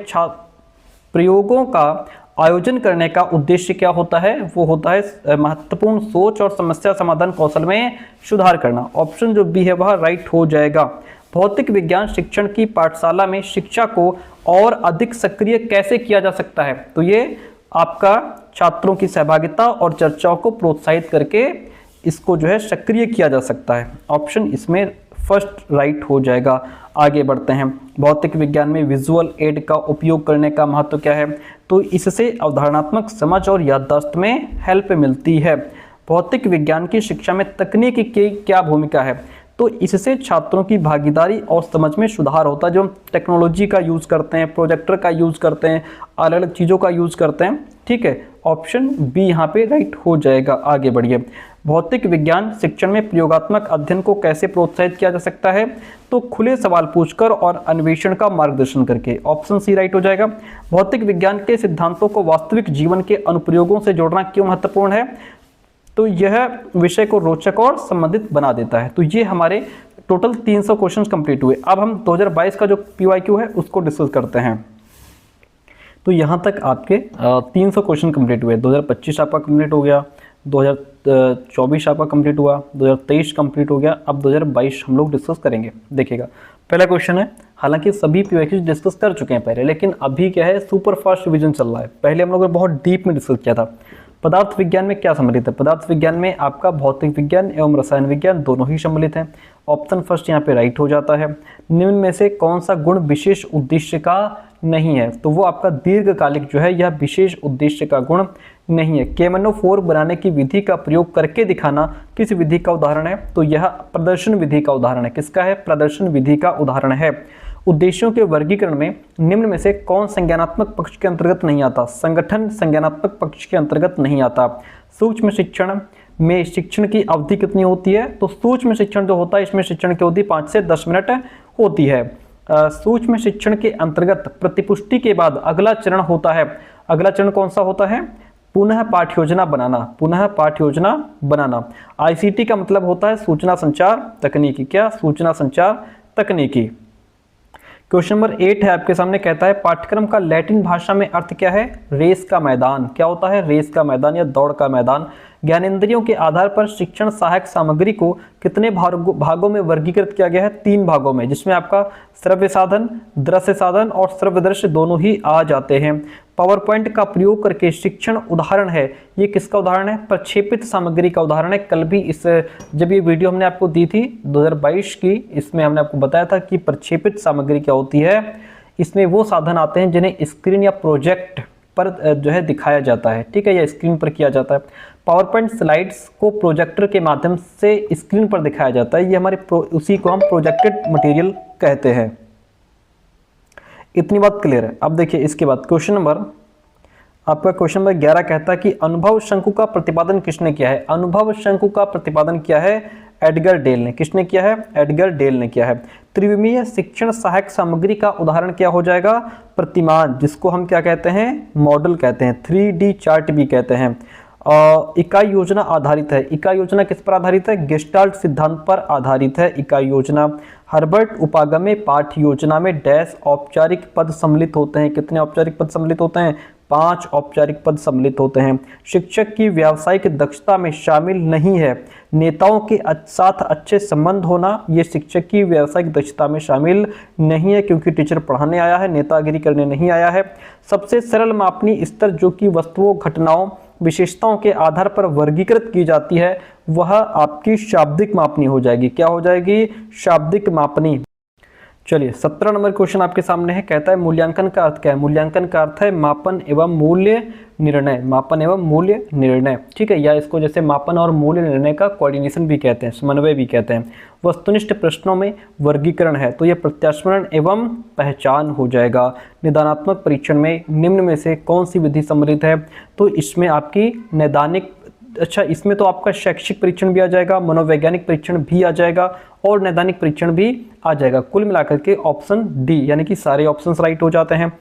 प्रयोगों का आयोजन करने का उद्देश्य क्या होता है, वो होता है महत्वपूर्ण सोच और समस्या समाधान कौशल में सुधार करना। ऑप्शन जो बी है वह राइट हो जाएगा। भौतिक विज्ञान शिक्षण की पाठशाला में शिक्षा को और अधिक सक्रिय कैसे किया जा सकता है, तो ये आपका छात्रों की सहभागिता और चर्चाओं को प्रोत्साहित करके इसको जो है सक्रिय किया जा सकता है। ऑप्शन इसमें फर्स्ट राइट हो जाएगा। आगे बढ़ते हैं, भौतिक विज्ञान में विजुअल एड का उपयोग करने का महत्व क्या है, तो इससे अवधारणात्मक समझ और याददाश्त में हेल्प मिलती है। भौतिक विज्ञान की शिक्षा में तकनीक की क्या भूमिका है, तो इससे छात्रों की भागीदारी और समझ में सुधार होता है। जो टेक्नोलॉजी का यूज़ करते हैं, प्रोजेक्टर का यूज़ करते हैं, अलग अलग चीज़ों का यूज़ करते हैं। ठीक है, ऑप्शन बी यहाँ पे राइट हो जाएगा। आगे बढ़िए, भौतिक विज्ञान शिक्षण में प्रयोगात्मक अध्ययन को कैसे प्रोत्साहित किया जा सकता है, तो खुले सवाल पूछकर और अन्वेषण का मार्गदर्शन करके। ऑप्शन सी राइट हो जाएगा। भौतिक विज्ञान के सिद्धांतों को वास्तविक जीवन के अनुप्रयोगों से जोड़ना क्यों महत्वपूर्ण है, तो यह विषय को रोचक और संबंधित बना देता है। तो ये हमारे टोटल 300 क्वेश्चंस कंप्लीट हुए। अब हम 2022 का जो PYQ है उसको डिस्कस करते हैं। तो यहाँ तक आपके 300 क्वेश्चन कंप्लीट हुए। 2025 आपका कंप्लीट हो गया, 2024 आपका कंप्लीट हुआ, 2023 कंप्लीट हो गया। अब 2022 हम लोग डिस्कस करेंगे। देखिएगा, पहला क्वेश्चन है, हालांकि सभी PYQ डिस्कस कर चुके हैं पहले, लेकिन अभी क्या है, सुपर फास्ट रिवीजन चल रहा है। पहले हम लोगों ने बहुत डीप में डिस्कस किया था। पदार्थ विज्ञान में क्या सम्मिलित है, पदार्थ विज्ञान में आपका भौतिक विज्ञान एवं रसायन विज्ञान दोनों ही सम्मिलित हैं। ऑप्शन फर्स्ट यहाँ पे राइट हो जाता है। निम्न में से कौन सा गुण विशेष उद्देश्य का नहीं है, तो वो आपका दीर्घकालिक जो है यह विशेष उद्देश्य का गुण नहीं है। केमनोफोर बनाने की विधि का प्रयोग करके दिखाना किस विधि का उदाहरण है, तो यह प्रदर्शन विधि का उदाहरण है। किसका है, प्रदर्शन विधि का उदाहरण है। उद्देश्यों के वर्गीकरण में निम्न में से कौन संज्ञानात्मक पक्ष के अंतर्गत नहीं आता, संगठन संज्ञानात्मक पक्ष के अंतर्गत नहीं आता। सूक्ष्म शिक्षण में शिक्षण की अवधि कितनी होती है, तो सूक्ष्म शिक्षण जो होता है इसमें शिक्षण की अवधि 5 से 10 मिनट होती है। सूक्ष्म शिक्षण के अंतर्गत प्रतिपुष्टि के बाद अगला चरण होता है। अगला चरण कौन सा होता है, पुनः पाठ्य योजना बनाना, पुनः पाठ्य योजना बनाना। ICT का मतलब होता है सूचना संचार तकनीकी। क्या, सूचना संचार तकनीकी। क्वेश्चन नंबर 8 है आपके सामने, कहता है पाठ्यक्रम का लैटिन भाषा में अर्थ क्या है, रेस का मैदान। क्या होता है, रेस का मैदान या दौड़ का मैदान। ज्ञानेंद्रियों के आधार पर शिक्षण सहायक सामग्री को कितने भागों में वर्गीकृत किया गया है, 3 भागों में, जिसमें आपका श्रव्य साधन, दृश्य साधन और श्रव्य दृश्य दोनों ही आ जाते हैं। पावर पॉइंट का प्रयोग करके शिक्षण उदाहरण है, ये किसका उदाहरण है, प्रक्षेपित सामग्री का उदाहरण है। कल भी जब ये वीडियो हमने आपको दी थी 2022 की, इसमें हमने आपको बताया था कि प्रक्षेपित सामग्री क्या होती है। इसमें वो साधन आते हैं जिन्हें स्क्रीन या प्रोजेक्ट पर जो है दिखाया जाता है, ठीक है, या स्क्रीन पर किया जाता है। पावर पॉइंट स्लाइड्स को प्रोजेक्टर के माध्यम से स्क्रीन पर दिखाया जाता है, ये हमारे उसी को हम प्रोजेक्टेड मटेरियल कहते हैं। इतनी बात क्लियर है। अब देखिए इसके बाद क्वेश्चन नंबर 11 कहता है कि अनुभव शंकु का प्रतिपादन किसने किया है। अनुभव शंकु का प्रतिपादन किया है एडगर डेल ने। किसने किया है, एडगर डेल ने किया है। त्रिविमीय शिक्षण सहायक सामग्री का उदाहरण क्या हो जाएगा, प्रतिमान, जिसको हम क्या कहते हैं, मॉडल कहते हैं, 3D चार्ट भी कहते हैं। इकाई योजना आधारित है। इकाई योजना किस पर आधारित है? गेस्टाल्ट सिद्धांत पर आधारित है इकाई योजना। हर्बर्ट उपागमे पाठ्य योजना में डैश औपचारिक पद सम्मिलित होते हैं। कितने औपचारिक पद सम्मिलित होते हैं? 5 औपचारिक पद सम्मिलित होते हैं। शिक्षक की व्यावसायिक दक्षता में शामिल नहीं है नेताओं के साथ अच्छे संबंध होना। ये शिक्षक की व्यावसायिक दक्षता में शामिल नहीं है, क्योंकि टीचर पढ़ाने आया है, नेतागिरी करने नहीं आया है। सबसे सरल मापनी स्तर जो कि वस्तुओं, घटनाओं, विशेषताओं के आधार पर वर्गीकृत की जाती है, वह आपकी शाब्दिक मापनी हो जाएगी। क्या हो जाएगी? शाब्दिक मापनी। चलिए 17 नंबर क्वेश्चन आपके सामने है। कहता है मूल्यांकन का अर्थ क्या है? मूल्यांकन का अर्थ है मापन एवं मूल्य निर्णय। मापन एवं मूल्य निर्णय, ठीक है, या इसको जैसे मापन और मूल्य निर्णय का कोऑर्डिनेशन भी कहते हैं, समन्वय भी कहते हैं। वस्तुनिष्ठ प्रश्नों में वर्गीकरण है तो यह प्रत्यास्मरण एवं पहचान हो जाएगा। निदानात्मक परीक्षण में निम्न में से कौन सी विधि सम्मिलित है? तो इसमें आपकी नैदानिक, अच्छा इसमें तो आपका शैक्षिक परीक्षण भी आ जाएगा, मनोवैज्ञानिक परीक्षण भी आ जाएगा और नैदानिक परीक्षण भी आ जाएगा। कुल मिलाकर के ऑप्शन डी यानी कि सारे ऑप्शंस राइट हो जाते हैं।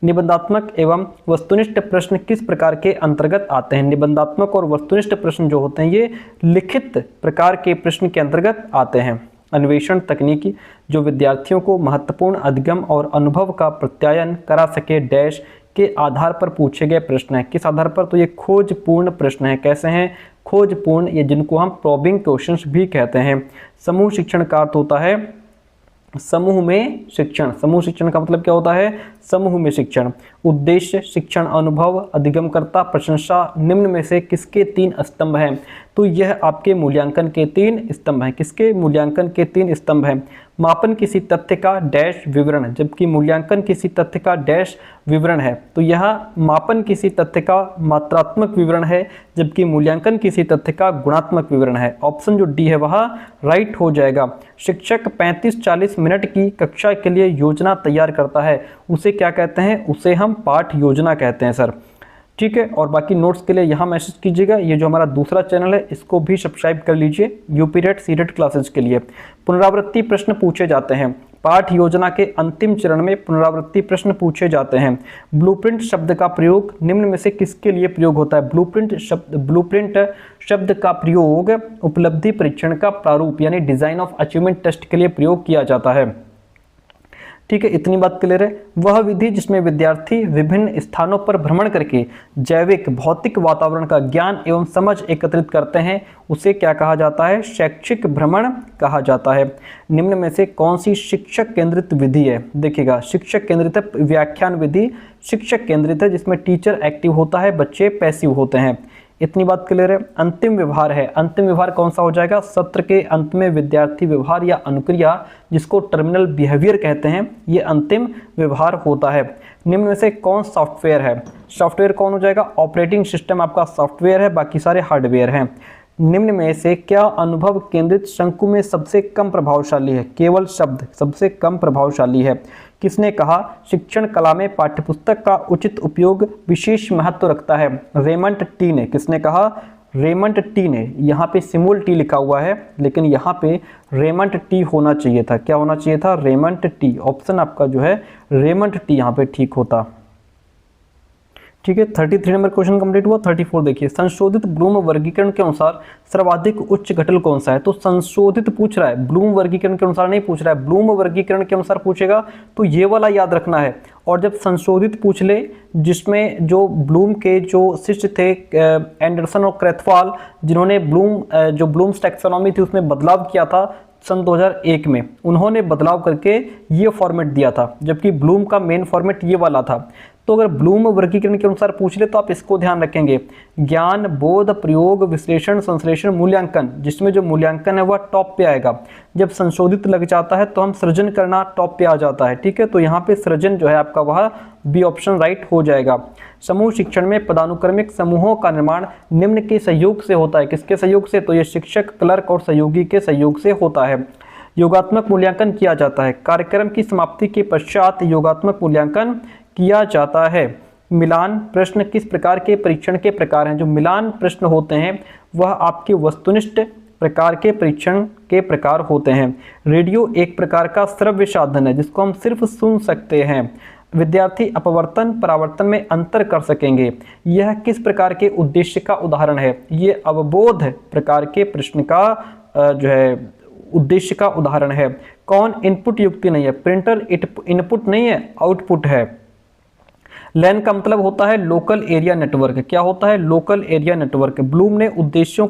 निबंधात्मक एवं वस्तुनिष्ठ प्रश्न किस प्रकार के अंतर्गत आते हैं? निबंधात्मक और वस्तुनिष्ठ प्रश्न जो होते हैं ये लिखित प्रकार के प्रश्न के अंतर्गत आते हैं। अन्वेषण तकनीकी जो विद्यार्थियों को महत्वपूर्ण अधिगम और अनुभव का प्रत्यायन करा सके डैश के आधार पर पूछे गए प्रश्न है। किस आधार पर? तो ये खोजपूर्ण प्रश्न है। कैसे हैं? खोजपूर्ण, ये जिनको हम प्रोबिंग क्वेश्चंस भी कहते हैं। समूह शिक्षण का अर्थ होता है समूह में शिक्षण। समूह शिक्षण का मतलब क्या होता है? समूह में शिक्षण। उद्देश्य, शिक्षण, अनुभव, अधिगमकर्ता, प्रशंसा, निम्न में से किसके 3 स्तंभ हैं? तो यह आपके मूल्यांकन के 3 स्तंभ हैं। किसके? मूल्यांकन के 3 स्तंभ हैं। मापन किसी तथ्य का डैश विवरण, जबकि मूल्यांकन किसी तथ्य का डैश विवरण है। तो यहाँ मापन किसी तथ्य का मात्रात्मक विवरण है, जबकि मूल्यांकन किसी तथ्य का गुणात्मक विवरण है। ऑप्शन जो डी है वह राइट हो जाएगा। शिक्षक 35-40 मिनट की कक्षा के लिए योजना तैयार करता है, उसे क्या कहते हैं? उसे हम पाठ योजना कहते हैं सर, ठीक है। और बाकी नोट्स के लिए यहाँ मैसेज कीजिएगा। ये जो हमारा दूसरा चैनल है इसको भी सब्सक्राइब कर लीजिए यूपीरेट सीरेट क्लासेज के लिए। पुनरावृत्ति प्रश्न पूछे जाते हैं। पाठ योजना के अंतिम चरण में पुनरावृत्ति प्रश्न पूछे जाते हैं। ब्लूप्रिंट शब्द का प्रयोग निम्न में से किसके लिए प्रयोग होता है? ब्लूप्रिंट शब्द का प्रयोग उपलब्धि परीक्षण का प्रारूप यानी डिजाइन ऑफ अचीवमेंट टेस्ट के लिए प्रयोग किया जाता है, ठीक है। इतनी बात क्लियर है। वह विधि जिसमें विद्यार्थी विभिन्न स्थानों पर भ्रमण करके जैविक भौतिक वातावरण का ज्ञान एवं समझ एकत्रित करते हैं, उसे क्या कहा जाता है? शैक्षिक भ्रमण कहा जाता है। निम्न में से कौन सी शिक्षक केंद्रित विधि है? देखिएगा, शिक्षक केंद्रित व्याख्यान विधि शिक्षक केंद्रित है, जिसमें टीचर एक्टिव होता है, बच्चे पैसिव होते हैं। इतनी बात क्लियर है। अंतिम व्यवहार है। अंतिम व्यवहार कौन सा हो जाएगा? सत्र के अंत में विद्यार्थी व्यवहार या अनुक्रिया, जिसको टर्मिनल बिहेवियर कहते हैं, ये अंतिम व्यवहार होता है। निम्न में से कौन सॉफ्टवेयर है? सॉफ्टवेयर कौन हो जाएगा? ऑपरेटिंग सिस्टम आपका सॉफ्टवेयर है, बाकी सारे हार्डवेयर हैं। निम्न में से क्या अनुभव केंद्रित शंकु में सबसे कम प्रभावशाली है? केवल शब्द सबसे कम प्रभावशाली है। किसने कहा? शिक्षण कला में पाठ्यपुस्तक का उचित उपयोग विशेष महत्व रखता है। रेमंड टी ने। किसने कहा? रेमंड टी ने। यहाँ पे सिमुल टी लिखा हुआ है, लेकिन यहाँ पे रेमंड टी होना चाहिए था। क्या होना चाहिए था? Raymond T. ऑप्शन आपका जो है रेमंड टी यहाँ पे ठीक होता, ठीक है। 33 नंबर क्वेश्चन कंप्लीट हुआ। 34 देखिए, संशोधित ब्लूम वर्गीकरण के अनुसार सर्वाधिक उच्च घटल कौन सा है? तो संशोधित पूछ रहा है, ब्लूम वर्गीकरण के अनुसार नहीं पूछ रहा है। ब्लूम वर्गीकरण के अनुसार पूछेगा तो ये वाला याद रखना है। और जब संशोधित पूछ ले, जिसमें जो ब्लूम के जो शिष्य थे एंडरसन और क्रेथवाल, जिन्होंने जो ब्लूम्स टैक्सोनॉमी थी उसमें बदलाव किया था सन 2001 में, उन्होंने बदलाव करके ये फॉर्मेट दिया था, जबकि ब्लूम का मेन फॉर्मेट ये वाला था। तो अगर ब्लूम वर्गीकरण के अनुसार पूछ ले तो आप इसको ध्यान रखेंगे। ज्ञान, बोध, प्रयोग, विश्लेषण, संश्लेषण, मूल्यांकन, जिसमें जो मूल्यांकन है वह टॉप पे आएगा। जब संशोधित लग जाता है तो हम सृजन करना टॉप पे आ जाता है, ठीक है। तो यहाँ पे सृजन जो है आपका वह बी ऑप्शन राइट हो जाएगा। समूह शिक्षण में पदानुक्रमिक समूहों का निर्माण निम्न के सहयोग से होता है। किसके सहयोग से? तो ये शिक्षक, क्लर्क और सहयोगी के सहयोग से होता है। योगात्मक मूल्यांकन किया जाता है। कार्यक्रम की समाप्ति के पश्चात योगात्मक मूल्यांकन किया जाता है। मिलान प्रश्न किस प्रकार के परीक्षण के प्रकार हैं? जो मिलान प्रश्न होते हैं वह आपके वस्तुनिष्ठ प्रकार के परीक्षण के प्रकार होते हैं। रेडियो एक प्रकार का श्रव्य साधन है जिसको हम सिर्फ सुन सकते हैं। विद्यार्थी अपवर्तन परावर्तन में अंतर कर सकेंगे। यह किस प्रकार के उद्देश्य का उदाहरण है? ये अवबोध प्रकार के प्रश्न का जो है उद्देश्य का उदाहरण है। कौन इनपुट युक्ति नहीं है? प्रिंटर इनपुट नहीं है, आउटपुट है। लैन का मतलब होता है लोकल एरिया नेटवर्क। क्या होता है? Local area network. ब्लूम ने उद्देश्यों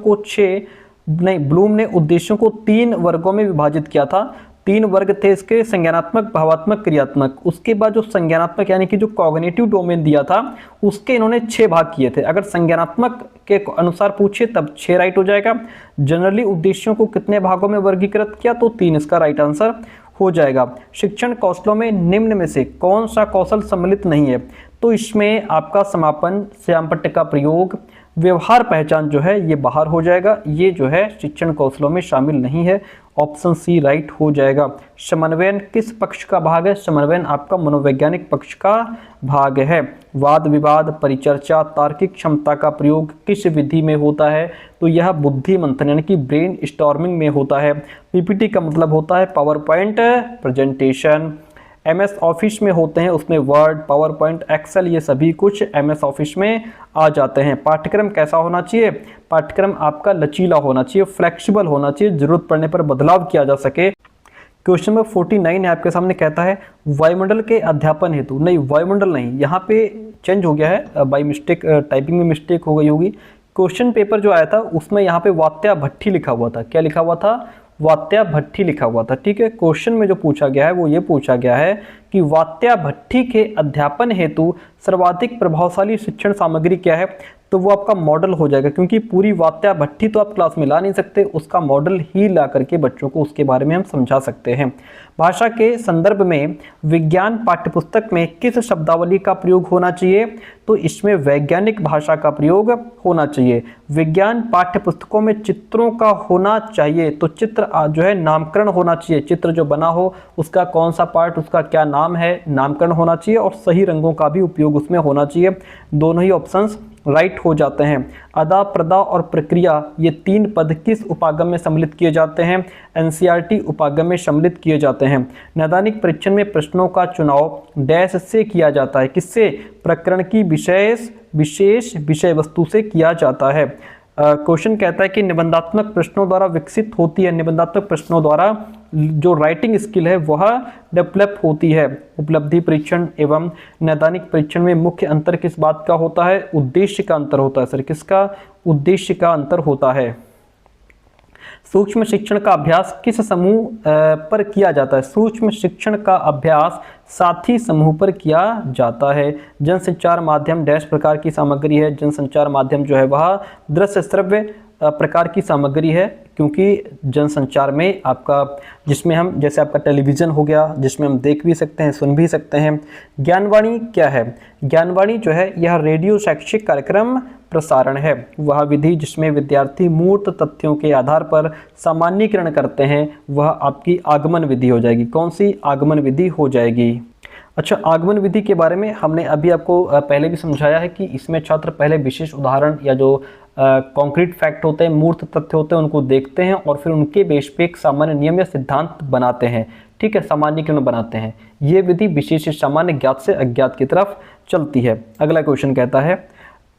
को 3 वर्गों में विभाजित किया था। 3 वर्ग थे इसके, संज्ञानात्मक, भावात्मक, क्रियात्मक। उसके बाद जो संज्ञानात्मक यानी कि जो कॉग्निटिव डोमेन दिया था उसके इन्होंने 6 भाग किए थे। अगर संज्ञानात्मक के अनुसार पूछे तब 6 राइट हो जाएगा। जनरली उद्देश्यों को कितने भागों में वर्गीकृत किया? तो 3 इसका राइट आंसर हो जाएगा। शिक्षण कौशलों में निम्न में से कौन सा कौशल सम्मिलित नहीं है? तो इसमें आपका समापन, श्यामपट्ट का प्रयोग, व्यवहार पहचान जो है ये बाहर हो जाएगा। ये जो है शिक्षण कौशलों में शामिल नहीं है। ऑप्शन सी राइट हो जाएगा। समन्वयन किस पक्ष का भाग है? समन्वयन आपका मनोवैज्ञानिक पक्ष का भाग है। वाद विवाद, परिचर्चा, तार्किक क्षमता का प्रयोग किस विधि में होता है? तो यह बुद्धि मंथन यानी कि ब्रेन स्टॉर्मिंग में होता है। पीपीटी का मतलब होता है power point presentation. MS office में होते हैं, उसमें वर्ड, पावर पॉइंट, एक्सेल, ये सभी कुछ एमएस ऑफिस में आ जाते हैं। पाठ्यक्रम कैसा होना चाहिए? पाठ्यक्रम आपका लचीला होना चाहिए, फ्लेक्सिबल होना चाहिए, जरूरत पड़ने पर बदलाव किया जा सके। क्वेश्चन नंबर 49 है आपके सामने, कहता है वायुमंडल के अध्यापन हेतु, नहीं वायुमंडल नहीं, यहाँ पे चेंज हो गया है बाई मिस्टेक, टाइपिंग में मिस्टेक हो गई होगी। क्वेश्चन पेपर जो आया था उसमें यहाँ पे वात्या भट्टी लिखा हुआ था। क्या लिखा हुआ था? वात्या भट्टी लिखा हुआ था। ठीक है, क्वेश्चन में जो पूछा गया है वो ये पूछा गया है कि वात्या भट्टी के अध्यापन हेतु सर्वाधिक प्रभावशाली शिक्षण सामग्री क्या है? तो वो आपका मॉडल हो जाएगा, क्योंकि पूरी वात्या भट्टी तो आप क्लास में ला नहीं सकते, उसका मॉडल ही ला करके बच्चों को उसके बारे में हम समझा सकते हैं। भाषा के संदर्भ में विज्ञान पाठ्यपुस्तक में किस शब्दावली का प्रयोग होना चाहिए? तो इसमें वैज्ञानिक भाषा का प्रयोग होना चाहिए। विज्ञान पाठ्यपुस्तकों में चित्रों का होना चाहिए, तो चित्र जो है नामकरण होना चाहिए। चित्र जो बना हो उसका कौन सा पार्ट, उसका क्या नाम है, नामकरण होना चाहिए, और सही रंगों का भी उपयोग उसमें होना चाहिए। दोनों ही ऑप्शंस राइट हो जाते हैं। अदा, प्रदा और प्रक्रिया ये 3 पद किस उपागम में सम्मिलित किए जाते हैं? एनसीईआरटी उपागम में सम्मिलित किए जाते हैं। नैदानिक परीक्षण में प्रश्नों का चुनाव डैश से किया जाता है? किससे? प्रकरण की विशेष विषय वस्तु से किया जाता है। क्वेश्चन कहता है कि निबंधात्मक प्रश्नों द्वारा विकसित होती है। निबंधात्मक प्रश्नों द्वारा जो राइटिंग स्किल है वह डेवलप होती है। उपलब्धि परीक्षण एवं नैदानिक परीक्षण में मुख्य अंतर किस बात का होता है? उद्देश्य का अंतर होता है। सर किसका? उद्देश्य का अंतर होता है। सूक्ष्म शिक्षण का अभ्यास किस समूह पर किया जाता है? सूक्ष्म शिक्षण का अभ्यास साथी समूह पर किया जाता है। जनसंचार माध्यम डैश प्रकार की सामग्री है। जनसंचार माध्यम जो है वह दृश्य श्रव्य प्रकार की सामग्री है, क्योंकि जनसंचार में आपका जिसमें हम जैसे आपका टेलीविज़न हो गया जिसमें हम देख भी सकते हैं, सुन भी सकते हैं। ज्ञानवाणी क्या है? ज्ञानवाणी जो है यह रेडियो शैक्षिक कार्यक्रम प्रसारण है। वह विधि जिसमें विद्यार्थी मूर्त तथ्यों के आधार पर सामान्यीकरण करते हैं वह आपकी आगमन विधि हो जाएगी। कौन सी? आगमन विधि हो जाएगी। अच्छा, आगमन विधि के बारे में हमने अभी आपको पहले भी समझाया है कि इसमें छात्र पहले विशेष उदाहरण या जो कॉन्क्रीट फैक्ट होते हैं, मूर्त तथ्य होते हैं, उनको देखते हैं और फिर उनके बेस पे एक सामान्य नियम या सिद्धांत बनाते हैं। ठीक है, सामान्यीकरण बनाते हैं। ये विधि विशेष सामान्य ज्ञात से अज्ञात की तरफ चलती है। अगला क्वेश्चन कहता है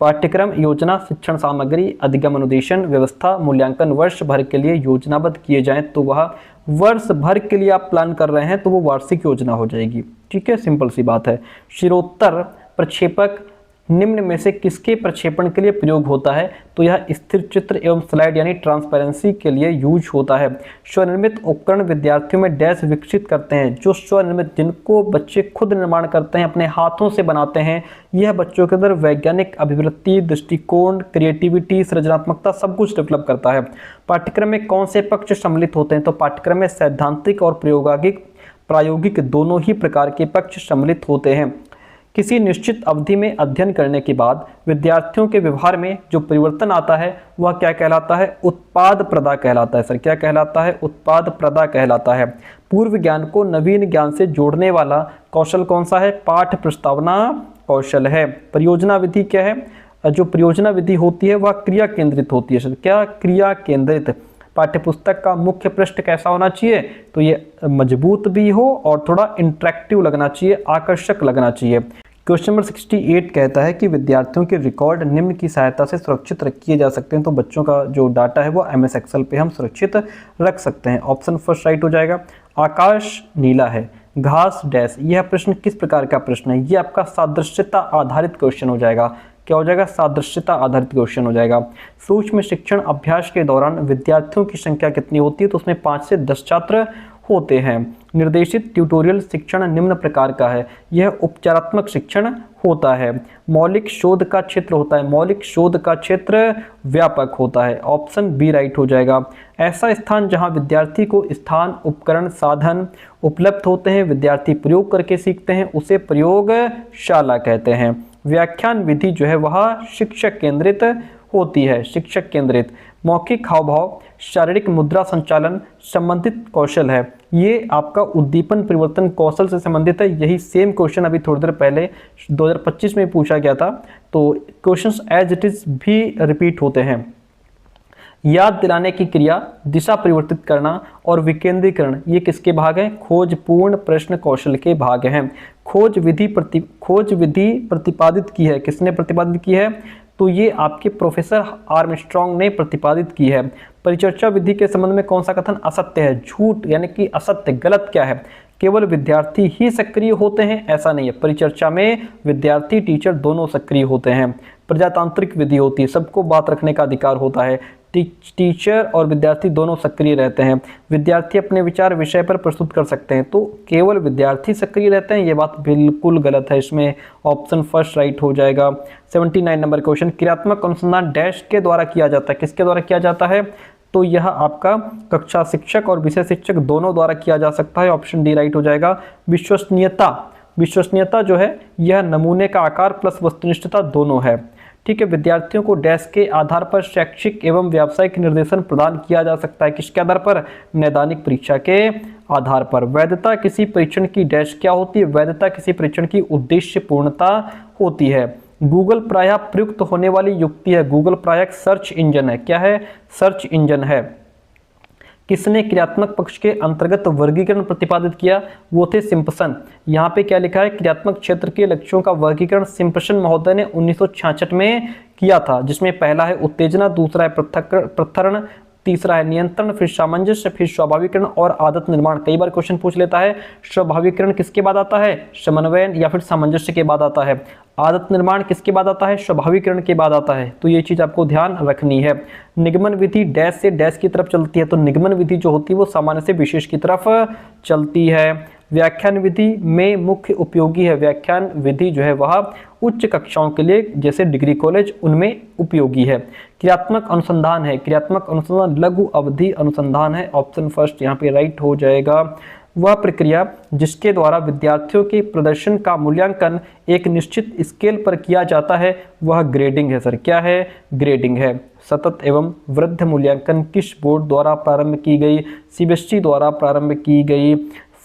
पाठ्यक्रम योजना शिक्षण सामग्री अधिगम अनुदेशन व्यवस्था मूल्यांकन वर्ष भर के लिए योजनाबद्ध किए जाएं, तो वह वर्ष भर के लिए आप प्लान कर रहे हैं तो वो वार्षिक योजना हो जाएगी। ठीक है, सिंपल सी बात है। शिरोत्तर प्रक्षेपक निम्न में से किसके प्रक्षेपण के लिए प्रयोग होता है? तो यह स्थिर चित्र एवं स्लाइड यानी ट्रांसपेरेंसी के लिए यूज होता है। स्वनिर्मित उपकरण विद्यार्थियों में डैश विकसित करते हैं। जो स्वनिर्मित, जिनको बच्चे खुद निर्माण करते हैं, अपने हाथों से बनाते हैं, यह बच्चों के अंदर वैज्ञानिक अभिवृत्ति, दृष्टिकोण, क्रिएटिविटी, सृजनात्मकता सब कुछ डेवलप करता है। पाठ्यक्रम में कौन से पक्ष सम्मिलित होते हैं? तो पाठ्यक्रम में सैद्धांतिक और प्रायोगिक दोनों ही प्रकार के पक्ष सम्मिलित होते हैं। किसी निश्चित अवधि में अध्ययन करने के बाद विद्यार्थियों के व्यवहार में जो परिवर्तन आता है वह क्या कहलाता है? उत्पाद प्रदा कहलाता है। सर क्या कहलाता है? उत्पाद प्रदा कहलाता है। पूर्व ज्ञान को नवीन ज्ञान से जोड़ने वाला कौशल कौन सा है? पाठ प्रस्तावना कौशल है। परियोजना विधि क्या है? जो परियोजना विधि होती है वह क्रिया केंद्रित होती है। सर क्या? क्रिया केंद्रित। पाठ्यपुस्तक का मुख्य पृष्ठ कैसा होना चाहिए, तो ये मजबूत भी हो और थोड़ा इंटरेक्टिव लगना चाहिए, आकर्षक लगना चाहिए। क्वेश्चन नंबर 68 कहता है कि विद्यार्थियों के रिकॉर्ड निम्न की सहायता से सुरक्षित किए जा सकते हैं। तो बच्चों का जो डाटा है वो MS एक्सेल पे हम सुरक्षित रख सकते हैं। ऑप्शन फर्स्ट राइट हो जाएगा। आकाश नीला है, घास डैश। यह प्रश्न किस प्रकार का प्रश्न है, ये आपका सादृश्यता आधारित क्वेश्चन हो जाएगा। क्या हो जाएगा, सादृश्यता आधारित क्वेश्चन हो जाएगा। सूक्ष्म शिक्षण अभ्यास के दौरान विद्यार्थियों की संख्या कितनी होती है, तो उसमें 5 से 10 छात्र होते हैं। निर्देशित ट्यूटोरियल शिक्षण निम्न प्रकार का है, यह उपचारात्मक शिक्षण होता है। मौलिक शोध का क्षेत्र होता है, मौलिक शोध का क्षेत्र व्यापक होता है। ऑप्शन बी राइट हो जाएगा। ऐसा स्थान जहां विद्यार्थी को स्थान, उपकरण, साधन उपलब्ध होते हैं, विद्यार्थी प्रयोग करके सीखते हैं, उसे प्रयोगशाला कहते हैं। व्याख्यान विधि जो है वह शिक्षक केंद्रित होती है, शिक्षक केंद्रित। मौखिक हाव भाव, शारीरिक मुद्रा संचालन संबंधित कौशल है, ये आपका उद्दीपन परिवर्तन कौशल से संबंधित है। यही सेम क्वेश्चन अभी थोड़ी देर पहले 2025 में पूछा गया था, तो क्वेश्चंस एज इट इज भी रिपीट होते हैं। याद दिलाने की क्रिया, दिशा परिवर्तित करना और विकेंद्रीकरण, ये किसके भाग हैं, खोजपूर्ण प्रश्न कौशल के भाग हैं। खोज विधि प्रतिपादित की है, किसने प्रतिपादित की है, तो ये आपके प्रोफेसर आर्मस्ट्रॉन्ग ने प्रतिपादित की है। परिचर्चा विधि के संबंध में कौन सा कथन असत्य है, झूठ यानी कि असत्य, गलत क्या है, केवल विद्यार्थी ही सक्रिय होते हैं, ऐसा नहीं है। परिचर्चा में विद्यार्थी टीचर दोनों सक्रिय होते हैं। प्रजातांत्रिक विधि होती है, सबको बात रखने का अधिकार होता है, टीचर और विद्यार्थी दोनों सक्रिय रहते हैं। विद्यार्थी अपने विचार विषय पर प्रस्तुत कर सकते हैं, तो केवल विद्यार्थी सक्रिय रहते हैं, ये बात बिल्कुल गलत है। इसमें ऑप्शन फर्स्ट राइट हो जाएगा। 79 नंबर क्वेश्चन, क्रियात्मक अनुसंधान डैश के द्वारा किया जाता है, किसके द्वारा किया जाता है, तो यह आपका कक्षा शिक्षक और विषय शिक्षक दोनों द्वारा किया जा सकता है। ऑप्शन डी राइट हो जाएगा। विश्वसनीयता जो है यह नमूने का आकार प्लस वस्तुनिष्ठता दोनों है। ठीक है, विद्यार्थियों को डैश के आधार पर शैक्षिक एवं व्यावसायिक निर्देशन प्रदान किया जा सकता है, किसके आधार पर, नैदानिक परीक्षा के आधार पर। वैधता किसी परीक्षण की डैश क्या होती है, वैधता किसी परीक्षण की उद्देश्य पूर्णता होती है। गूगल प्रायः प्रयुक्त होने वाली युक्ति है, गूगल प्रायः सर्च इंजन है, क्या है, सर्च इंजन है। किसने क्रियात्मक पक्ष के अंतर्गत वर्गीकरण प्रतिपादित किया, वो थे सिम्पसन। यहाँ पे क्या लिखा है, क्रियात्मक क्षेत्र के लक्ष्यों का वर्गीकरण सिम्पसन महोदय ने 1966 में किया था, जिसमें पहला है उत्तेजना, दूसरा है पृथक्करण, तीसरा है नियंत्रण, फिर सामंजस्य, फिर स्वाभाविकरण और आदत निर्माण। कई बार क्वेश्चन पूछ लेता है स्वाभाविकरण किसके बाद आता है, समन्वयन या फिर सामंजस्य के बाद आता है। आदत निर्माण किसके बाद आता है, स्वाभाविकरण के बाद आता है, तो ये चीज आपको ध्यान रखनी है। निगमन विधि डैश से डैश की तरफ चलती है, तो निगमन विधि जो होती है वो सामान्य से विशेष की तरफ चलती है। व्याख्यान विधि में मुख्य उपयोगी है, व्याख्यान विधि जो है वह उच्च कक्षाओं के लिए जैसे डिग्री कॉलेज उनमें उपयोगी है। क्रियात्मक अनुसंधान है, क्रियात्मक अनुसंधान लघु अवधि अनुसंधान है। ऑप्शन फर्स्ट यहाँ पे राइट हो जाएगा। वह प्रक्रिया जिसके द्वारा विद्यार्थियों के प्रदर्शन का मूल्यांकन एक निश्चित स्केल पर किया जाता है वह ग्रेडिंग है। सर क्या है, ग्रेडिंग है। सतत एवं वृद्ध मूल्यांकन किस बोर्ड द्वारा प्रारंभ की गई, CBSE द्वारा प्रारंभ की गई।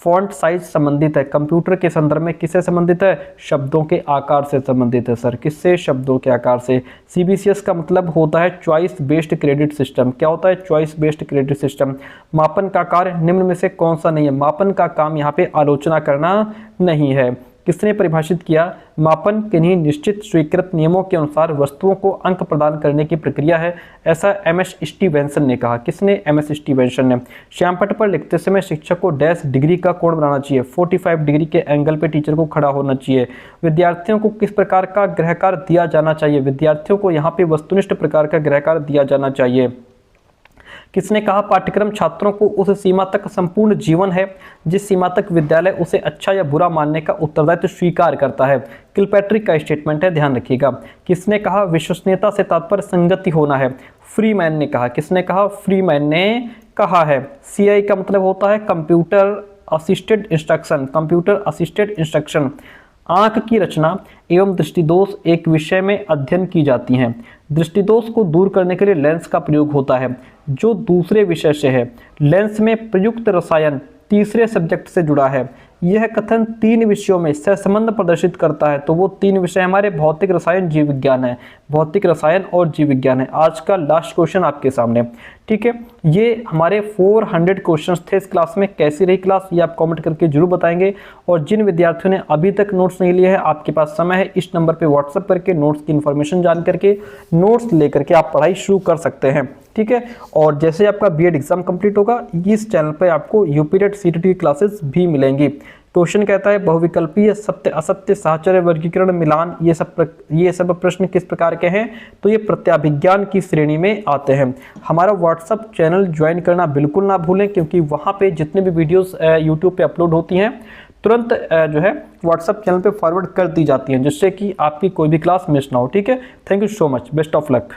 फॉन्ट साइज संबंधित है, कंप्यूटर के संदर्भ में किससे संबंधित है, शब्दों के आकार से संबंधित है। सर किससे, शब्दों के आकार से। CBCS का मतलब होता है चॉइस बेस्ड क्रेडिट सिस्टम। क्या होता है, चॉइस बेस्ड क्रेडिट सिस्टम। मापन का कार्य निम्न में से कौन सा नहीं है, मापन का काम यहाँ पे आलोचना करना नहीं है। किसने परिभाषित किया, मापन किन्हीं निश्चित स्वीकृत नियमों के अनुसार वस्तुओं को अंक प्रदान करने की प्रक्रिया है, ऐसा MS स्टीवेंसन ने कहा। किसने, MS स्टीवेंसन ने। श्यामपट्ट पर लिखते समय शिक्षक को डैश डिग्री का कोण बनाना चाहिए, 45 डिग्री के एंगल पे टीचर को खड़ा होना चाहिए। विद्यार्थियों को किस प्रकार का गृहकार्य दिया जाना चाहिए, विद्यार्थियों को यहाँ पे वस्तुनिष्ठ प्रकार का गृहकार्य दिया जाना चाहिए। किसने कहा, पाठ्यक्रम छात्रों को उस सीमा तक संपूर्ण जीवन है जिस सीमा तक विद्यालय उसे अच्छा या बुरा मानने का उत्तरदायित्व स्वीकार करता है। किलपैट्रिक का स्टेटमेंट है, ध्यान रखिएगा। किसने कहा, विश्वसनीयता से तात्पर्य संगति होना है, फ्रीमैन ने कहा। किसने कहा, फ्रीमैन ने कहा है। CI का मतलब होता है computer assisted instruction, computer assisted instruction. आंख की रचना एवं दृष्टिदोष एक विषय में अध्ययन की जाती हैं। दृष्टिदोष को दूर करने के लिए लेंस का प्रयोग होता है जो दूसरे विषय से है। लेंस में प्रयुक्त रसायन तीसरे सब्जेक्ट से जुड़ा है। यह कथन 3 विषयों में सहसंबंध प्रदर्शित करता है, तो वो 3 विषय हमारे भौतिक रसायन जीव विज्ञान है, भौतिक रसायन और जीव विज्ञान है। आज का लास्ट क्वेश्चन आपके सामने। ठीक है। ये हमारे 400 क्वेश्चंस थे इस क्लास में। कैसी रही क्लास ये आप कमेंट करके जरूर बताएंगे। और जिन विद्यार्थियों ने अभी तक नोट्स नहीं लिए हैं, आपके पास समय है, इस नंबर पे व्हाट्सएप करके नोट्स की इन्फॉर्मेशन जान करके नोट्स लेकर के आप पढ़ाई शुरू कर सकते हैं, ठीक है। और जैसे आपका बीएड एग्जाम कंप्लीट होगा, इस चैनल पे आपको यूपीटेट सीटीटी की क्लासेस भी मिलेंगी। क्वेश्चन कहता है बहुविकल्पीय सत्य असत्य साहचर्य वर्गीकरण मिलान ये सब प्रश्न किस प्रकार के हैं, तो ये प्रत्याभिज्ञान की श्रेणी में आते हैं। हमारा व्हाट्सएप चैनल ज्वाइन करना बिल्कुल ना भूलें, क्योंकि वहाँ पे जितने भी वीडियोस यूट्यूब पे अपलोड होती हैं तुरंत जो है व्हाट्सएप चैनल पे फॉरवर्ड कर दी जाती हैं, जिससे कि आपकी कोई भी क्लास मिस ना हो, ठीक है। Thank you so much, best of luck.